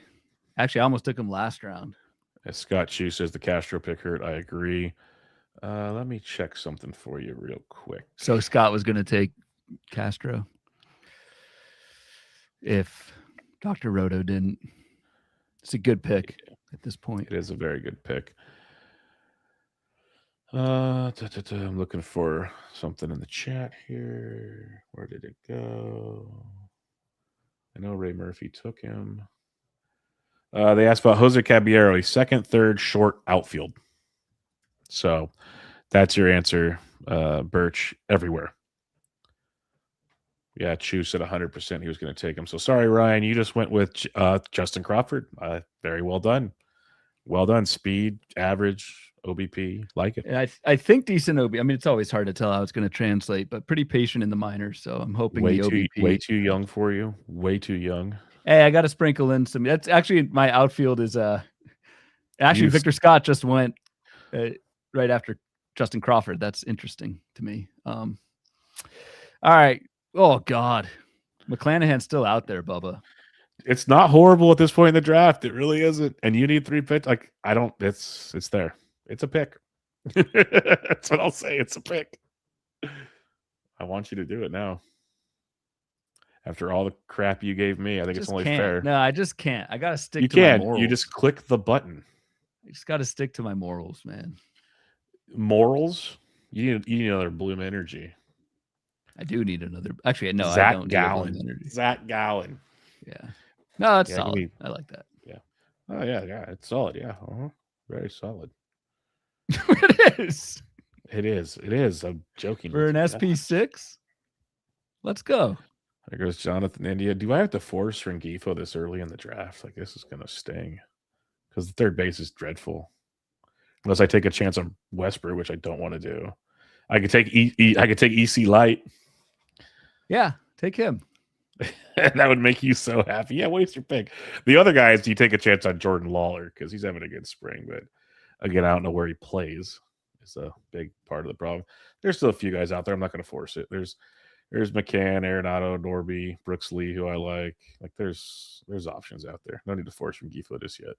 Actually, I almost took him last round.
As Scott Chu says, the Castro pick hurt. I agree. Let me check something for you real quick.
So Scott was going to take Castro if Dr. Roto didn't. It's a good pick at this point.
It is a very good pick. I'm looking for something in the chat here. Where did it go? I know Ray Murphy took him. They asked about Jose Caballero, a second, third, short outfield. So that's your answer, Birch, everywhere. Yeah, Chu said 100% he was going to take him. So sorry, Ryan, you just went with Justin Crawford. Very well done. Well done. Speed, average, OBP, like it.
I think decent OBP. I mean, it's always hard to tell how it's going to translate, but pretty patient in the minors. So I'm hoping the OBP.
Way too young for you. Way too young.
Hey, I got to sprinkle in some. That's actually my outfield is Victor Scott just went right after Justin Crawford. That's interesting to me. All right. Oh God, McClanahan's still out there, Bubba.
It's not horrible at this point in the draft. It really isn't. And you need 3 picks. Like it's there. It's a pick. That's what I'll say. It's a pick. I want you to do it now. After all the crap you gave me, I think it's only fair.
No, I just can't. I got to stick to my morals.
You just click the button.
I just got to stick to my morals, man.
Morals? You need another Bloom Energy.
I do need another. Actually, no,
Zach
I don't
Gallen.
need Bloom Energy.
Zach Gallen.
Yeah. No, that's solid. I like that.
Yeah. Oh, yeah. It's solid. Yeah. Very solid.
It is.
It is. I'm joking.
For an SP6? Let's go.
There goes Jonathan India. Do I have to force Rengifo this early in the draft? Like, this is going to sting. Because the third base is dreadful. Unless I take a chance on Westbrook, which I don't want to do. I could take I could take EC Light.
Yeah, take him.
That would make you so happy. Yeah, waste your pick. The other guys, you take a chance on Jordan Lawler because he's having a good spring. But again, I don't know where he plays. It's a big part of the problem. There's still a few guys out there. I'm not going to force it. There's McCann, Arenado, Norby, Brooks Lee, who I like. Like there's options out there. No need to force from Gifo just yet.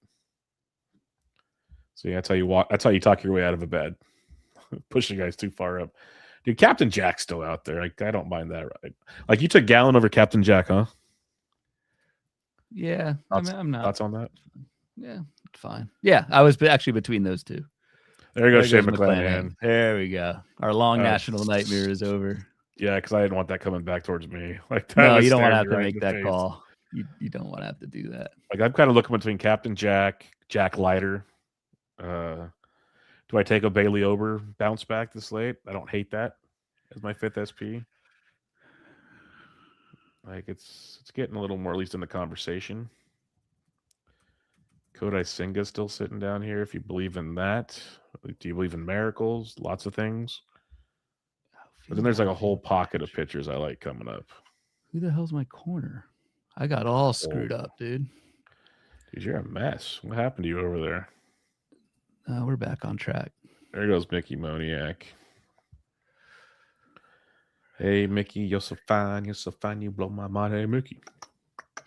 So yeah, that's how you talk your way out of a bed. Pushing guys too far up. Dude, Captain Jack's still out there. Like, I don't mind that, right? Like you took Gallen over Captain Jack, huh?
Yeah. I'm not.
Thoughts on that?
Yeah, it's fine. Yeah, I was actually between those two.
There goes Shane
goes
McClanahan.
There we go. Our long national nightmare is over.
Yeah, because I didn't want that coming back towards me. Like, that
No,
was
you don't want to
staring
have
me
to
right
make
in the
that
face.
call. You don't want to have to do that.
Like, I'm kind of looking between Captain Jack Leiter. Do I take a Bailey Ober bounce back this late? I don't hate that as my 5th SP. Like, it's getting a little more, at least in the conversation. Kodai Senga still sitting down here. If you believe in that, do you believe in miracles? Lots of things. But then there's like a whole pocket of pitchers I like coming up.
Who the hell's my corner? I got all screwed up, dude.
Dude, you're a mess. What happened to you over there?
We're back on track.
There goes Mickey Moniak. Hey, Mickey, you're so fine. You're so fine. You blow my mind. Hey, Mickey.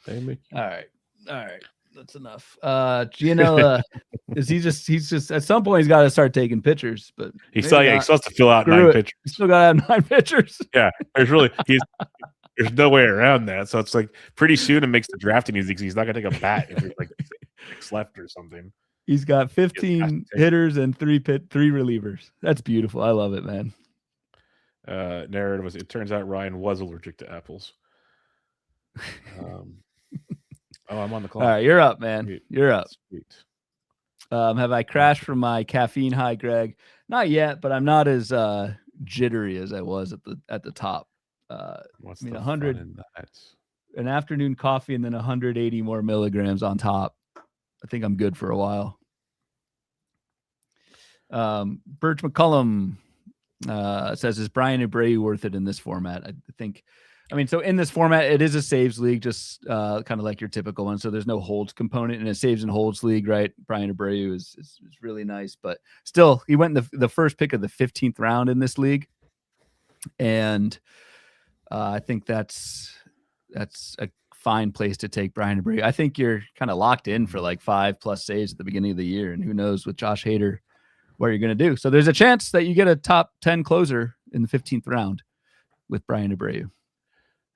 Hey, Mickey.
All right. That's enough. Gianella, he's just at some point he's got to start taking pictures, but
he still has to fill out 9 pictures.
He's still got to have 9 pictures.
Yeah, there's no way around that. So it's like pretty soon it makes the drafting easy because he's not gonna take a bat if there's like 6 left or something.
He's got 15 hitters and 3 relievers. That's beautiful. I love it, man.
Narrative was, it turns out Ryan was allergic to apples. I'm on the clock.
All right, you're up, man.
Sweet.
You're up.
Sweet.
Have I crashed from my caffeine high, Greg? Not yet, but I'm not as jittery as I was at the top.
What's
100
in that?
An afternoon coffee and then 180 more milligrams on top. I think I'm good for a while. Birch McCullum says, is Brian Abreu worth it in this format? I think, so in this format, it is a saves league, just kind of like your typical one. So there's no holds component in a saves and holds league, right? Brian Abreu is really nice, but still, he went the first pick of the 15th round in this league. And I think that's a fine place to take Brian Abreu. I think you're kind of locked in for like 5+ saves at the beginning of the year, and who knows with Josh Hader what you're going to do. So there's a chance that you get a top 10 closer in the 15th round with Brian Abreu.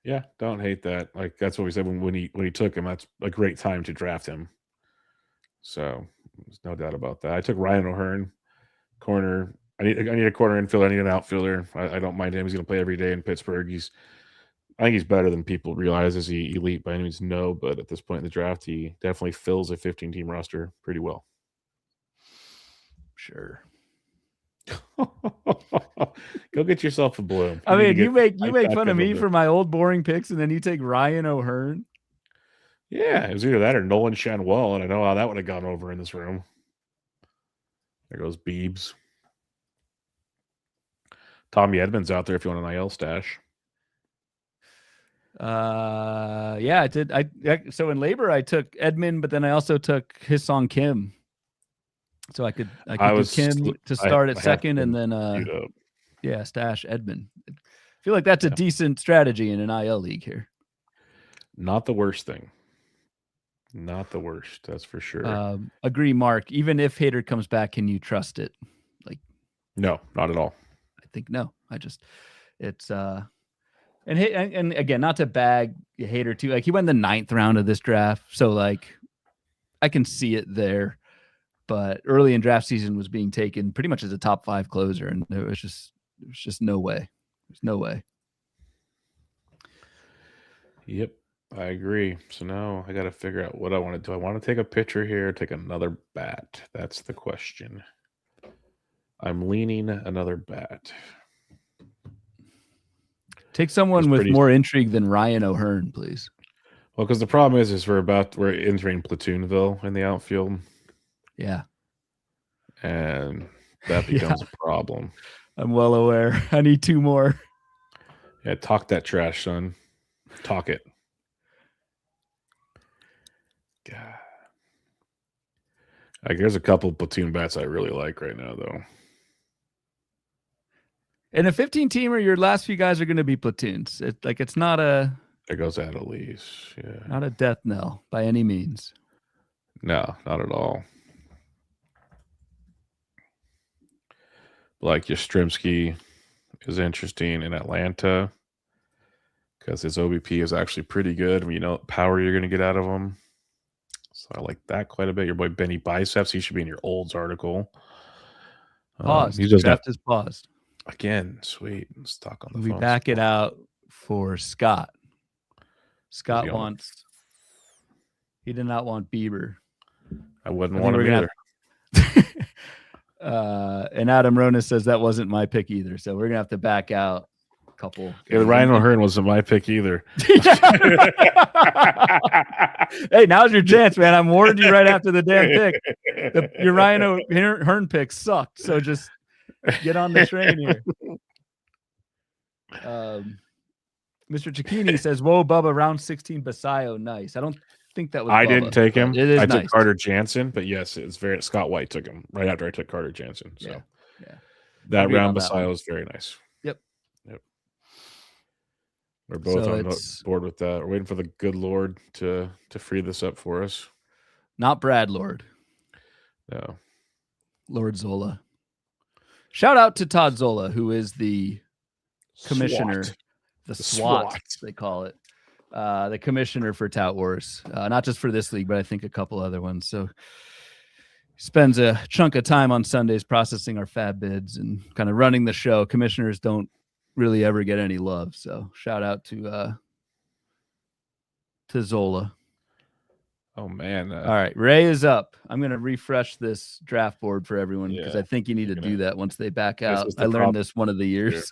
Yeah, don't hate that. Like, that's what we said when he took him. That's a great time to draft him. So there's no doubt about that. I took Ryan O'Hearn, corner. I need a corner infielder. I need an outfielder. I don't mind him. He's going to play every day in Pittsburgh. I think he's better than people realize. Is he elite by any means? No, but at this point in the draft, he definitely fills a 15-team roster pretty well.
Sure.
Go get yourself a bloom.
You make fun of me for my old boring picks, and then you take Ryan O'Hearn.
Yeah, it was either that or Nolan Shanwell, and I know how that would have gone over in this room. There goes Beebs. Tommy Edmonds out there if you want an IL stash.
Yeah, I did. So in labor I took Edmund, but then I also took Hye-Sung Kim. So I could do Kim to start at second, and then stash Edmund. I feel like that's a decent strategy in an IL league here.
Not the worst thing. Not the worst, that's for sure.
Agree, Mark. Even if Hader comes back, can you trust it? Like,
no, not at all.
I think no. And again, not to bag Hader too. Like, he went in the 9th round of this draft, so like I can see it there. But early in draft season was being taken pretty much as a top 5 closer, and there was just no way. There's no way.
Yep, I agree. So now I got to figure out what I want to do. I want to take a pitcher here, take another bat. That's the question. I'm leaning another bat.
Take someone with more intrigue than Ryan O'Hearn, please.
Well, because the problem is we're entering Platoonville in the outfield.
Yeah.
And that becomes a problem.
I'm well aware. I need 2 more.
Yeah, talk that trash, son. Talk it. God. Like, there's a couple platoon bats I really like right now, though.
In a 15-teamer, your last few guys are going to be platoons. It's not a...
There goes Adelise. Yeah.
Not a death knell by any means.
No, not at all. Like, Yastrzemski is interesting in Atlanta because his OBP is actually pretty good. You know what power you're going to get out of him. So I like that quite a bit. Your boy Benny Biceps, he should be in your Olds article.
Paused.
He does not
Draft is paused.
again. Sweet. Let's talk on the
We
phone.
back it out for Scott. Scott wants. He did not want Bieber.
I wouldn't want him either.
And Adam Ronas says that wasn't my pick either. So we're gonna have to back out a couple.
Yeah, the Ryan O'Hearn wasn't my pick either.
Hey, now's your chance, man. I'm warning you right after the damn pick. Your Ryan O'Hearn pick sucked. So just get on the train here. Mr. Cicchini says, "Whoa, Bubba, round 16 Basayo, nice." I don't think that was.
I
Bubba,
didn't take him. I
nice.
took Carter Jansen, but yes, it's very. Scott White took him right after I took Carter Jansen. So
yeah.
That round Basayo was very nice.
Yep.
We're both on board with that. We're waiting for the good Lord to free this up for us.
Not Brad Lord.
No.
Lord Zola. Shout out to Todd Zola, who is the commissioner. The SWAT, they call it. The commissioner for Tout Wars. Not just for this league, but I think a couple other ones. So spends a chunk of time on Sundays processing our fab bids and kind of running the show. Commissioners don't really ever get any love. So shout out to Zola.
Oh man.
All right. Ray is up. I'm going to refresh this draft board for everyone because I think you need to do that once they back out. I learned this one of the years.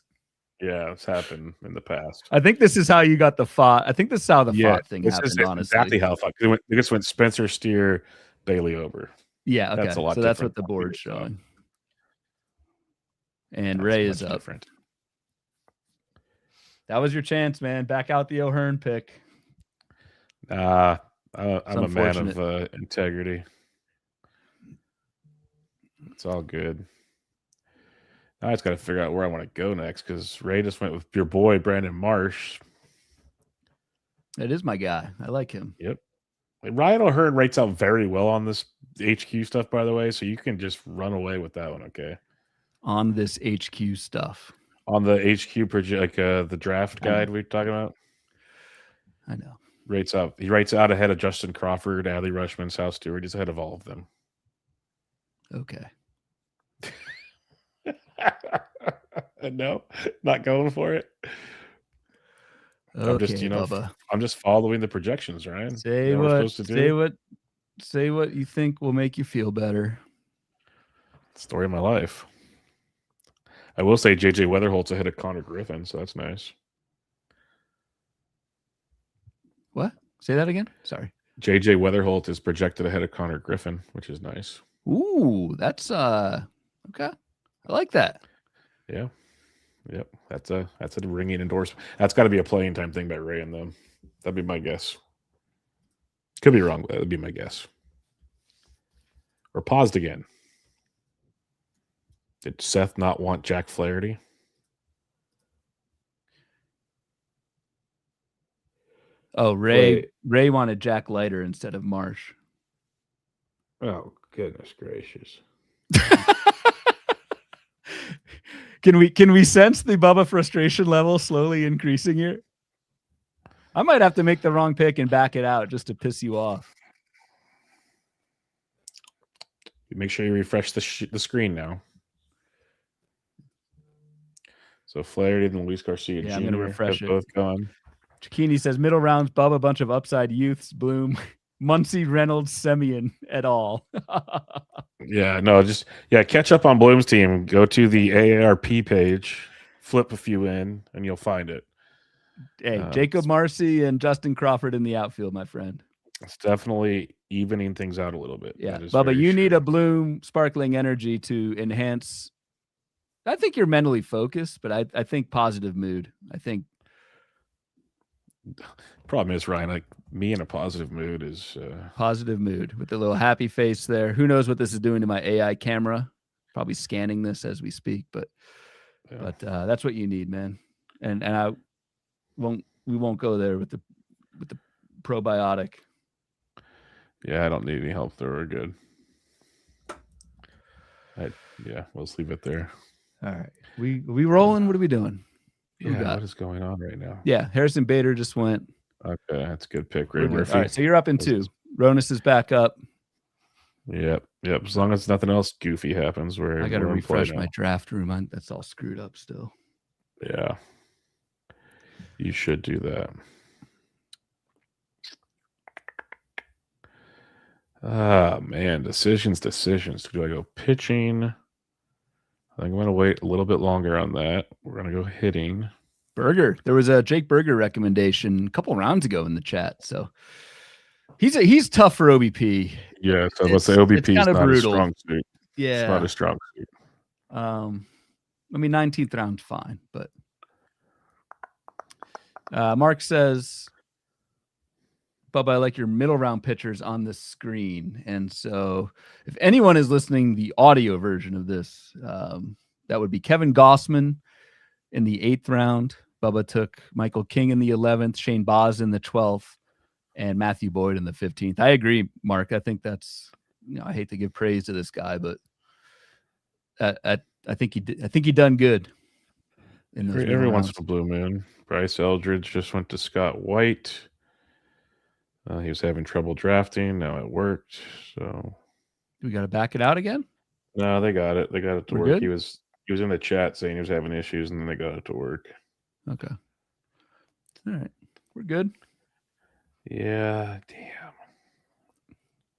Yeah, it's happened in the past.
I think this is how you got the fought. I think this is how the fought thing happened, honestly.
Exactly how fought. It just went Spencer Steer, Bailey Ober.
Yeah, okay. That's a lot. So that's what the board's showing. And Ray is up. Different. That was your chance, man. Back out the O'Hearn pick.
I'm a man of integrity. It's all good. Now I just got to figure out where I want to go next because Ray just went with your boy, Brandon Marsh.
It is my guy. I like him.
Yep. Ryan O'Hearn rates out very well on this HQ stuff, by the way, so you can just run away with that one, okay?
On this HQ stuff.
On the HQ project, the draft guide we're talking about.
I know.
He rates out ahead of Justin Crawford, Adley Rushman, South Stewart. He's ahead of all of them.
Okay.
No, not going for it.
Okay,
I'm just following the projections, Ryan.
Say what you think will make you feel better.
Story of my life. I will say JJ Weatherholt's ahead of Connor Griffin, so that's nice.
What? Say that again? Sorry.
JJ Weatherholt is projected ahead of Connor Griffin, which is nice.
Ooh, that's okay. I like that.
Yeah. Yep. That's a ringing endorsement. That's got to be a playing time thing by Ray and them. That'd be my guess. Could be wrong, but that'd be my guess. Or paused again. Did Seth not want Jack Flaherty?
Oh, Ray wanted Jack Leiter instead of Marsh.
Oh, goodness gracious.
Can we sense the Bubba frustration level slowly increasing here? I might have to make the wrong pick and back it out just to piss you off.
Make sure you refresh the screen now. So Flaherty and Luis Garcia Jr.
I'm going to refresh it.
Both gone.
Cicchini says middle rounds, Bubba, bunch of upside youths, Bloom, Muncie, Reynolds, Semyon et al.
Catch up on Bloom's team. Go to the AARP page, flip a few in, and you'll find it.
Hey, Jacob Marcy and Justin Crawford in the outfield, my friend.
It's definitely evening things out a little bit.
Yeah, Bubba, you need a Bloom sparkling energy to enhance. I think you're mentally focused, but I think positive mood. I think.
Problem is, Ryan, like me in a positive mood is
positive mood with the little happy face there. Who knows what this is doing to my AI camera? Probably scanning this as we speak, but that's what you need, man. And we won't go there with the probiotic.
Yeah, I don't need any help there. We're good. Let's leave it there.
All right. We rolling? What are we doing?
What is going on right now?
Yeah, Harrison Bader just went.
Okay, that's a good pick. Ray Murphy.
All right, so you're up in 2. Ronas is back up.
Yep. Yep, as long as nothing else goofy happens,
I got to refresh my draft room. That's all screwed up still.
Yeah. You should do that. Ah, man. Decisions. Do I go pitching? I think I'm going to wait a little bit longer on that. We're going to go hitting.
Berger. There was a Jake Berger recommendation a couple rounds ago in the chat. So he's tough for OBP.
Yeah, so let's say OBP is not a strong suit.
Yeah.
It's not a strong suit.
I mean, 19th round, fine. But Mark says, Bubba, I like your middle round pitchers on the screen. And so if anyone is listening the audio version of this, that would be Kevin Gossman in the 8th round. Bubba took Michael King in the 11th, Shane Baz in the 12th, and Matthew Boyd in the 15th. I agree, Mark. I think that's, I hate to give praise to this guy, but I think he done good.
Every once in a blue moon. Bryce Eldridge just went to Scott White. He was having trouble drafting. Now it worked. So
we got to back it out again.
No, they got it. They got it to work.
Good?
He was in the chat saying he was having issues, and then they got it to work.
Okay. All right. We're good.
Yeah. Damn.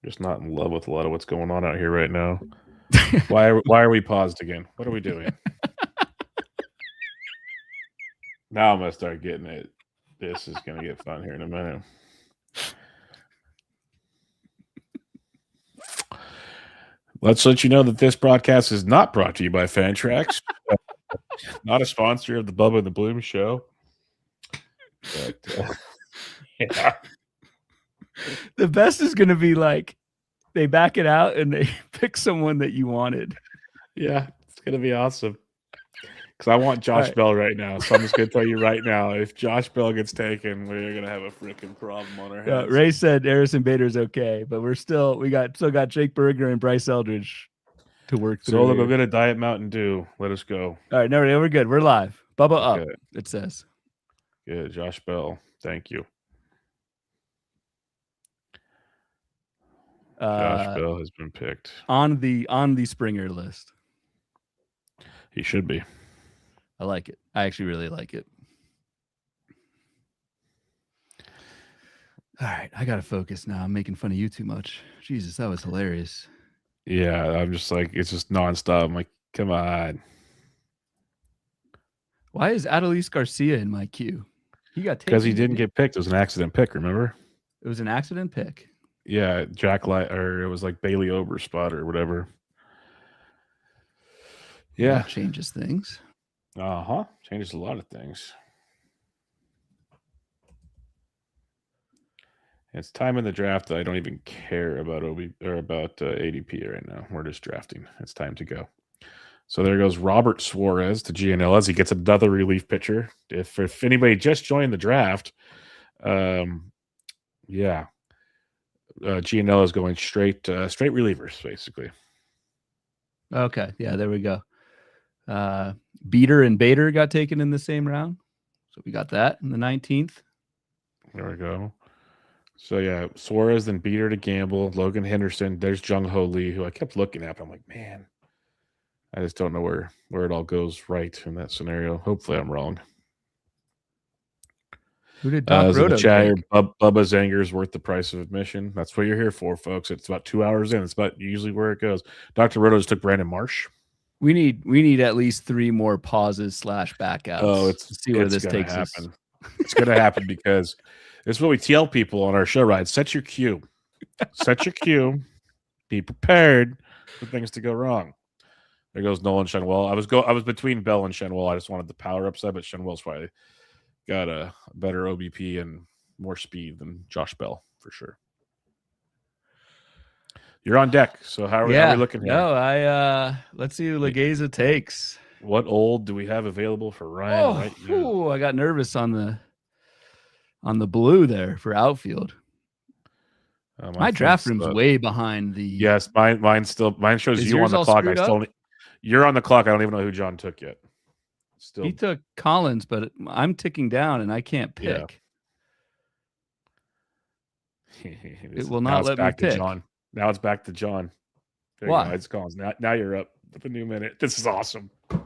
Just not in love with a lot of what's going on out here right now. Why are we paused again? What are we doing? Now I'm gonna start getting it. This is gonna get fun here in a minute. Let's let you know that this broadcast is not brought to you by Fantrax. Not a sponsor of the Bubba and the Bloom show. But, yeah.
The best is going to be like they back it out and they pick someone that you wanted.
Yeah, it's going to be awesome. Because I want Josh Bell right now. So I'm just going to tell you right now, if Josh Bell gets taken, we're going to have a freaking problem on our hands.
Ray said Harrison Bader's okay, but we still got Jake Berger and Bryce Eldridge to work through.
So go get a Diet Mountain Dew. Let us go.
All right, no, we're good. We're live. Bubba up, it says.
Good. Josh Bell. Thank you. Josh Bell has been picked.
On the Springer list.
He should be.
I like it. I actually really like it. All right, I got to focus now. I'm making fun of you too much. Jesus, that was hilarious.
Yeah, I'm just like, it's just nonstop. I'm like, come on.
Why is Adolis Garcia in my queue? He got taken.
Because he didn't get picked. It was an accident pick, remember?
It was an accident pick.
Yeah, or it was like Bailey Ober's spot or whatever. Yeah.
That changes things.
Changes a lot of things. It's time in the draft that I don't even care about ADP right now. We're just drafting. It's time to go. So there goes Robert Suarez to GNL as he gets another relief pitcher. If anybody just joined the draft, GNL is going straight relievers, basically.
Okay. Yeah, there we go. Beater and Bader got taken in the same round. So we got that in the 19th.
There we go. So yeah, Suarez, then Beater to Gamble, Logan Henderson. There's Jung Ho Lee, who I kept looking at. I'm like, man, I just don't know where it all goes right in that scenario. Hopefully I'm wrong.
Who did Doc Roto take?
Bubba Zanger's worth the price of admission. That's what you're here for, folks. It's about 2 hours in. It's about usually where it goes. Dr. Roto just took Brandon Marsh.
We need at least 3 more pauses / backouts.
Oh,
to see where this takes us.
It's going to happen because it's what we tell people on our show ride. Set your cue. Set your cue. Be prepared for things to go wrong. There goes Nolan Shenwell. I was between Bell and Shenwell. I just wanted the power upside, but Shenwell's probably got a better OBP and more speed than Josh Bell for sure. You're on deck. So how are we looking here?
No, let's see who Legeza takes.
What old do we have available for Ryan right now?
I got nervous on the blue there for outfield. My draft room's way behind the.
Yes, mine shows you on the clock. You're on the clock. I don't even know who John took yet.
He took Collins, but I'm ticking down and I can't pick.
Yeah.
It will not let me pick.
Now it's back to John. There you go. It's calls. Now you're up with a new minute. This is awesome.
Am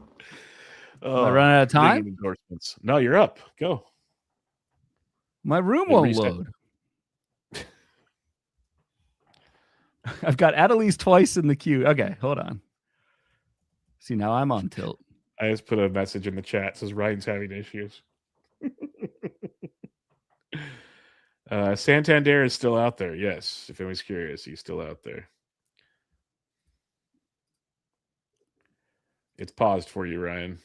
I running out of time?
Endorsements. No, you're up. Go.
My room won't load. I've got Adelise twice in the queue. Okay, hold on. See, now I'm on tilt.
I just put a message in the chat. It says Ryan's having issues. Santander is still out there. Yes, if anyone's curious, he's still out there. It's paused for you, Ryan.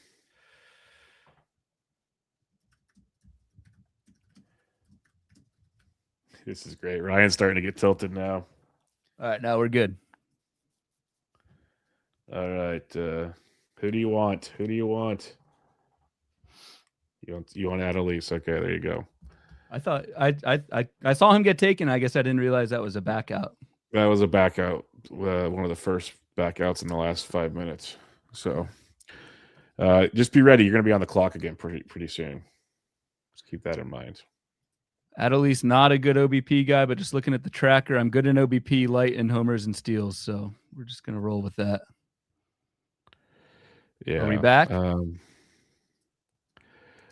This is great. Ryan's starting to get tilted now.
All right, now we're good.
All right. Who do you want? Who do you want? You want Adelise? Okay, there you go.
I thought I saw him get taken. I guess I didn't realize that was a back out.
That was a back out. One of the first back outs in the last 5 minutes. So just be ready. You're going to be on the clock again pretty soon. Just keep that in mind.
Adelise, not a good OBP guy, but just looking at the tracker, I'm good in OBP, light, and homers and steals. So we're just going to roll with that.
Yeah.
Are we back?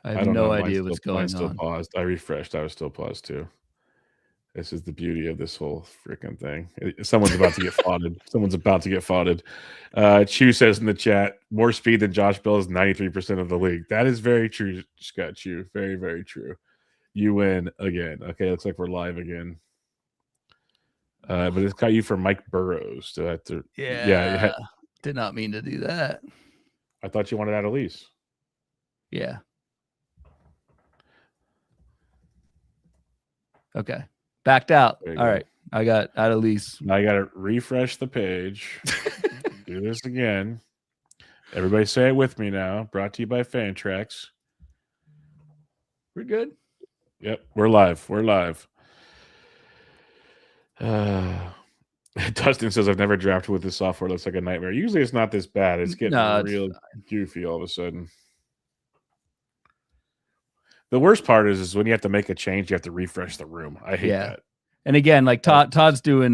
I have no idea what's going on.
Still paused. I refreshed. I was still paused too. This is the beauty of this whole freaking thing. Someone's about to get foded. Someone's about to get foded. Chu says in the chat, more speed than Josh Bell is 93% of the league. That is very true, Scott Chu. Very, very true. You win again. Okay, looks like we're live again. But it's got you for Mike Burrows.
Yeah. Did not mean to do that.
I thought you wanted Adelise.
Yeah. Okay. Backed out. All right. I got Adelise.
Now I got to refresh the page. Do this again. Everybody say it with me now. Brought to you by Fantrax.
We're good.
Yep. We're live. We're live. Dustin says, I've never drafted with this software. It looks like a nightmare. Usually it's not this bad. It's getting real goofy all of a sudden. The worst part is when you have to make a change, you have to refresh the room. I hate that.
And again, like Todd's doing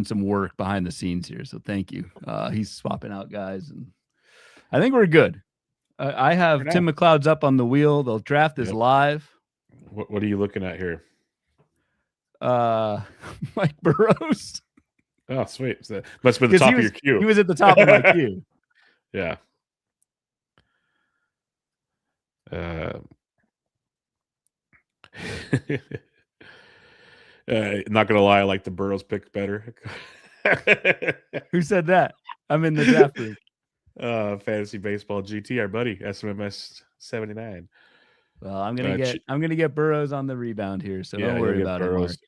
some work behind the scenes here. So thank you. He's swapping out guys, and I think we're good. I have Tim McLeod's up on the wheel. The draft is live.
What are you looking at here?
Mike Burrows.
Oh, sweet. So must be the top of your queue.
He was at the top of my queue.
Yeah. Not gonna lie, I like the Burrows pick better.
Who said that? I'm in the draft league.
Fantasy Baseball GT, our buddy, SMMS 79.
Well, I'm gonna get Burrows on the rebound here, so don't worry about Burrows.
It.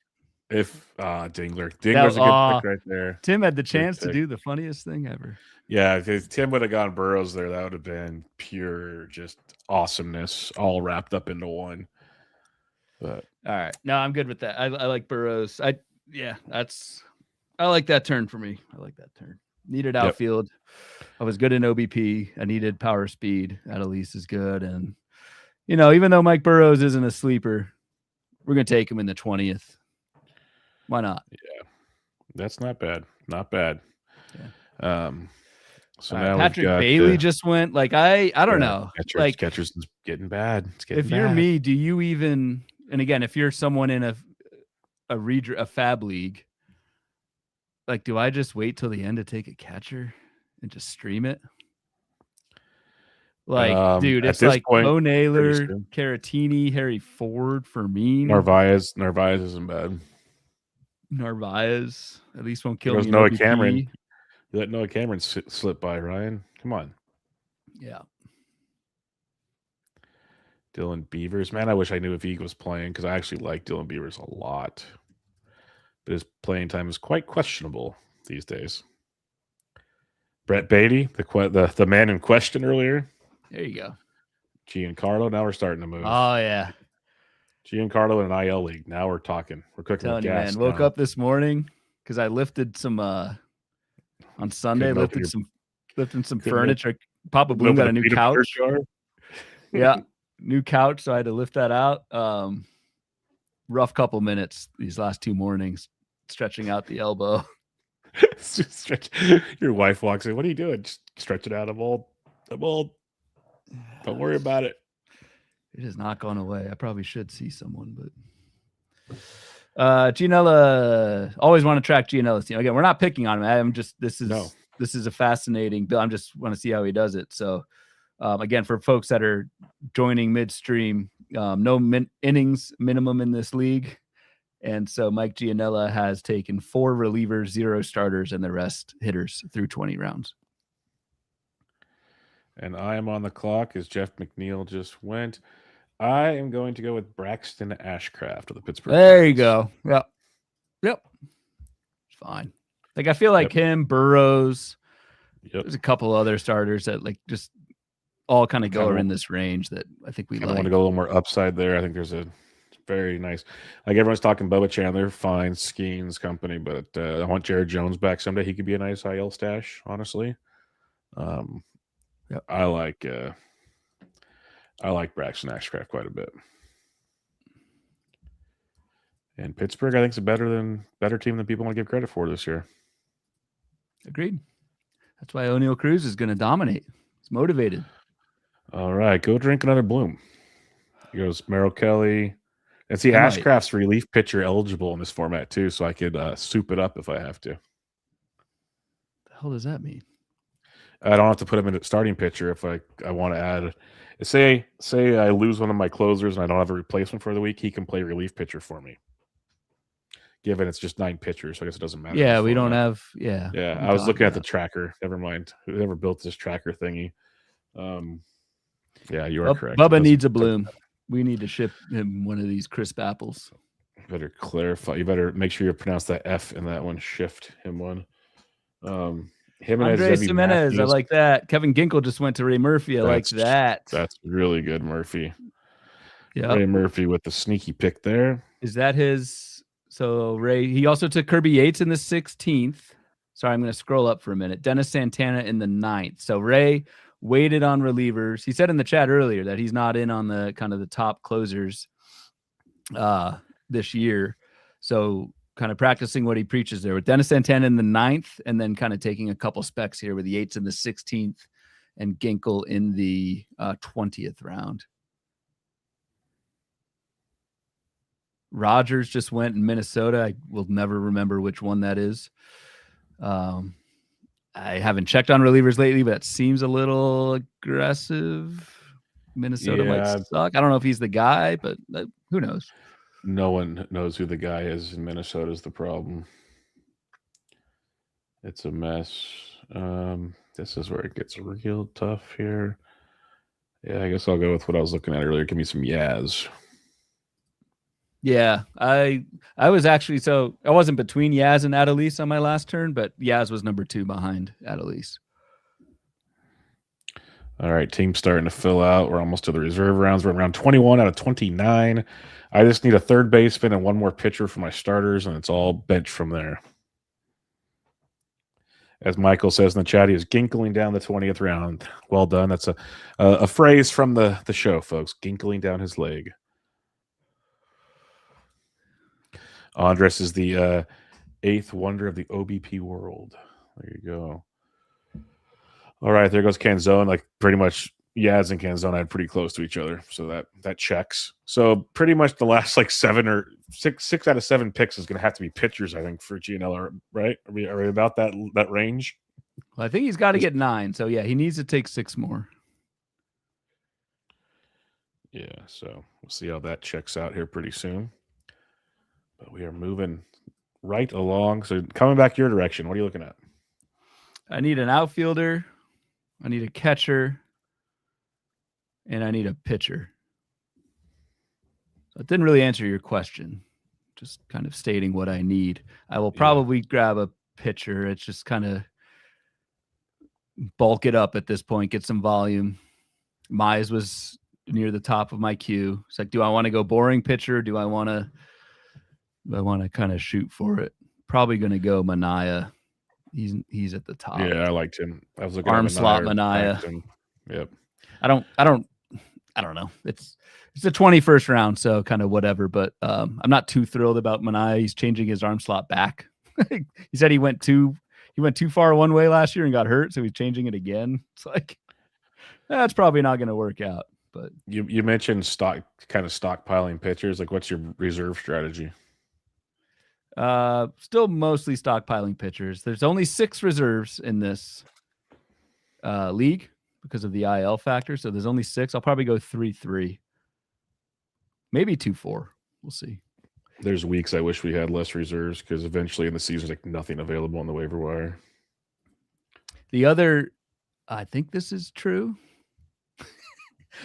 If Dingler's a good pick right there.
Tim had the chance to do the funniest thing ever.
Yeah, if Tim would have gone Burrows there, that would have been pure just awesomeness, all wrapped up into one. But
all right, no, I'm good with that. I like Burrows. I like that turn for me. I like that turn. Needed outfield. I was good in OBP. I needed power speed. Adelise is good, and even though Mike Burrows isn't a sleeper, we're gonna take him in the 20th. Why not?
Yeah, that's not bad. Not bad. Yeah. So now
Patrick Bailey just went. Like I don't know.
Catcher's getting bad.
If you're me, do you even? And again, if you're someone in a fab league, like, do I just wait till the end to take a catcher and just stream it? Like, dude, it's like Bo Naylor, Caratini, Harry Ford for me.
Narvaez isn't bad.
Narvaez at least won't kill me.
Noah Cameron. You let Noah Cameron slip by, Ryan. Come on.
Yeah.
Dylan Beavers. Man, I wish I knew if he was playing because I actually like Dylan Beavers a lot. But his playing time is quite questionable these days. Brett Beatty, the man in question earlier.
There you go.
Giancarlo. Now we're starting to move.
Oh, yeah.
Giancarlo in an IL league. Now we're talking. We're cooking with gas.
Man, woke up this morning because I lifted some on Sunday, lifting some furniture. Papa Bloom got a new couch. Yeah, new couch, so I had to lift that out. Rough couple minutes these last 2 mornings. stretching out the elbow.
Your wife walks in. What are you doing? Just stretch it out. I'm old. Don't worry about it.
It has not gone away. I probably should see someone, but Gianella, always want to track Gianella's team. Again, we're not picking on him. I'm just this is a fascinating bill. I'm just want to see how he does it. So again, for folks that are joining midstream, no innings minimum in this league. And so Mike Gianella has taken 4 relievers, 0 starters, and the rest hitters through 20 rounds.
And I am on the clock as Jeff McNeil just went. I am going to go with Braxton Ashcraft of the Pittsburgh
There you
Pirates.
go. Yep. It's fine. Like, I feel like him, Burrows, there's a couple other starters that like just all kind of go in this range that I think we like.
I want to go a little more upside there. I think there's a very nice, like everyone's talking Bubba Chandler, fine, Skeens company, but I want Jared Jones back someday. He could be a nice IL stash, honestly. I like Braxton Ashcraft quite a bit. And Pittsburgh, I think, is a better team than people want to give credit for this year.
Agreed. That's why O'Neal Cruz is going to dominate. He's motivated.
All right, go drink another Bloom. He goes Merrill Kelly. And see, Ashcraft's relief pitcher eligible in this format too, so I could soup it up if I have to.
The hell does that mean?
I don't have to put him in a starting pitcher if I want to add. Say I lose one of my closers and I don't have a replacement for the week, he can play relief pitcher for me. Given it's just 9 pitchers, so I guess it doesn't matter.
Yeah, we don't have. Yeah.
I was looking at the tracker. Never mind. Whoever built this tracker thingy. Yeah, you are correct.
Bubba needs a Bloom. We need to ship him one of these crisp apples.
You better clarify. You better make sure you pronounce that F in that one. Shift him one.
Andres Jimenez, I like that. Kevin Ginkel just went to Ray Murphy. I like that.
That's really good, Murphy.
Yeah,
Ray Murphy with the sneaky pick there.
Is that his? So Ray, he also took Kirby Yates in the 16th. Sorry, I'm going to scroll up for a minute. Dennis Santana in the 9th. So Ray waited on relievers. He said in the chat earlier that he's not in on the kind of the top closers this year. So kind of practicing what he preaches there with Dennis Santana in the 9th, and then kind of taking a couple specs here with the Yates in the 16th and Ginkel in the 20th round. Rogers just went in Minnesota. I will never remember which one that is. I haven't checked on relievers lately, but it seems a little aggressive. Minnesota might suck. I don't know if he's the guy, but who knows?
No one knows who the guy is in Minnesota is the problem. It's a mess. This is where it gets real tough here. Yeah, I guess I'll go with what I was looking at earlier. Give me some Yaz.
Yeah, I was actually, so I wasn't between Yaz and Adelise on my last turn, but Yaz was number 2 behind Adelise.
All right, team starting to fill out. We're almost to the reserve rounds. We're around 21 out of 29. I just need a third baseman and one more pitcher for my starters, and it's all bench from there. As Michael says in the chat, he is ginkling down the 20th round. Well done. That's a phrase from the show, folks. Ginkling down his leg. Andres is the 8th wonder of the OBP world. There you go. All right, there goes Canzone. Like pretty much Yaz and Canzone had pretty close to each other, so that checks. So pretty much the last like 6 out of 7 picks is going to have to be pitchers, I think, for Gianella, right? Are we about that range?
Well, I think he's got to get 9. So yeah, he needs to take 6 more.
Yeah, so we'll see how that checks out here pretty soon. But we are moving right along. So coming back your direction, what are you looking at?
I need an outfielder. I need a catcher. And I need a pitcher. So it didn't really answer your question. Just kind of stating what I need. I will probably grab a pitcher. It's just kind of bulk it up at this point. Get some volume. Mize was near the top of my queue. It's like, do I want to go boring pitcher? Do I want to kind of shoot for it? Probably going to go Manaea. He's at the top.
Yeah, I liked him. I was looking
arm
at
slot Manaea.
Yep.
I I don't know. It's a 21st round, so kind of whatever. But I'm not too thrilled about Mania. He's changing his arm slot back. He said he went too far one way last year and got hurt, so he's changing it again. It's like that's probably not going to work out. But
you mentioned stockpiling pitchers. Like, what's your reserve strategy?
Still mostly stockpiling pitchers. There's only 6 reserves in this league because of the IL factor. So there's only 6. I'll probably go 3-3, maybe 2-4. We'll see.
There's weeks I wish we had less reserves because eventually in the season, like nothing available on the waiver wire.
The other, I think this is true.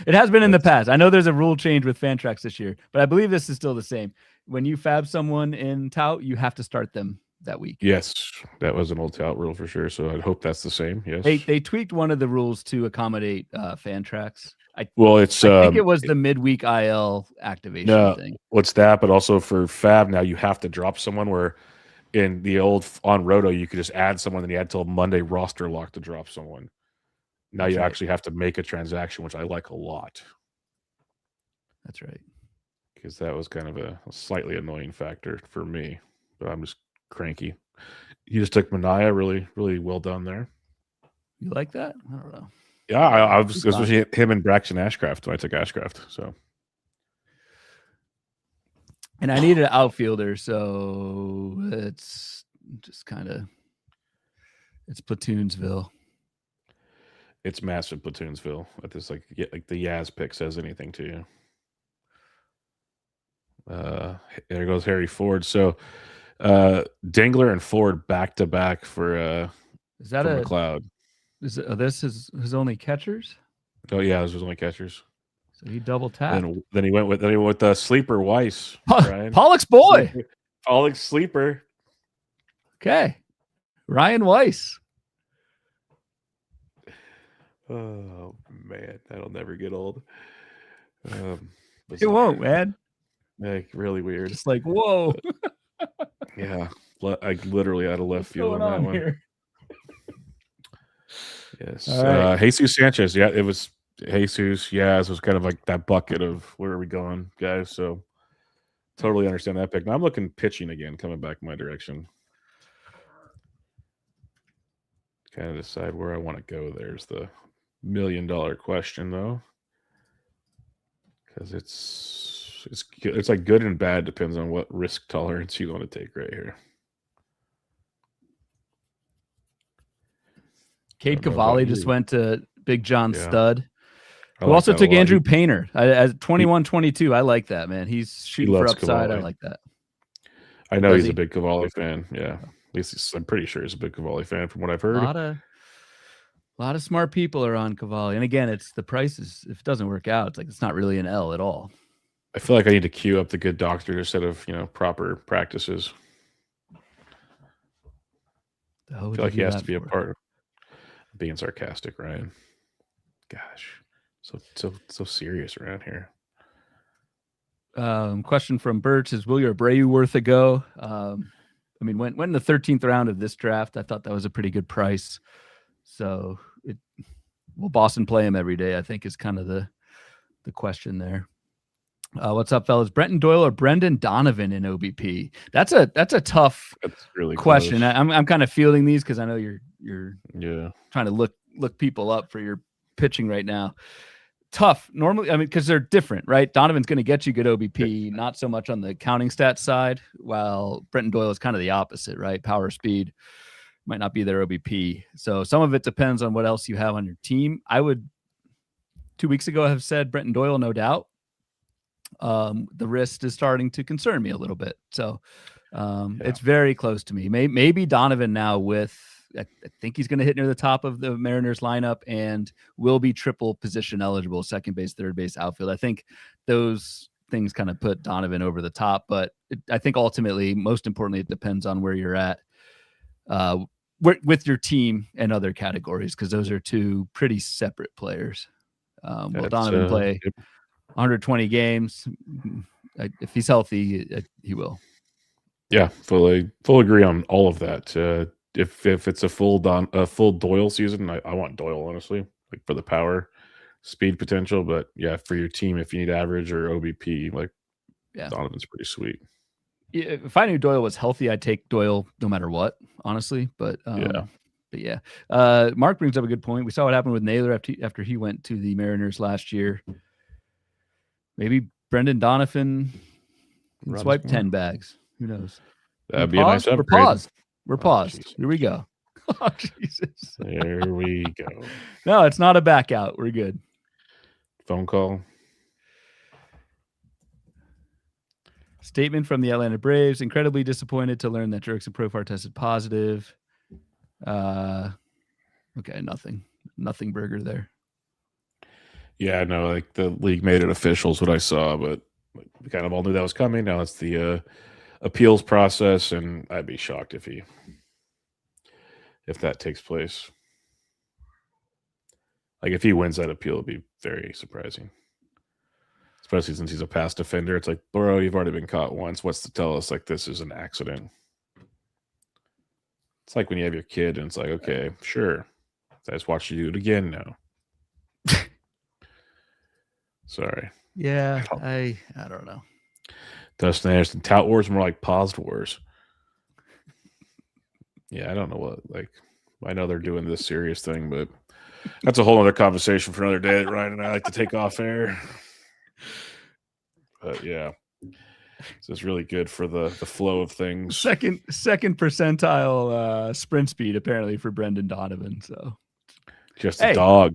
It has been in the past. I know there's a rule change with Fantrax this year, but I believe this is still the same. When you fab someone in Tout, you have to start them that week.
Yes, that was an old Tout rule for sure. So I hope that's the same. Yes,
they tweaked one of the rules to accommodate Fantrax. I think it was the midweek IL activation thing.
What's that? But also for fab now, you have to drop someone. Where in the old on Roto, you could just add someone, and you had till Monday roster lock to drop someone. Now you actually have to make a transaction, which I like a lot.
That's right.
Because that was kind of a slightly annoying factor for me. But I'm just cranky. You just took Mania, really, really well done there.
You like that? I don't know.
Yeah, I was especially him and Braxton Ashcraft when I took Ashcraft. So,
and I needed an outfielder, so it's just kind of it's Platoonsville.
It's massive Platoonsville. At this, like the Yaz pick says anything to you. There goes Harry Ford. So, Dingler and Ford back to back for
is that
a McLeod?
This is his only catchers?
Oh yeah, this was only catchers.
So he double tapped.
Then he went with Sleeper Weiss.
Pollock's boy.
Pollock's sleeper.
Okay, Ryan Weiss.
Oh man, that'll never get old.
It won't, man.
Like really weird.
Just like whoa.
Yeah, I literally out of left field on that one.
Here?
Yes, right. Jesus Sanchez. Yeah, it was Jesus. Yeah, it was kind of like that bucket of where are we going, guys. So totally understand that pick. Now I'm looking pitching again, coming back my direction. Kind of decide where I want to go. There's the $1 million question, though, because it's like good and bad depends on what risk tolerance you want to take right here.
Cade Cavalli just went to Big John Stud, who also took Andrew Painter as 21-22. I like that, man. He's shooting for upside. I like that.
I know he's a big Cavalli fan. Yeah, at least I'm pretty sure he's a big Cavalli fan from what I've heard.
A lot of smart people are on Cavalli, and again, it's the prices. If it doesn't work out, it's like it's not really an L at all.
I feel like I need to queue up the good doctor instead of proper practices. I feel like he has to be a part of being sarcastic, Ryan. Gosh, so serious around here.
Question from Birch is: will your Abreu worth a go? I mean, went in the 13th round of this draft. I thought that was a pretty good price. So, will Boston play him every day? I think is kind of the question there. What's up, fellas? Brenton Doyle or Brendan Donovan in OBP? That's a tough
really
question. I'm kind of fielding these because I know you're trying to look people up for your pitching right now. Tough. Normally, I mean, because they're different, right? Donovan's going to get you good OBP, not so much on the counting stats side, while Brenton Doyle is kind of the opposite, right? Power, speed might not be their OBP. So some of it depends on what else you have on your team. I would 2 weeks ago have said Brenton Doyle, no doubt. The wrist is starting to concern me a little bit. So it's very close to me. Maybe Donovan now with, I think he's going to hit near the top of the Mariners lineup and will be triple position eligible, second base, third base, outfield. I think those things kind of put Donovan over the top, but I think ultimately, most importantly, it depends on where you're at with your team and other categories, because those are two pretty separate players. Will Donovan play 120 games? If he's healthy, he will.
Yeah, full agree on all of that. If it's a full Doyle season, I want Doyle, honestly, like for the power. speed potential, but yeah, for your team, if you need average or OBP, like
Yeah.
Donovan's pretty sweet.
If I knew Doyle was healthy, I'd take Doyle no matter what, honestly. But yeah. Mark brings up a good point. We saw what happened with Naylor after he went to the Mariners last year. Maybe Brendan Donovan can swipe 10 bags. Who knows?
That'd be a nice upgrade.
We're paused. Jesus. Here we go. Oh, Jesus.
There we go.
No, it's not a back out. We're good.
Phone call.
Statement from the Atlanta Braves. Incredibly disappointed to learn that Jurickson Profar tested positive. Okay, nothing burger there.
Yeah, no, like the league made it official is what I saw, but we kind of all knew that was coming. Now it's the appeals process, and I'd be shocked if that takes place. Like if he wins that appeal, it'd be very surprising. Especially since he's a past offender. It's like, bro, you've already been caught once. What's to tell us like this is an accident? It's like when you have your kid and it's like, okay, sure. I just watched you do it again now. Sorry.
Yeah, I don't know.
Dustin Anderson, Tout Wars more like paused wars. Yeah, I don't know what. Like, I know they're doing this serious thing, but that's a whole other conversation for another day that Ryan and I like to take off air. But yeah, so it's really good for the flow of things.
Second percentile sprint speed apparently for Brendan Donovan. So
just a dog.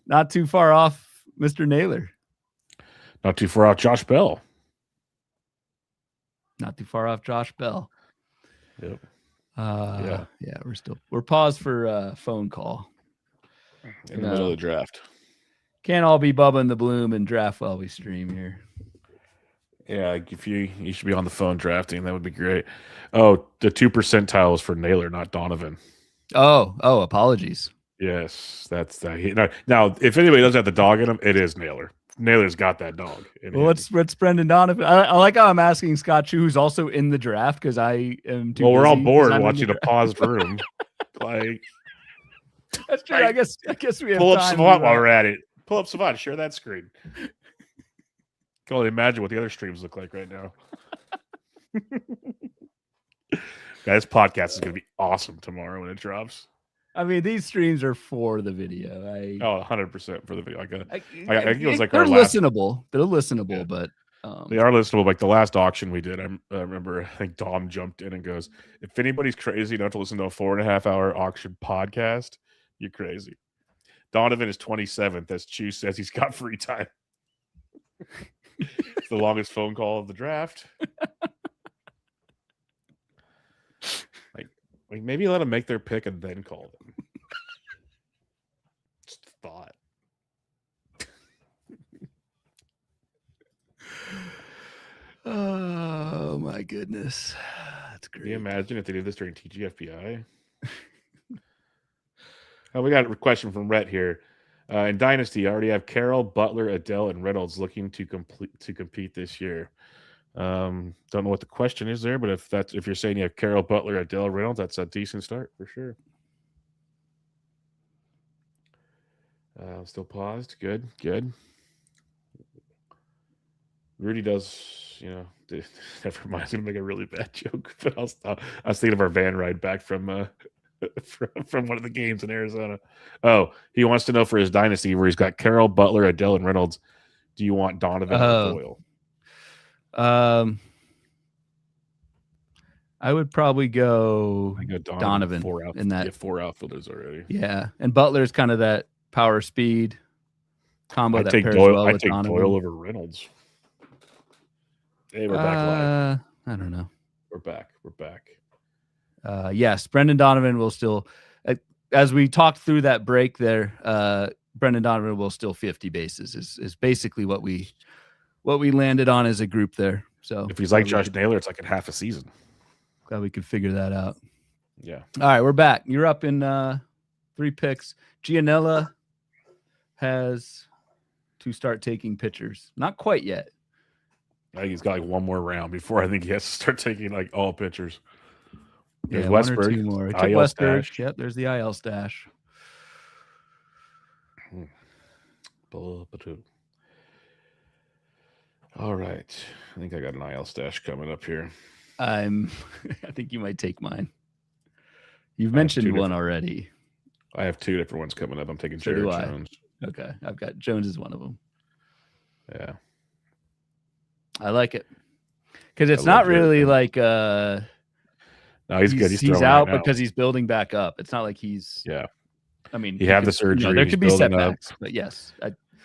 Not too far off Mr. Naylor.
Not too far off Josh Bell.
Not too far off Josh Bell.
Yep.
Yeah, we're paused for a phone call.
In the middle of the draft.
Can't all be Bubba and the Bloom and draft while we stream here.
Yeah, if you should be on the phone drafting, that would be great. Oh, the 2 percentile is for Naylor, not Donovan.
Oh, apologies.
Yes, that's that. Now, if anybody doesn't have the dog in him, it is Naylor. Naylor's got that dog.
Well, what's Brendan Donovan? I like how I'm asking Scott Chu, who's also in the draft, because I am too.
Well, we're all bored watching a paused room. Like,
that's true. I guess we have
pull up
time
Savant while we're at it. Pull up Savant. Share that screen. Can only imagine what the other streams look like right now. Guys, podcast is going to be awesome tomorrow when it drops.
I mean, these streams are for the video.
100% for the video. I think it was like
they're listenable. They're listenable, yeah. But
they are listenable. Like the last auction we did, I remember I think Dom jumped in and goes, "If anybody's crazy enough to listen to a 4.5-hour auction podcast, you're crazy." Donovan is 27th, as Chu says he's got free time. It's the longest phone call of the draft. Like maybe let them make their pick and then call them. Just thought.
Oh my goodness, that's great.
Can you imagine if they did this during TGFBI? We got a question from Rhett here. In Dynasty, I already have Carroll, Butler, Adele, and Reynolds looking to compete this year. Don't know what the question is there, but if you're saying you have Carroll, Butler, Adele, Reynolds, that's a decent start for sure. Still paused. Good. Rudy does, that reminds me to make a really bad joke, but I was thinking of our van ride back from one of the games in Arizona. Oh, he wants to know for his dynasty where he's got Carroll, Butler, Adele, and Reynolds. Do you want Donovan or Doyle?
I would probably go Donovan
in that. 4 outfielders already.
Yeah, and Butler's kind of that power speed combo.
I take Doyle over Reynolds. Hey, we're back live.
I don't know.
We're back.
Yes, Brendan Donovan will still, as we talked through that break there, Brendan Donovan will still 50 bases is basically what we landed on as a group there. So
if he's like Josh Naylor, it's like in half a season.
Glad we could figure that out.
Yeah.
All right, we're back. You're up in 3 picks. Gianella has to start taking pitchers. Not quite yet.
I think he's got like one more round before I think he has to start taking like all pitchers. There's
Westberg. 1 or 2 more. Westberg. Yep, there's the IL stash.
All right. I think I got an IL stash coming up here.
I think you might take mine. You've mentioned one already.
I have 2 different ones coming up. I'm taking
So
Jared Jones.
Okay. I've got Jones is one of them.
Yeah.
I like it. Because it's not really like
no, he's good.
He's out because he's building back up. It's not like he's I mean,
he had the surgery.
There could be setbacks, but yes.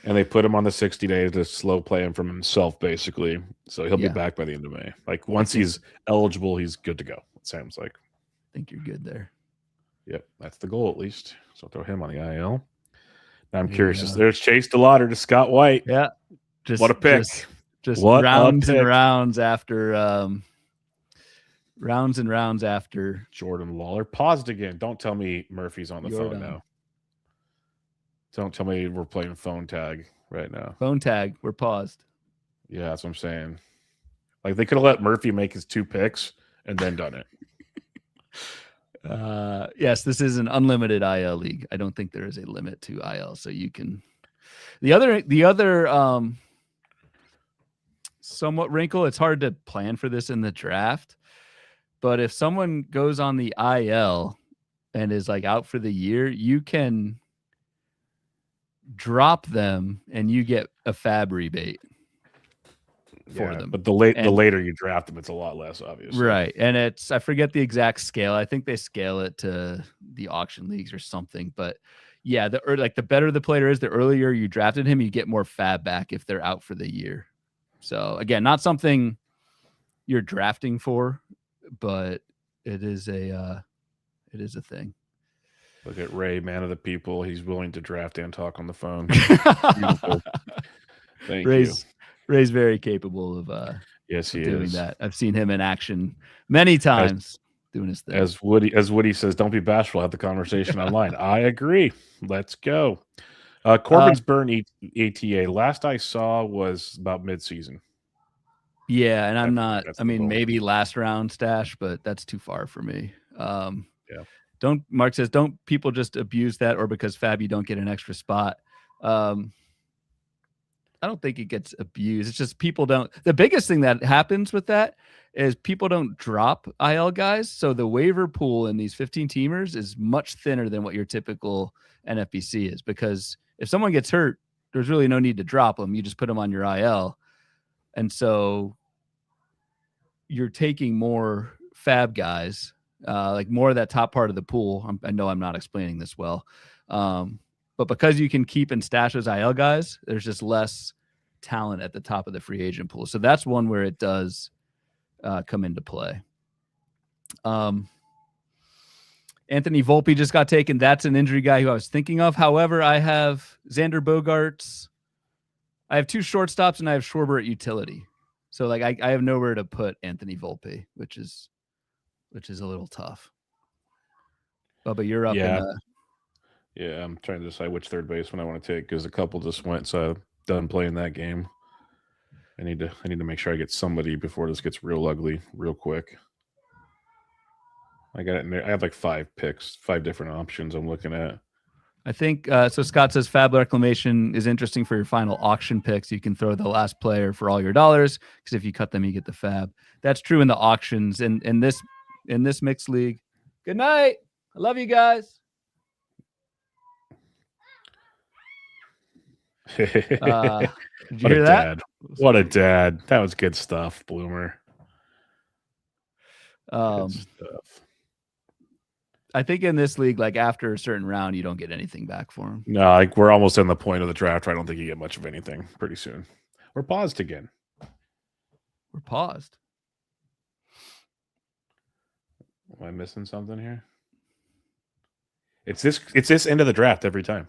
And they put him on the 60 days to slow play him from himself, basically. So he'll be back by the end of May. Like once he's eligible, he's good to go. It sounds like.
I think you're good there.
Yep, that's the goal at least. So throw him on the IL. Now I'm curious. There's Chase DeLauder to Scott White.
Yeah,
what a pick!
Just rounds and rounds after. Rounds and rounds after
Jordan Lawler paused again. Don't tell me Murphy's on the phone now. Don't tell me we're playing phone tag right now.
Phone tag. We're paused.
Yeah, that's what I'm saying. Like they could have let Murphy make his 2 picks and then done it.
Yes, this is an unlimited IL league. I don't think there is a limit to IL, so you can. The other somewhat wrinkle. It's hard to plan for this in the draft, but if someone goes on the IL and is like out for the year, you can drop them and you get a fab rebate for them.
But the later you draft them, it's a lot less, obviously.
Right. And I forget the exact scale. I think they scale it to the auction leagues or something. But yeah, the better the player is, the earlier you drafted him, you get more fab back if they're out for the year. So again, not something you're drafting for, but it is a thing.
Look at Ray, man of the people. He's willing to draft and talk on the phone. Thank you.
Ray's very capable of doing that. I've seen him in action many times doing his thing.
As Woody says, don't be bashful. Have the conversation online. I agree. Let's go. Corbin's burn ATA. Last I saw was about midseason.
Yeah, and I'm not. I mean, maybe last round stash, but that's too far for me. Mark says, don't people just abuse that, or because fab you don't get an extra spot? I don't think it gets abused. It's just people don't. The biggest thing that happens with that is people don't drop IL guys. So the waiver pool in these 15 teamers is much thinner than what your typical NFBC is, because if someone gets hurt, there's really no need to drop them. You just put them on your IL. And so you're taking more fab guys, like more of that top part of the pool. I know I'm not explaining this well. But because you can keep and stash those IL guys, there's just less talent at the top of the free agent pool. So that's one where it does come into play. Anthony Volpe just got taken. That's an injury guy who I was thinking of. However, I have Xander Bogaerts. I have 2 shortstops and I have Schwarber at utility. So like I have nowhere to put Anthony Volpe, which is a little tough. Bubba, you're up.
Yeah, I'm trying to decide which third baseman I want to take because a couple just went, so I'm done playing that game. I need to make sure I get somebody before this gets real ugly real quick. I got it in there. I have like 5 picks, 5 different options I'm looking at.
I think so. Scott says Fab Reclamation is interesting for your final auction picks. You can throw the last player for all your dollars, because if you cut them, you get the Fab. That's true in the auctions. In this mixed league. Good night. I love you guys. Did you hear that?
Dad. What a dad. That was good stuff, Bloomer. Good stuff.
I think in this league, like after a certain round, you don't get anything back for him.
No, like we're almost in the point of the draft where I don't think you get much of anything pretty soon. We're paused again.
We're paused.
Am I missing something here? It's this end of the draft every time.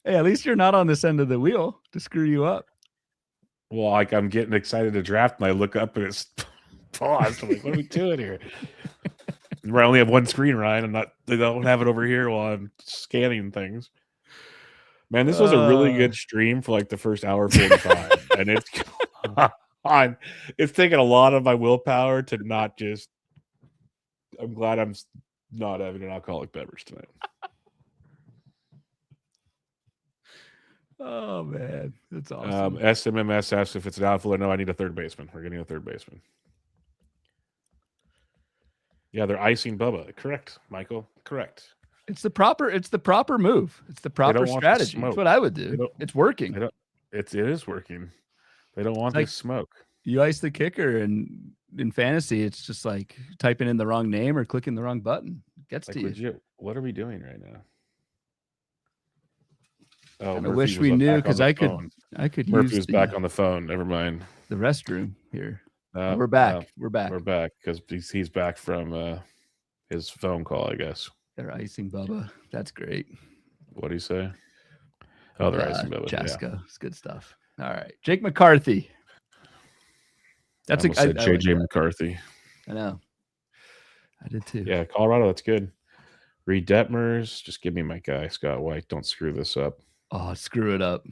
Hey, at least you're not on this end of the wheel to screw you up.
Well, like I'm getting excited to draft, and I look up and it's paused. I'm like, what are we doing here? I only have one screen, Ryan. I don't have it over here while I'm scanning things. Man, this was a really good stream for like the first hour 45, and it's on. It's taken a lot of my willpower to not just. I'm glad I'm not having an alcoholic beverage tonight.
Oh man, that's awesome.
SMMS asks if it's an outfielder. No, I need a third baseman. We're getting a third baseman. Yeah, they're icing Bubba. Correct, Michael. Correct.
It's the proper move. It's the proper strategy. It's what I would do. It's working.
It is working. They don't want this smoke.
You ice the kicker, and in fantasy, it's just like typing in the wrong name or clicking the wrong button. It gets to
legit, you. What are we doing right now?
Oh, I wish we knew because I could
Murphy was back on the phone. Never mind.
The restroom here. We're back. We're back
because he's back from his phone call, I guess.
They're icing Bubba. That's great.
What do you say? Oh, they're icing Bubba.
Chaska. Yeah. It's good stuff. All right. Jake McCarthy. That's
JJ McCarthy.
I know. I did too.
Yeah, Colorado. That's good. Reed Detmers. Just give me my guy, Scott White. Don't screw this up.
Oh, screw it up.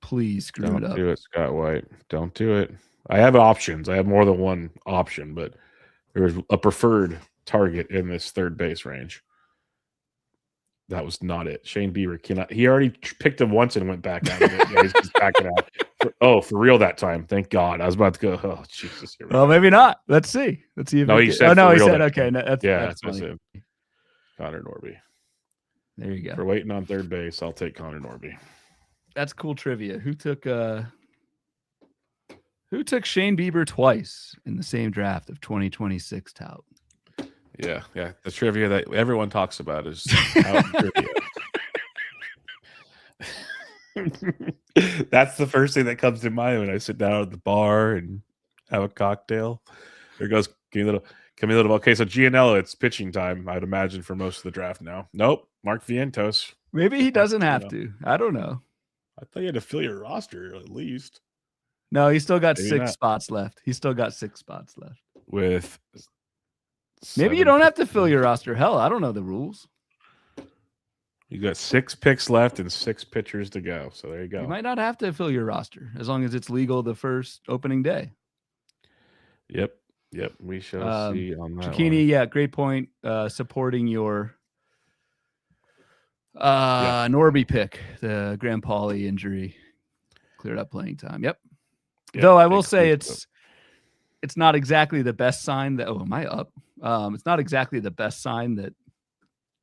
Please screw it up.
Don't do it, Scott White. Don't do it. I have options. I have more than one option, but there's a preferred target in this third base range. That was not it. Shane Bieber cannot. He already picked him once and went back out of it. Yeah, he's backing out. For real that time. Thank God. I was about to go. Oh Jesus.
Well, maybe not. Let's see. Let's see if
he said.
Oh no, he said okay. No, that's
it. Connor Norby.
There you go.
For waiting on third base, I'll take Connor Norby.
That's cool trivia. Who took Shane Bieber twice in the same draft of 2026 tout?
Yeah. The trivia that everyone talks about is out trivia. That's the first thing that comes to mind when I sit down at the bar and have a cocktail. There goes Camilo. Okay, so Gianello, it's pitching time, I'd imagine, for most of the draft now. Nope. Mark Vientos.
Maybe he doesn't have to. I don't know.
I thought you had to fill your roster at least.
No, he's still got six spots left.
With
maybe you don't have to fill your roster. Hell, I don't know the rules.
You got 6 picks left and 6 pitchers to go. So there you go.
You might not have to fill your roster as long as it's legal the first opening day.
Yep. We shall see on that.
Chikini, yeah, great point. Supporting your Norby pick, the Graham Pauley injury cleared up playing time. Yep. Though I will say it's not exactly the best sign that am I up? It's not exactly the best sign that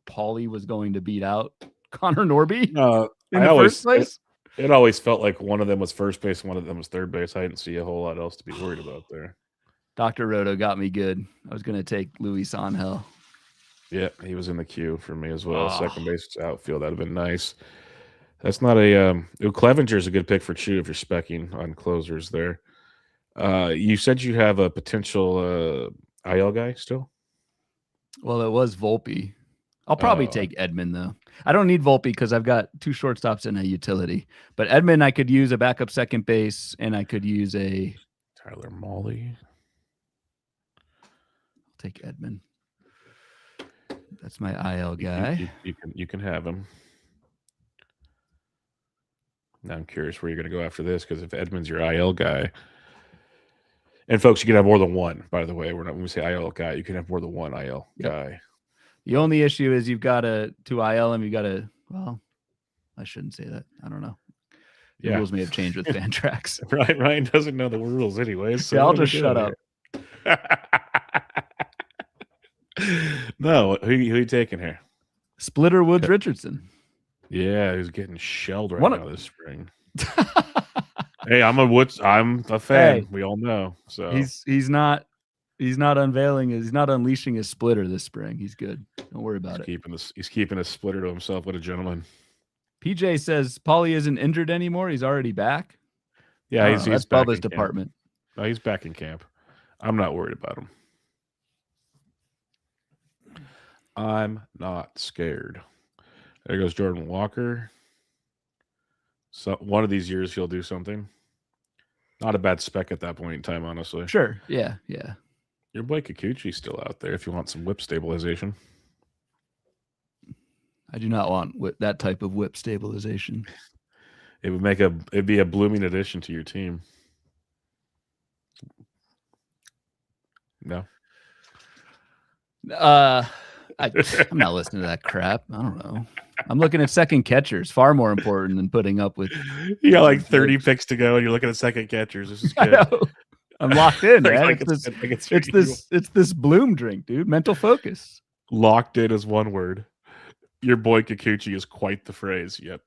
Pauley was going to beat out Connor Norby in the first place.
It always felt like one of them was first base, one of them was third base. I didn't see a whole lot else to be worried about there.
Dr. Roto got me good. I was going to take Luis Angel.
Yeah, he was in the queue for me as well. Second base outfield, that'd have been nice. That's not a Clevenger's a good pick for Chew if you're specking on closers there. You said you have a potential IL guy still?
Well, it was Volpe. I'll probably take Edman though. I don't need Volpe because I've got 2 shortstops and a utility. But Edman, I could use a backup second base, and I could use a
Tyler Mahle.
I'll take Edman. That's my IL guy.
You can have him. Now I'm curious where you're going to go after this, because if Edman's your IL guy, and folks, you can have more than one. By the way, when we say IL guy, you can have more than one IL guy.
The only issue is you've got to IL him. You got to. Well, I shouldn't say that. I don't know. The rules may have changed with Fantrax.
Right, Ryan doesn't know the rules anyways. So
I'll just shut up.
No, who you taking here?
Splitter Woods Richardson.
Yeah, he's getting shelled now this spring. Hey, I'm a fan. Hey, we all know. So
he's not unveiling. He's not unleashing his splitter this spring. He's good. Don't worry about it.
He's keeping his splitter to himself. What a gentleman.
PJ says Paulie isn't injured anymore. He's already back.
Yeah, he's
that's
back
Bubba's department.
No, he's back in camp. I'm not worried about him. I'm not scared. There goes Jordan Walker. So one of these years he'll do something. Not a bad spec at that point in time, honestly.
Sure. Yeah.
Your boy Kikuchi's still out there if you want some whip stabilization.
I do not want that type of whip stabilization.
It'd be a blooming addition to your team. No.
I'm not listening to that crap. I don't know. I'm looking at second catchers. Far more important than putting up with.
You got like 30 picks to go, and you're looking at second catchers. This is good.
I'm locked in, man.
Like
It's this bloom drink, dude. Mental focus.
Locked in is one word. Your boy Kikuchi is quite the phrase. Yep.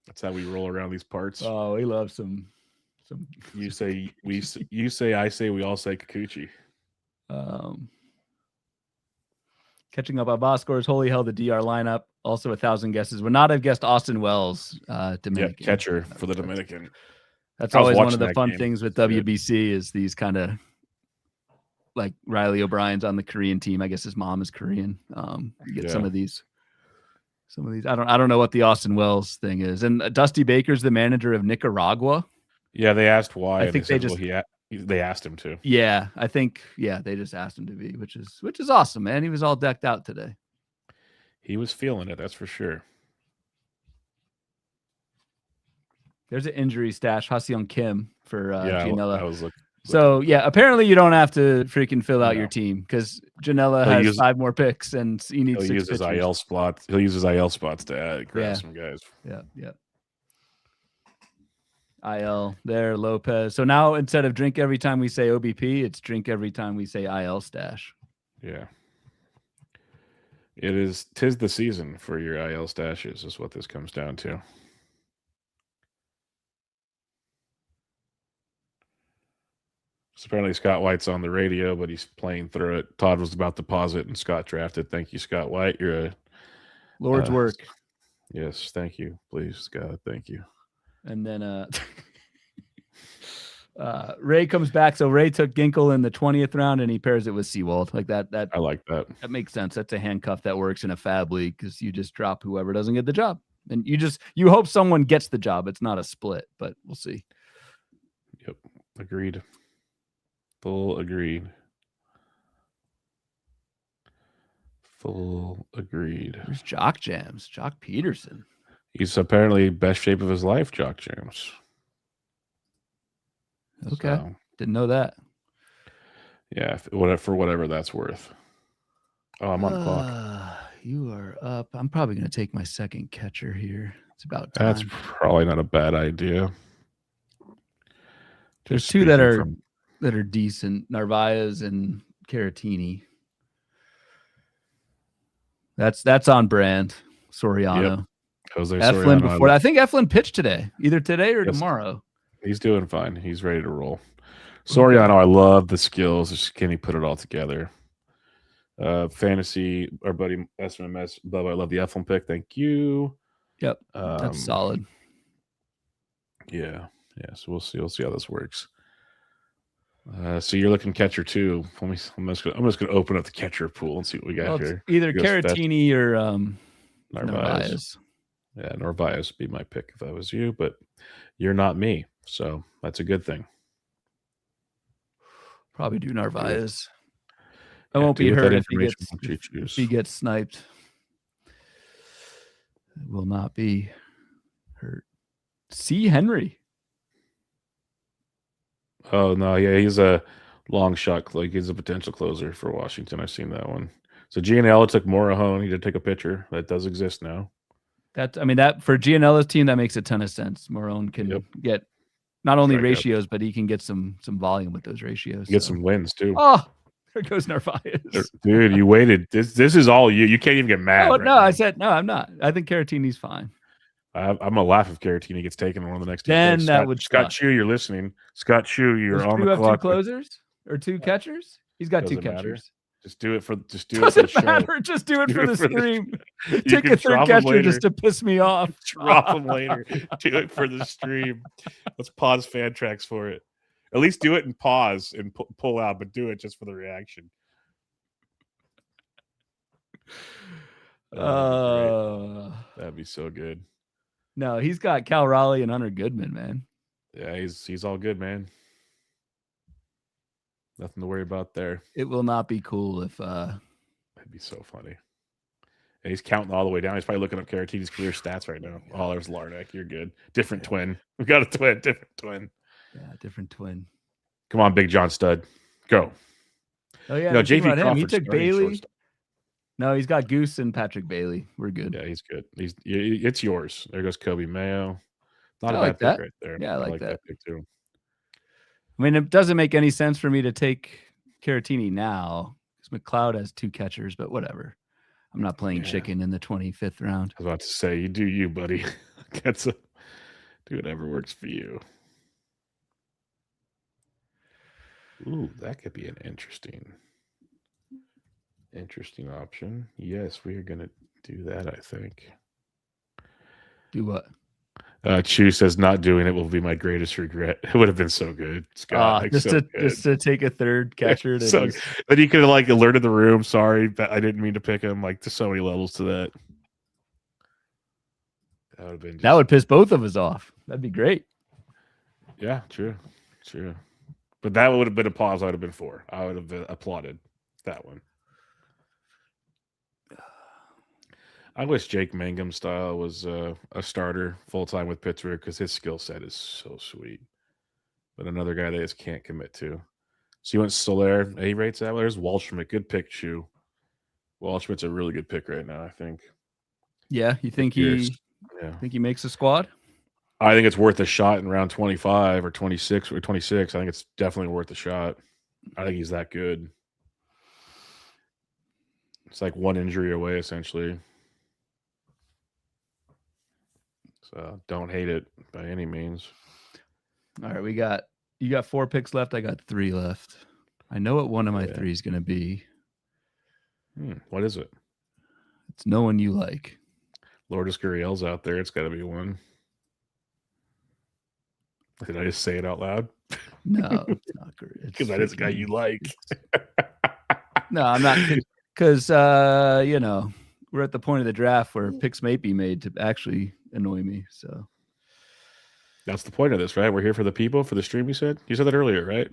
That's how we roll around these parts.
Oh, we love some.
You say you say I say we all say Kikuchi.
Catching up on boss scores. Holy hell, the DR lineup. Also 1,000 guesses. Would not have guessed Austin Wells, Dominican.
Yeah, catcher for the Dominican.
That's always one of the fun things with WBC is these kind of like Riley O'Brien's on the Korean team. I guess his mom is Korean. You get some of these. I don't know what the Austin Wells thing is. And Dusty Baker's the manager of Nicaragua.
Yeah, they asked why.
I think
they asked him to.
Yeah, I think they just asked him to be, which is awesome, man. He was all decked out today.
He was feeling it, that's for sure.
There's an injury stash, Haseong Kim for Gianella.
So
apparently you don't have to freaking fill out your team because Gianella has 5 more picks and he needs 6
use his IL spots. He'll use his IL spots to grab some guys.
Yeah. IL there, Lopez. So now instead of drink every time we say OBP, it's drink every time we say IL stash.
Yeah. Tis the season for your IL stashes is what this comes down to. So apparently Scott White's on the radio, but he's playing through it. Todd was about to pause it and Scott drafted. Thank you, Scott White. You're a
Lord's work.
Yes, thank you. Please, Scott. Thank you.
And then Ray comes back. So Ray took Ginkle in the 20th round and he pairs it with Seawald. Like that.
I like that.
That makes sense. That's a handcuff that works in a fab league because you just drop whoever doesn't get the job. And you hope someone gets the job. It's not a split, but we'll see.
Yep. Agreed. Full agreed.
Where's Jock Jams? Jock Peterson.
He's apparently best shape of his life, Jock Jams.
Okay. So, didn't know that.
Yeah, for whatever that's worth. Oh, I'm on the clock.
You are up. I'm probably going to take my second catcher here. It's about time.
That's probably not a bad idea.
There's 2 that are decent. Narvaez and Caratini. That's on brand. Soriano.
Yep. Jose
Eflin
Soriano.
before. I think Eflin pitched today, either today or tomorrow.
He's doing fine. He's ready to roll. Soriano, I love the skills. Just can he put it all together? Fantasy, our buddy SMMS Bubba, I love the Eflin pick. Thank you.
Yep, that's solid.
Yeah. So we'll see how this works. So you're looking catcher too. I'm just gonna open up the catcher pool and see what we got here.
Either Caratini or
Narvaez. Yeah, Narvaez would be my pick if I was you, but you're not me, so that's a good thing.
Probably do Narvaez. I won't be hurt if he gets sniped. It will not be hurt. C. Henry.
Oh no, yeah, he's a long shot. Like he's a potential closer for Washington. I've seen that one. So Gianella took Morahone. He did take a pitcher. That does exist now.
That for Gianella's team, that makes a ton of sense. Morahone can get not only ratios, but he can get some volume with those ratios.
Get some wins too.
Oh, there goes Narvaez.
Dude, you waited. This is all you. You can't even get mad.
Oh, no, I said no. I'm not. I think Caratini's fine.
I'm gonna laugh if Caratini gets taken in one of the next 2
then
picks.
That would
Scott Shue, you're listening. Scott Shue, you're on the clock.
You have 2 closers or 2 catchers? He's got 2 catchers.
Matter. Just do it for the
show. Just do it for the stream. Take a 3rd catcher just to piss me off.
Drop him later. Do it for the stream. Let's pause fan tracks for it. At least do it and pause and pull out, but do it just for the reaction. That'd be so good.
No, he's got Cal Raleigh and Hunter Goodman, man.
Yeah, he's all good, man. Nothing to worry about there.
It will not be cool if
that'd be so funny. And he's counting all the way down. He's probably looking up Caratini's career stats right now. Oh, there's Larnack. You're good. Different twin. We got a twin. Different twin.
Yeah, different twin.
Come on, Big John Stud. Go.
Oh yeah, JP Crawford. He took Bailey. No, he's got Goose and Patrick Bailey. We're good.
Yeah, he's good. It's yours. There goes Kobe Mayo. Not
I
a
like
bad pick
that.
right there.
Yeah, I like
that
that.
pick too.
I mean, it doesn't make any sense for me to take Caratini now because McLeod has 2 catchers, but whatever. I'm not playing chicken in the 25th round.
I was about to say, you do you, buddy. Do whatever works for you. Ooh, that could be an interesting option. Yes, we are going to do that, I think.
Do what?
Chu says not doing it will be my greatest regret. It would have been so good, Scott.
Just to take a third catcher.
So, but he could have like alerted the room. Sorry, but I didn't mean to pick him. Like, there's so many levels to that. That would have been.
That would piss both of us off. That'd be great.
Yeah, true. But that would have been a pause. I would have been for. I would have applauded that one. I wish Jake Mangum style was a starter full time with Pittsburgh because his skill set is so sweet. But another guy they just can't commit to. So you went Soler. He rates that. There's Waldschmidt. Good pick, Chu. Waldschmidt's a really good pick right now, I think.
Yeah, you think he makes a squad?
I think it's worth a shot in round 25 or 26 or 26. I think it's definitely worth a shot. I think he's that good. It's like one injury away, essentially. So don't hate it by any means.
All right, you got 4 picks left. I got 3 left. I know what one of my 3 is going to be.
What is it?
It's no one you like.
Lourdes Gurriel's out there. It's got to be one. Did I just say it out loud?
No, it's not good.
Because that is a guy you like.
No, I'm not. Because, we're at the point of the draft where picks may be made to actually annoy me. So
that's the point of this, right? We're here for the people, for the stream, you said? You said that earlier, right?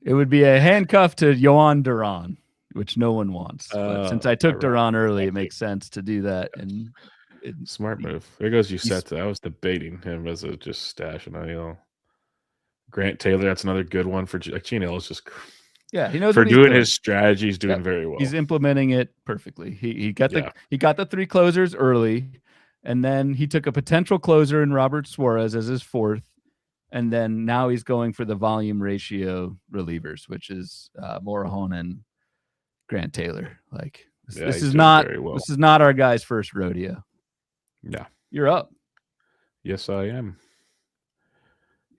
It would be a handcuff to Yohan Duran, which no one wants. But since I took Duran early, it makes sense to do that. And
smart move. There goes Uceta. I was debating him as a just stash, and Grant Taylor. That's another good one for Gino. It's just
he knows
for doing his strategy. He's doing very well.
He's implementing it perfectly. He got the 3 closers early, and then he took a potential closer in Robert Suarez as his 4th. And then now he's going for the volume ratio relievers, which is Morejon and Grant Taylor. Like this is not our guy's first rodeo.
Yeah,
you're up.
Yes, I am.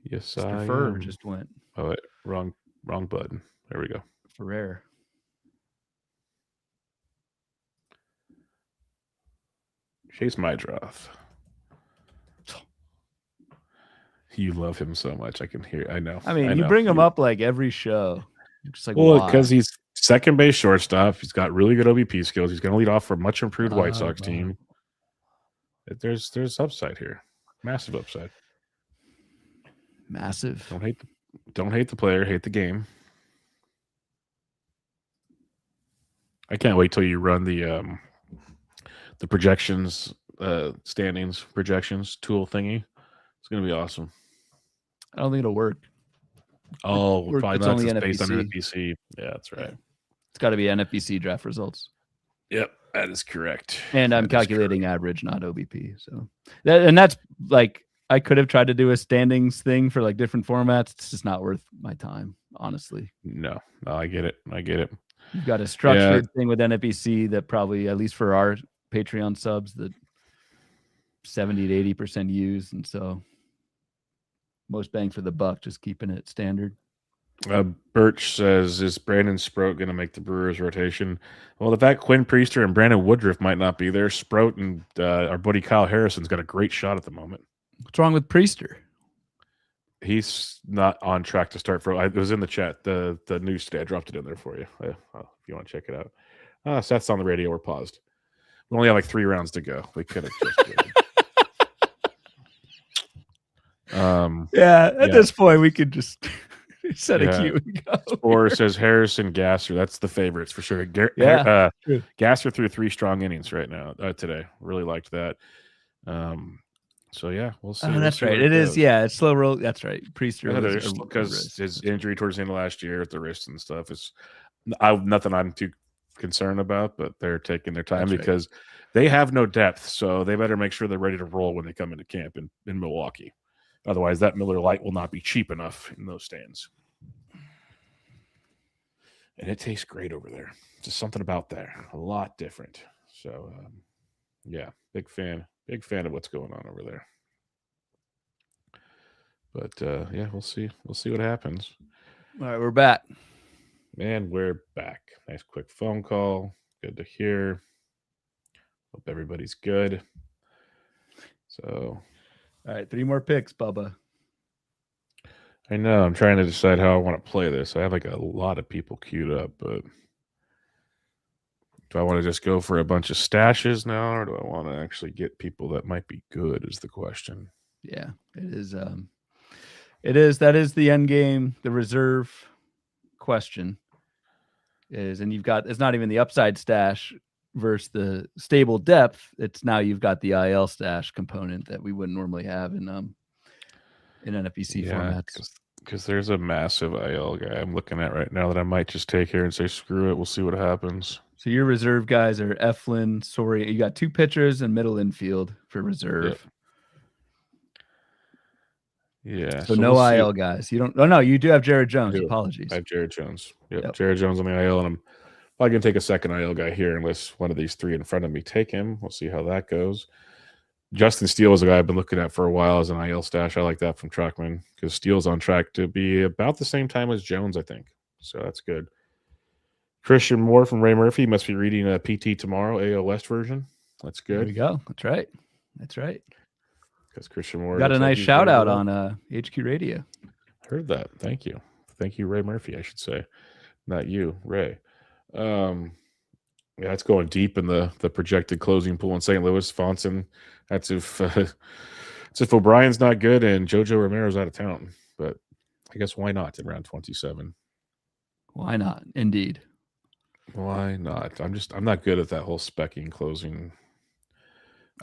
Yes,
Mr. Ferrer just went.
Oh, wait, wrong button. There we go.
Ferrer.
Chase Mydroth. You love him so much. I can hear. I know.
I mean, you bring him up like every show. Just like,
because he's second base shortstop. He's got really good OBP skills. He's going to lead off for a much improved White Sox team. There's upside here. Massive upside.
Massive.
Don't hate the player. Hate the game. I can't wait till you run the projections, standings projections tool thingy. It's going to be awesome.
I don't think it'll work.
Oh, it's only based on NFBC. Yeah, that's right.
It's got to be NFBC draft results.
Yep, that is correct.
And I'm calculating average, not OBP. So that's like I could have tried to do a standings thing for like different formats. It's just not worth my time, honestly.
No, I get it.
You've got a structured thing with NFBC that probably, at least for our Patreon subs, that 70 to 80% use, and so most bang for the buck, just keeping it standard.
Birch says, is Brandon Sproat going to make the Brewers rotation? Well, the fact Quinn Priester and Brandon Woodruff might not be there, Sproat and our buddy Kyle Harrison's got a great shot at the moment.
What's wrong with Priester?
He's not on track to start for. It was in the chat. The news today. I dropped it in there for you. If you want to check it out. Seth's on the radio. We're paused. We only have like 3 rounds to go. We could have just.
At this point we could just set a cue and go.
Or says Harrison Gasser. That's the favorites for sure. Gasser threw 3 strong innings right now today. Really liked that. So we'll see.
That's right. It is. Yeah, it's slow roll. That's right.
Priester because his injury towards the end of last year with the wrist and stuff is nothing I'm too concern about, but they're taking their time
That's
because they have no depth. So they better make sure they're ready to roll when they come into camp in Milwaukee. Otherwise, that Miller Lite will not be cheap enough in those stands. And it tastes great over there. Just something about there, a lot different. So, yeah, big fan of what's going on over there. But yeah, we'll see what happens.
All right, we're back.
Man, we're back. Nice quick phone call. Good to hear. Hope everybody's good. So,
all right, 3 more picks, Bubba.
I know. I'm trying to decide how I want to play this. I have like a lot of people queued up, but do I want to just go for a bunch of stashes now, or do I want to actually get people that might be good? Is the question.
Yeah, it is. It is. That is the end game. The reserve question is, and you've got. It's not even the upside stash versus the stable depth. It's now you've got the IL stash component that we wouldn't normally have in NFBC formats.
Because there's a massive IL guy I'm looking at right now that I might just take here and say, screw it. We'll see what happens.
So your reserve guys are Eflin, Soria. You got 2 pitchers and middle infield for reserve.
Yeah.
So no we'll IL guys. You don't. Oh no, you do have Jared Jones. Apologies.
I have Jared Jones. Yep. Jared Jones on the IL, and I'm probably gonna take a second IL guy here unless one of these 3 in front of me take him. We'll see how that goes. Justin Steele is a guy I've been looking at for a while as an IL stash. I like that from Truckman because Steele's on track to be about the same time as Jones, I think. So that's good. Christian Moore from Ray Murphy must be reading a PT tomorrow, AL West version. That's good.
There we go. That's right. That's right.
Because Christian Moore
got a nice shout out on HQ Radio.
Heard that. Thank you. Thank you, Ray Murphy, I should say. Not you, Ray. Yeah, it's going deep in the projected closing pool in St. Louis. Fonson. That's if O'Brien's not good and JoJo Romero's out of town. But I guess why not in round 27?
Why not? Indeed.
Why not? I'm not good at that whole specking closing.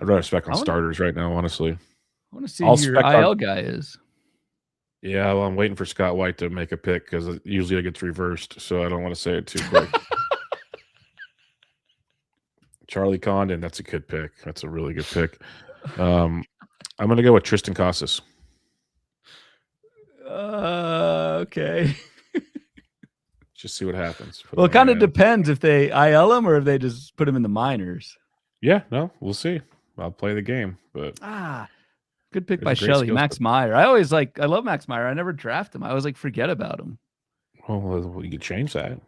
I'd rather spec on starters right now, honestly.
I want to see who your IL guy is.
Yeah, well, I'm waiting for Scott White to make a pick because usually it gets reversed, so I don't want to say it too quick. Charlie Condon, that's a good pick. That's a really good pick. I'm going to go with Tristan Casas.
Okay.
Just see what happens.
Well, it kind of depends if they IL him or if they just put him in the minors.
Yeah, no, we'll see. I'll play the game, but
good pick by Shelley. Max Meyer. I love Max Meyer. I never draft him. I always forget about him.
Well, you could change that.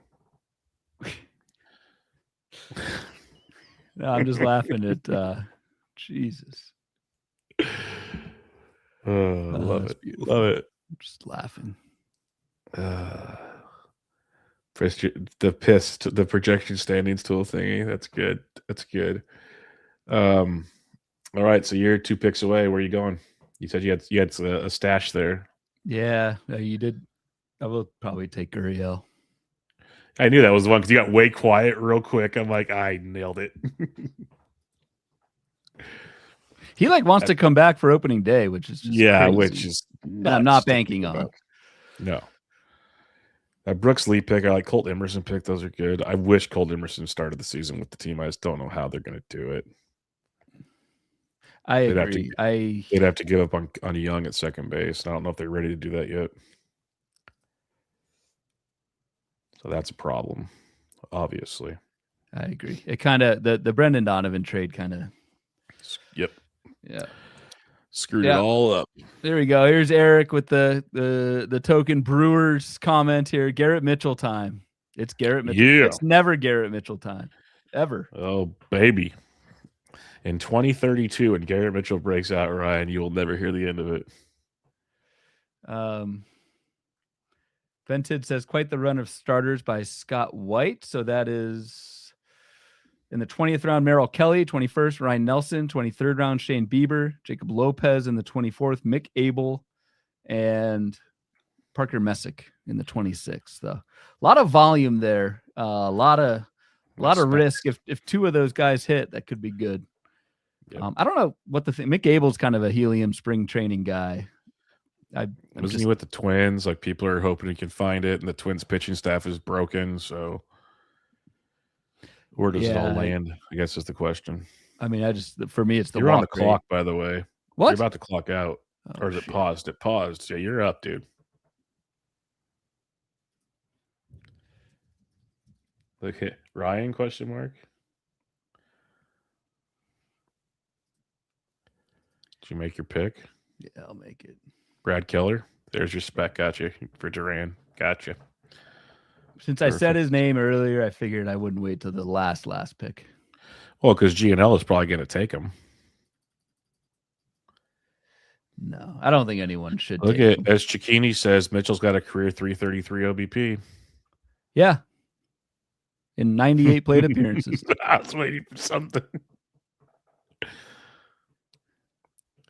No, I'm just laughing at Jesus.
Love it. Beautiful. Love it.
I'm just laughing.
The projection standings tool thingy. That's good. That's good. All right, so you're 2 picks away. Where are you going? You said you had a stash there.
Yeah, you did. I will probably take Gurriel.
I knew that was the one because you got way quiet real quick. I'm like, I nailed it.
He wants to come back for opening day, which is just crazy.
Which is
I'm not banking on.
No. That Brooks Lee pick, I like Colt Emerson pick. Those are good. I wish Colt Emerson started the season with the team. I just don't know how they're going to do it.
I agree.
They'd have to give up on Young at second base. I don't know if they're ready to do that yet. So that's a problem, obviously.
I agree. It kind of the Brendan Donovan trade kind of.
Yep.
Yeah.
Screwed it all up.
There we go. Here's Eric with the token Brewers comment here. Garrett Mitchell time. It's Garrett Mitchell.
Yeah.
It's never Garrett Mitchell time. Ever.
Oh, baby. In 2032, when Garrett Mitchell breaks out, Ryan, you will never hear the end of it.
Vented says quite the run of starters by Scott White. So that is in the 20th round, Merrill Kelly, 21st, Ryan Nelson, 23rd round, Shane Bieber, Jacob Lopez in the 24th, Mick Abel, and Parker Messick in the 26th. A lot of volume there. A lot of risk. If 2 of those guys hit, that could be good. Yep. I don't know what Mick Abel's kind of a helium spring training guy.
Wasn't he with the Twins? Like, people are hoping he can find it, and the Twins pitching staff is broken. So Where does it all land? I guess is the question.
I mean, for me, it's the
You're on the
walk rate.
clock, by the way.
What?
You're about to clock out. Or is it paused? It paused. Yeah, you're up, dude. Look at Ryan, question mark. Did you make your pick?
Yeah, I'll make it.
Brad Keller. There's your spec. Gotcha. For Duran. Gotcha.
Since I said his name earlier, I figured I wouldn't wait till the last pick.
Well, because GNL is probably going to take him.
No, I don't think anyone should.
Look at him. As Cicchini says, Mitchell's got a career 333 OBP.
Yeah. In 98 plate appearances.
I was waiting for something.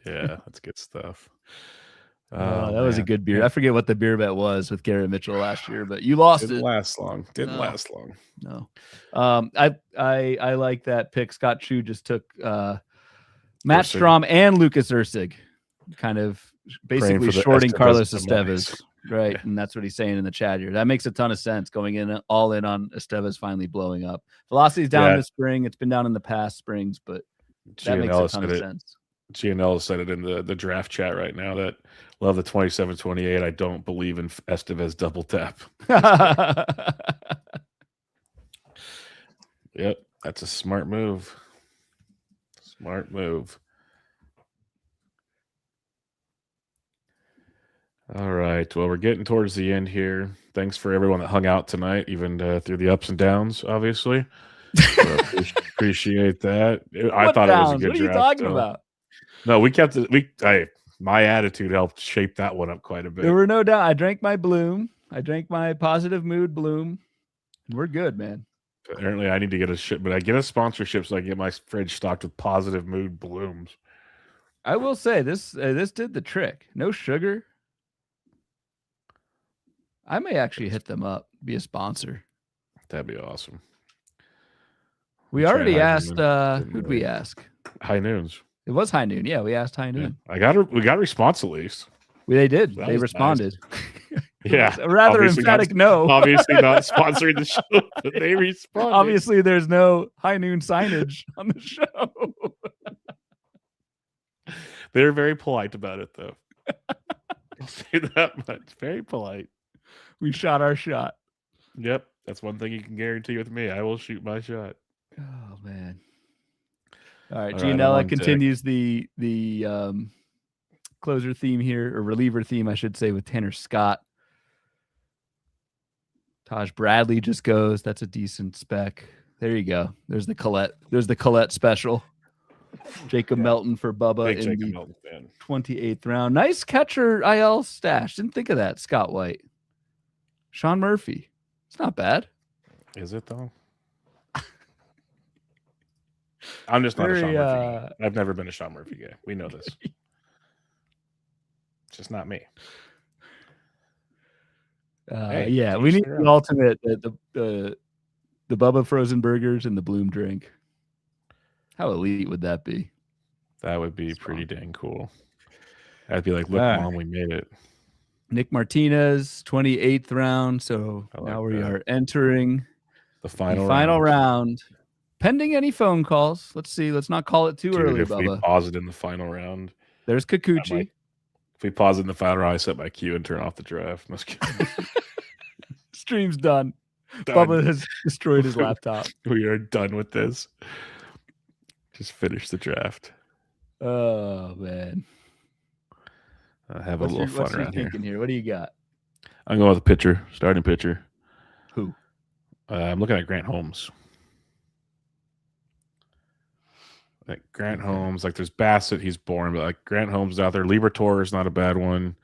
Yeah, that's good stuff.
That was a good beer. I forget what the beer bet was with Garrett Mitchell last year, but you lost it.
Didn't last long. Last long.
No. I like that pick. Scott Chu just took Matt Strom and Lucas Ursig, kind of basically shorting Carlos Estevez. Right. Yeah. And that's what he's saying in the chat here. That makes a ton of sense, going all in on Estevez finally blowing up. Velocity's down this spring. It's been down in the past springs, but that makes a ton of sense.
GNL said it in the draft chat right now that love the 27-28. I don't believe in Estevez double tap. Yep. That's a smart move. Smart move. All right. Well, we're getting towards the end here. Thanks for everyone that hung out tonight, even through the ups and downs, obviously. Appreciate that. I thought it was a good draft.
What are you talking about?
No, we kept it. My attitude helped shape that one up quite a bit.
There were no doubt. I drank my bloom. I drank my positive mood bloom. We're good, man.
Apparently, I need to get a shipment. I get a sponsorship so I get my fridge stocked with positive mood blooms.
I will say this did the trick. No sugar. I may actually hit them up, be a sponsor.
That'd be awesome.
We already asked. Who'd we ask?
High Noons.
It was High Noon. Yeah, we asked High Noon.
Yeah. We got a response at least.
They did. They responded.
Nice. Yeah.
A rather emphatic no.
Obviously not sponsoring the show, but they responded.
Obviously, there's no High Noon signage on the show.
They're very polite about it, though. I'll say that much. Very polite.
We shot our shot.
Yep. That's one thing you can guarantee with me. I will shoot my shot.
Oh, man. All right. Gianella continues the closer theme here, or reliever theme, I should say, with Tanner Scott. Taj Bradley just goes. That's a decent spec. There you go. There's the Collette special. Jacob Melton for Bubba in the 28th round. Nice catcher IL stash. Didn't think of that. Scott White. Sean Murphy. It's not bad.
Is it, though? I'm just not a Sean Murphy guy. I've never been a Sean Murphy guy. We know this. It's just not me.
Yeah, we need the ultimate, the Bubba frozen burgers and the Bloom drink. How elite would that be?
That would be pretty dang cool. I'd be like, look, Mom, we made it.
Nick Martinez, 28th round. So now we are entering
the final
round. Pending any phone calls. Let's see. Let's not call it too early,
if
Bubba.
We pause it in the final round.
There's Kikuchi.
If we pause it in the final round, I set my cue and turn off the draft.
Stream's done. Bubba has destroyed his laptop.
We are done with this. Just finish the draft.
Oh, man.
Have a little fun around
here. What do you got?
I'm going with a pitcher, starting pitcher.
Who?
I'm looking at Grant Holmes. Like Grant Holmes, like there's Bassett, he's boring, but like Grant Holmes out there. Liberatore is not a bad one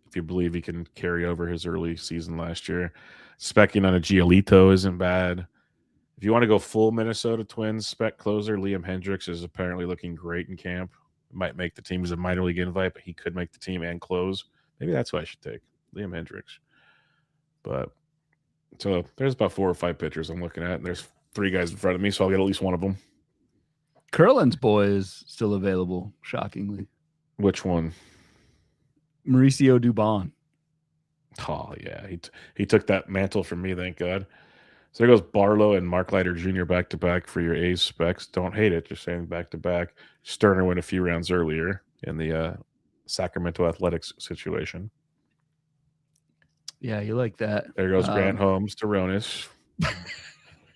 if you believe he can carry over his early season last year. Specking on a Giolito isn't bad. If you want to go full Minnesota Twins spec closer, Liam Hendricks is apparently looking great in camp. Might make the team as a minor league invite, but he could make the team and close. Maybe that's who I should take, Liam Hendricks. But so there's about 4 or 5 pitchers I'm looking at, and there's 3 guys in front of me, so I'll get at least one of them.
Curlin's boy is still available, shockingly.
Which one?
Mauricio Dubon.
Oh, yeah. He took that mantle from me, thank God. So there goes Barlow and Mark Leiter Jr. back to back for your A's specs. Don't hate it. Just saying back to back. Sterner went a few rounds earlier in the Sacramento Athletics situation.
Yeah, you like that.
There goes Grant Holmes to Ronis.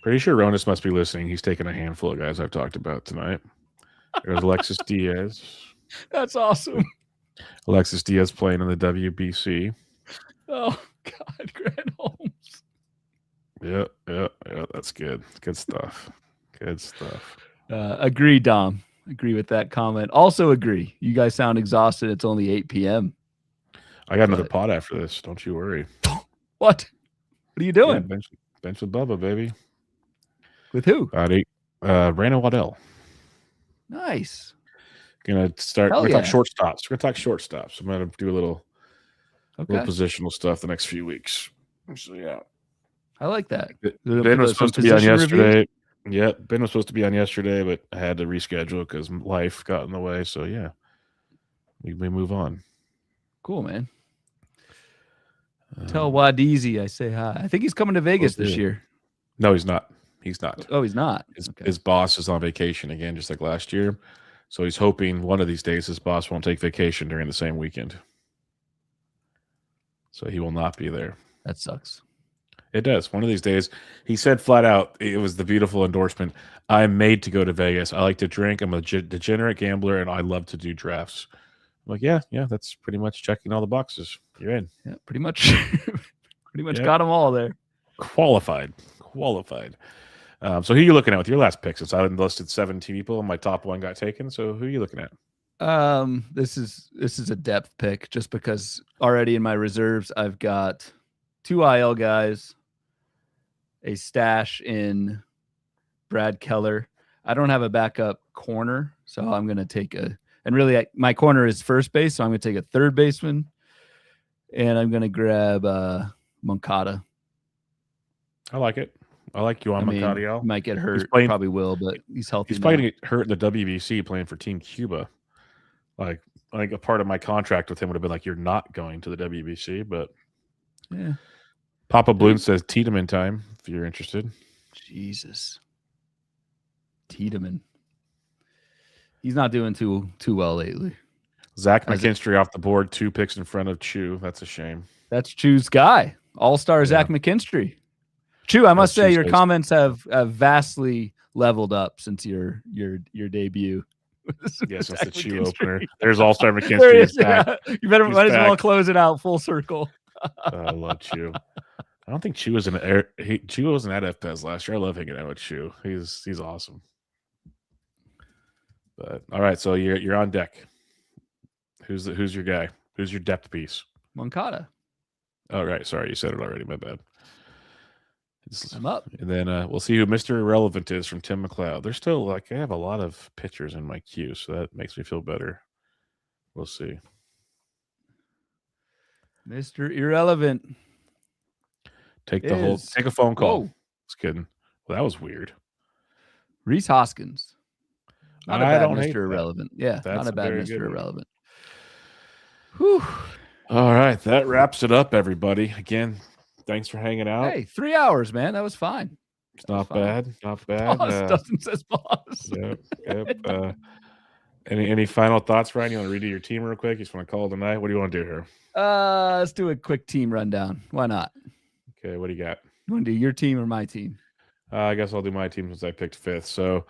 Pretty sure Ronis must be listening. He's taken a handful of guys I've talked about tonight. There's Alexis Diaz.
That's awesome.
Alexis Diaz playing in the WBC.
Oh, God, Grant Holmes.
Yeah, that's good. Good stuff. Good stuff.
Agree, Dom. Agree with that comment. Also agree. You guys sound exhausted. It's only 8 p.m.
I got another pod after this. Don't you worry.
What? What are you doing?
Yeah, bench with Bubba, baby.
With who?
About 8. Randall Waddell.
Nice.
Gonna start. We're gonna talk shortstops. We're gonna talk shortstops. I'm gonna do a little positional stuff the next few weeks. So yeah,
I like that.
Ben was supposed to be on yesterday. Yeah, Ben was supposed to be on yesterday, but I had to reschedule because life got in the way. So yeah, we move on.
Cool, man. Tell Wadizi I say hi. I think he's coming to Vegas this year.
No, he's not. He's not.
Oh, he's not.
His boss is on vacation again, just like last year. So he's hoping one of these days his boss won't take vacation during the same weekend. So he will not be there.
That sucks.
It does. One of these days, he said flat out, it was the beautiful endorsement. I'm made to go to Vegas. I like to drink. I'm a degenerate gambler, and I love to do drafts. I'm like, yeah, that's pretty much checking all the boxes. You're in.
Yeah, pretty much. Got them all there.
Qualified. So who are you looking at with your last pick? Since I enlisted 7 people and my top 1 got taken. So who are you looking at?
This is a depth pick just because already in my reserves I've got 2 IL guys, a stash in Brad Keller. I don't have a backup corner, so I'm gonna take my corner is first base, so I'm gonna take a third baseman, and I'm gonna grab Moncada.
I like it. I like you on Moncada.
He might get hurt. Probably will, but he's healthy.
He's probably going to get hurt in the WBC playing for Team Cuba. Like a part of my contract with him would have been like, you're not going to the WBC, but
yeah.
Papa Bloom says Tiedemann time if you're interested.
Jesus. Tiedemann. He's not doing too well lately.
Zach McKinstry off the board, 2 picks in front of Chu. That's a shame.
That's Chu's guy. All-star Zach McKinstry. Chu, I must say your comments have vastly leveled up since your debut.
Yes, that's the Chu opener. There's All-Star McKinstry.
You might as well close it out full circle.
I love Chu. I don't think Chu was Chu wasn't at FPES last year. I love hanging out with Chu. He's awesome. But all right, so you're on deck. Who's your guy? Who's your depth piece?
Moncada.
Oh, right. Sorry, you said it already. My bad.
I'm up.
And then we'll see who Mr. Irrelevant is from Tim McLeod. There's still I have a lot of pitchers in my queue, so that makes me feel better. We'll see.
Mr. Irrelevant.
Take a phone call. Just kidding. Well, that was weird.
Reese Hoskins. Not a bad Mr. Irrelevant. Yeah,
not
a bad Mr. Irrelevant.
Whew. All right, that wraps it up, everybody. Again, thanks for hanging out.
Hey, 3 hours, man. That was fine.
It's not bad. Not bad.
Dustin says pause.
Yep. Any final thoughts, Ryan? You want to redo your team real quick? You just want to call it a night? What do you want to do here?
Let's do a quick team rundown. Why not?
Okay, what do you got?
You want to do your team or my team?
I guess I'll do my team since I picked 5th. So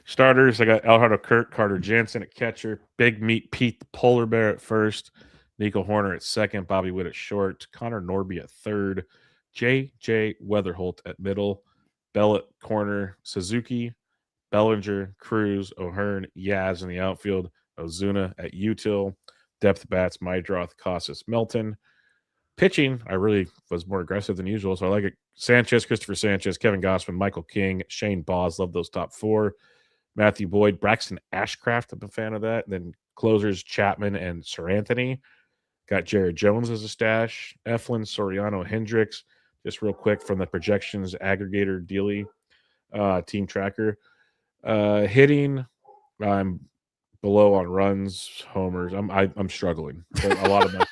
starters, I got Alejandro Kirk, Carter Jansen at catcher, Big Meat Pete the Polar Bear at first, Nico Horner at second, Bobby Witt at short, Connor Norby at third, J.J. Weatherholt at middle, Bell at corner, Suzuki, Bellinger, Cruz, O'Hearn, Yaz in the outfield, Ozuna at util, depth bats, Mydroth, Casas, Melton. Pitching, I really was more aggressive than usual, so I like it. Sanchez, Christopher Sanchez, Kevin Gossman, Michael King, Shane Boz, love those top 4. Matthew Boyd, Braxton Ashcraft, I'm a fan of that. And then closers, Chapman and Sir Anthony. Got Jared Jones as a stash. Eflin, Soriano, Hendricks. Just real quick from the projections aggregator Dealy team tracker. Hitting, I'm below on runs, homers. I'm struggling. A lot of my,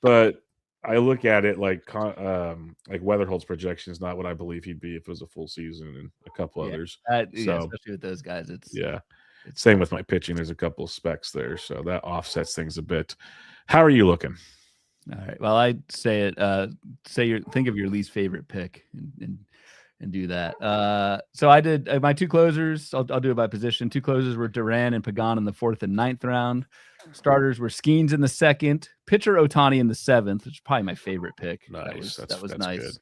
but I look at it like Weatherhold's projection is not what I believe he'd be if it was a full season, and a couple
Yeah,
others.
yeah,
So
especially with those guys, it's
same
tough.
with my pitching. There's a couple of specs there, so that offsets things a bit. How are you looking?
All right. Well, I'd say it. Think of your least favorite pick and do that. So I did my two closers. I'll do it by position. Two closers were Duran and Pagan in the 4th and 9th round. Starters were Skeens in the 2nd, pitcher Otani in the 7th, which is probably my favorite pick.
Nice.
That was
that's
nice.
Good.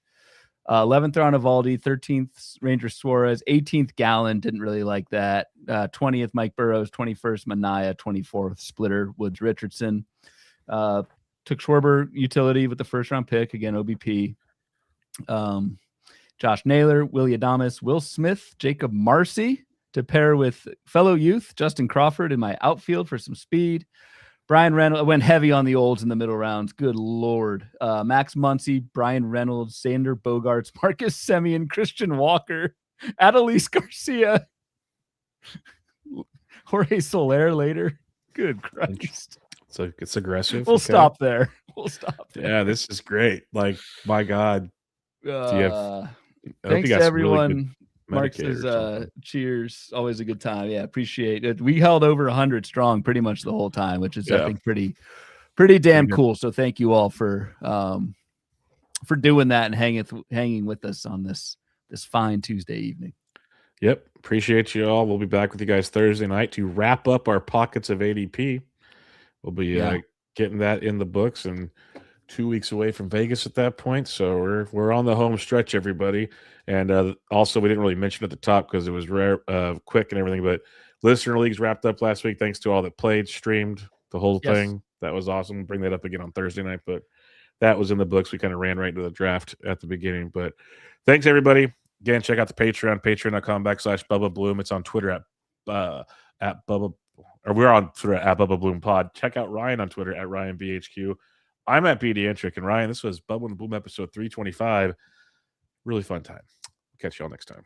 11th round Evaldi, 13th Ranger Suarez, 18th Gallen. Didn't really like that. 20th Mike Burrows, 21st Manaea, 24th Splitter Woods Richardson. Took Schwarber utility with the 1st round pick, again OBP. Josh Naylor, Willie Adames, Will Smith, Jacob Marcy to pair with fellow youth Justin Crawford in my outfield for some speed. Brian Reynolds went heavy on the olds in the middle rounds. Good Lord. Max Muncy, Brian Reynolds, Xander Bogaerts, Marcus Semien, Christian Walker, Adolis Garcia, Jorge Soler later. Good Christ.
So it's aggressive.
We'll stop there.
Yeah, this is great. Like, my God.
Thanks to everyone. Really Mark says, cheers. Always a good time. Yeah, appreciate it. We held over 100 strong pretty much the whole time, which is I think pretty damn cool. So thank you all for doing that and hanging with us on this fine Tuesday evening.
Yep. Appreciate you all. We'll be back with you guys Thursday night to wrap up our pockets of ADP. We'll be getting that in the books and 2 weeks away from Vegas at that point. So we're on the home stretch, everybody. And also, we didn't really mention at the top because it was rare, quick and everything, but listener leagues wrapped up last week. Thanks to all that played, streamed the whole thing. That was awesome. We'll bring that up again on Thursday night, but that was in the books. We kind of ran right into the draft at the beginning, but thanks everybody. Again, check out the Patreon, patreon.com/Bubba Bloom. It's on Twitter at Bubba, or we're on Twitter at Bubba Bloom Pod. Check out Ryan on Twitter at RyanBHQ. I'm at BDentric, and Ryan, this was Bubba and the Bloom episode 325. Really fun time. Catch y'all next time.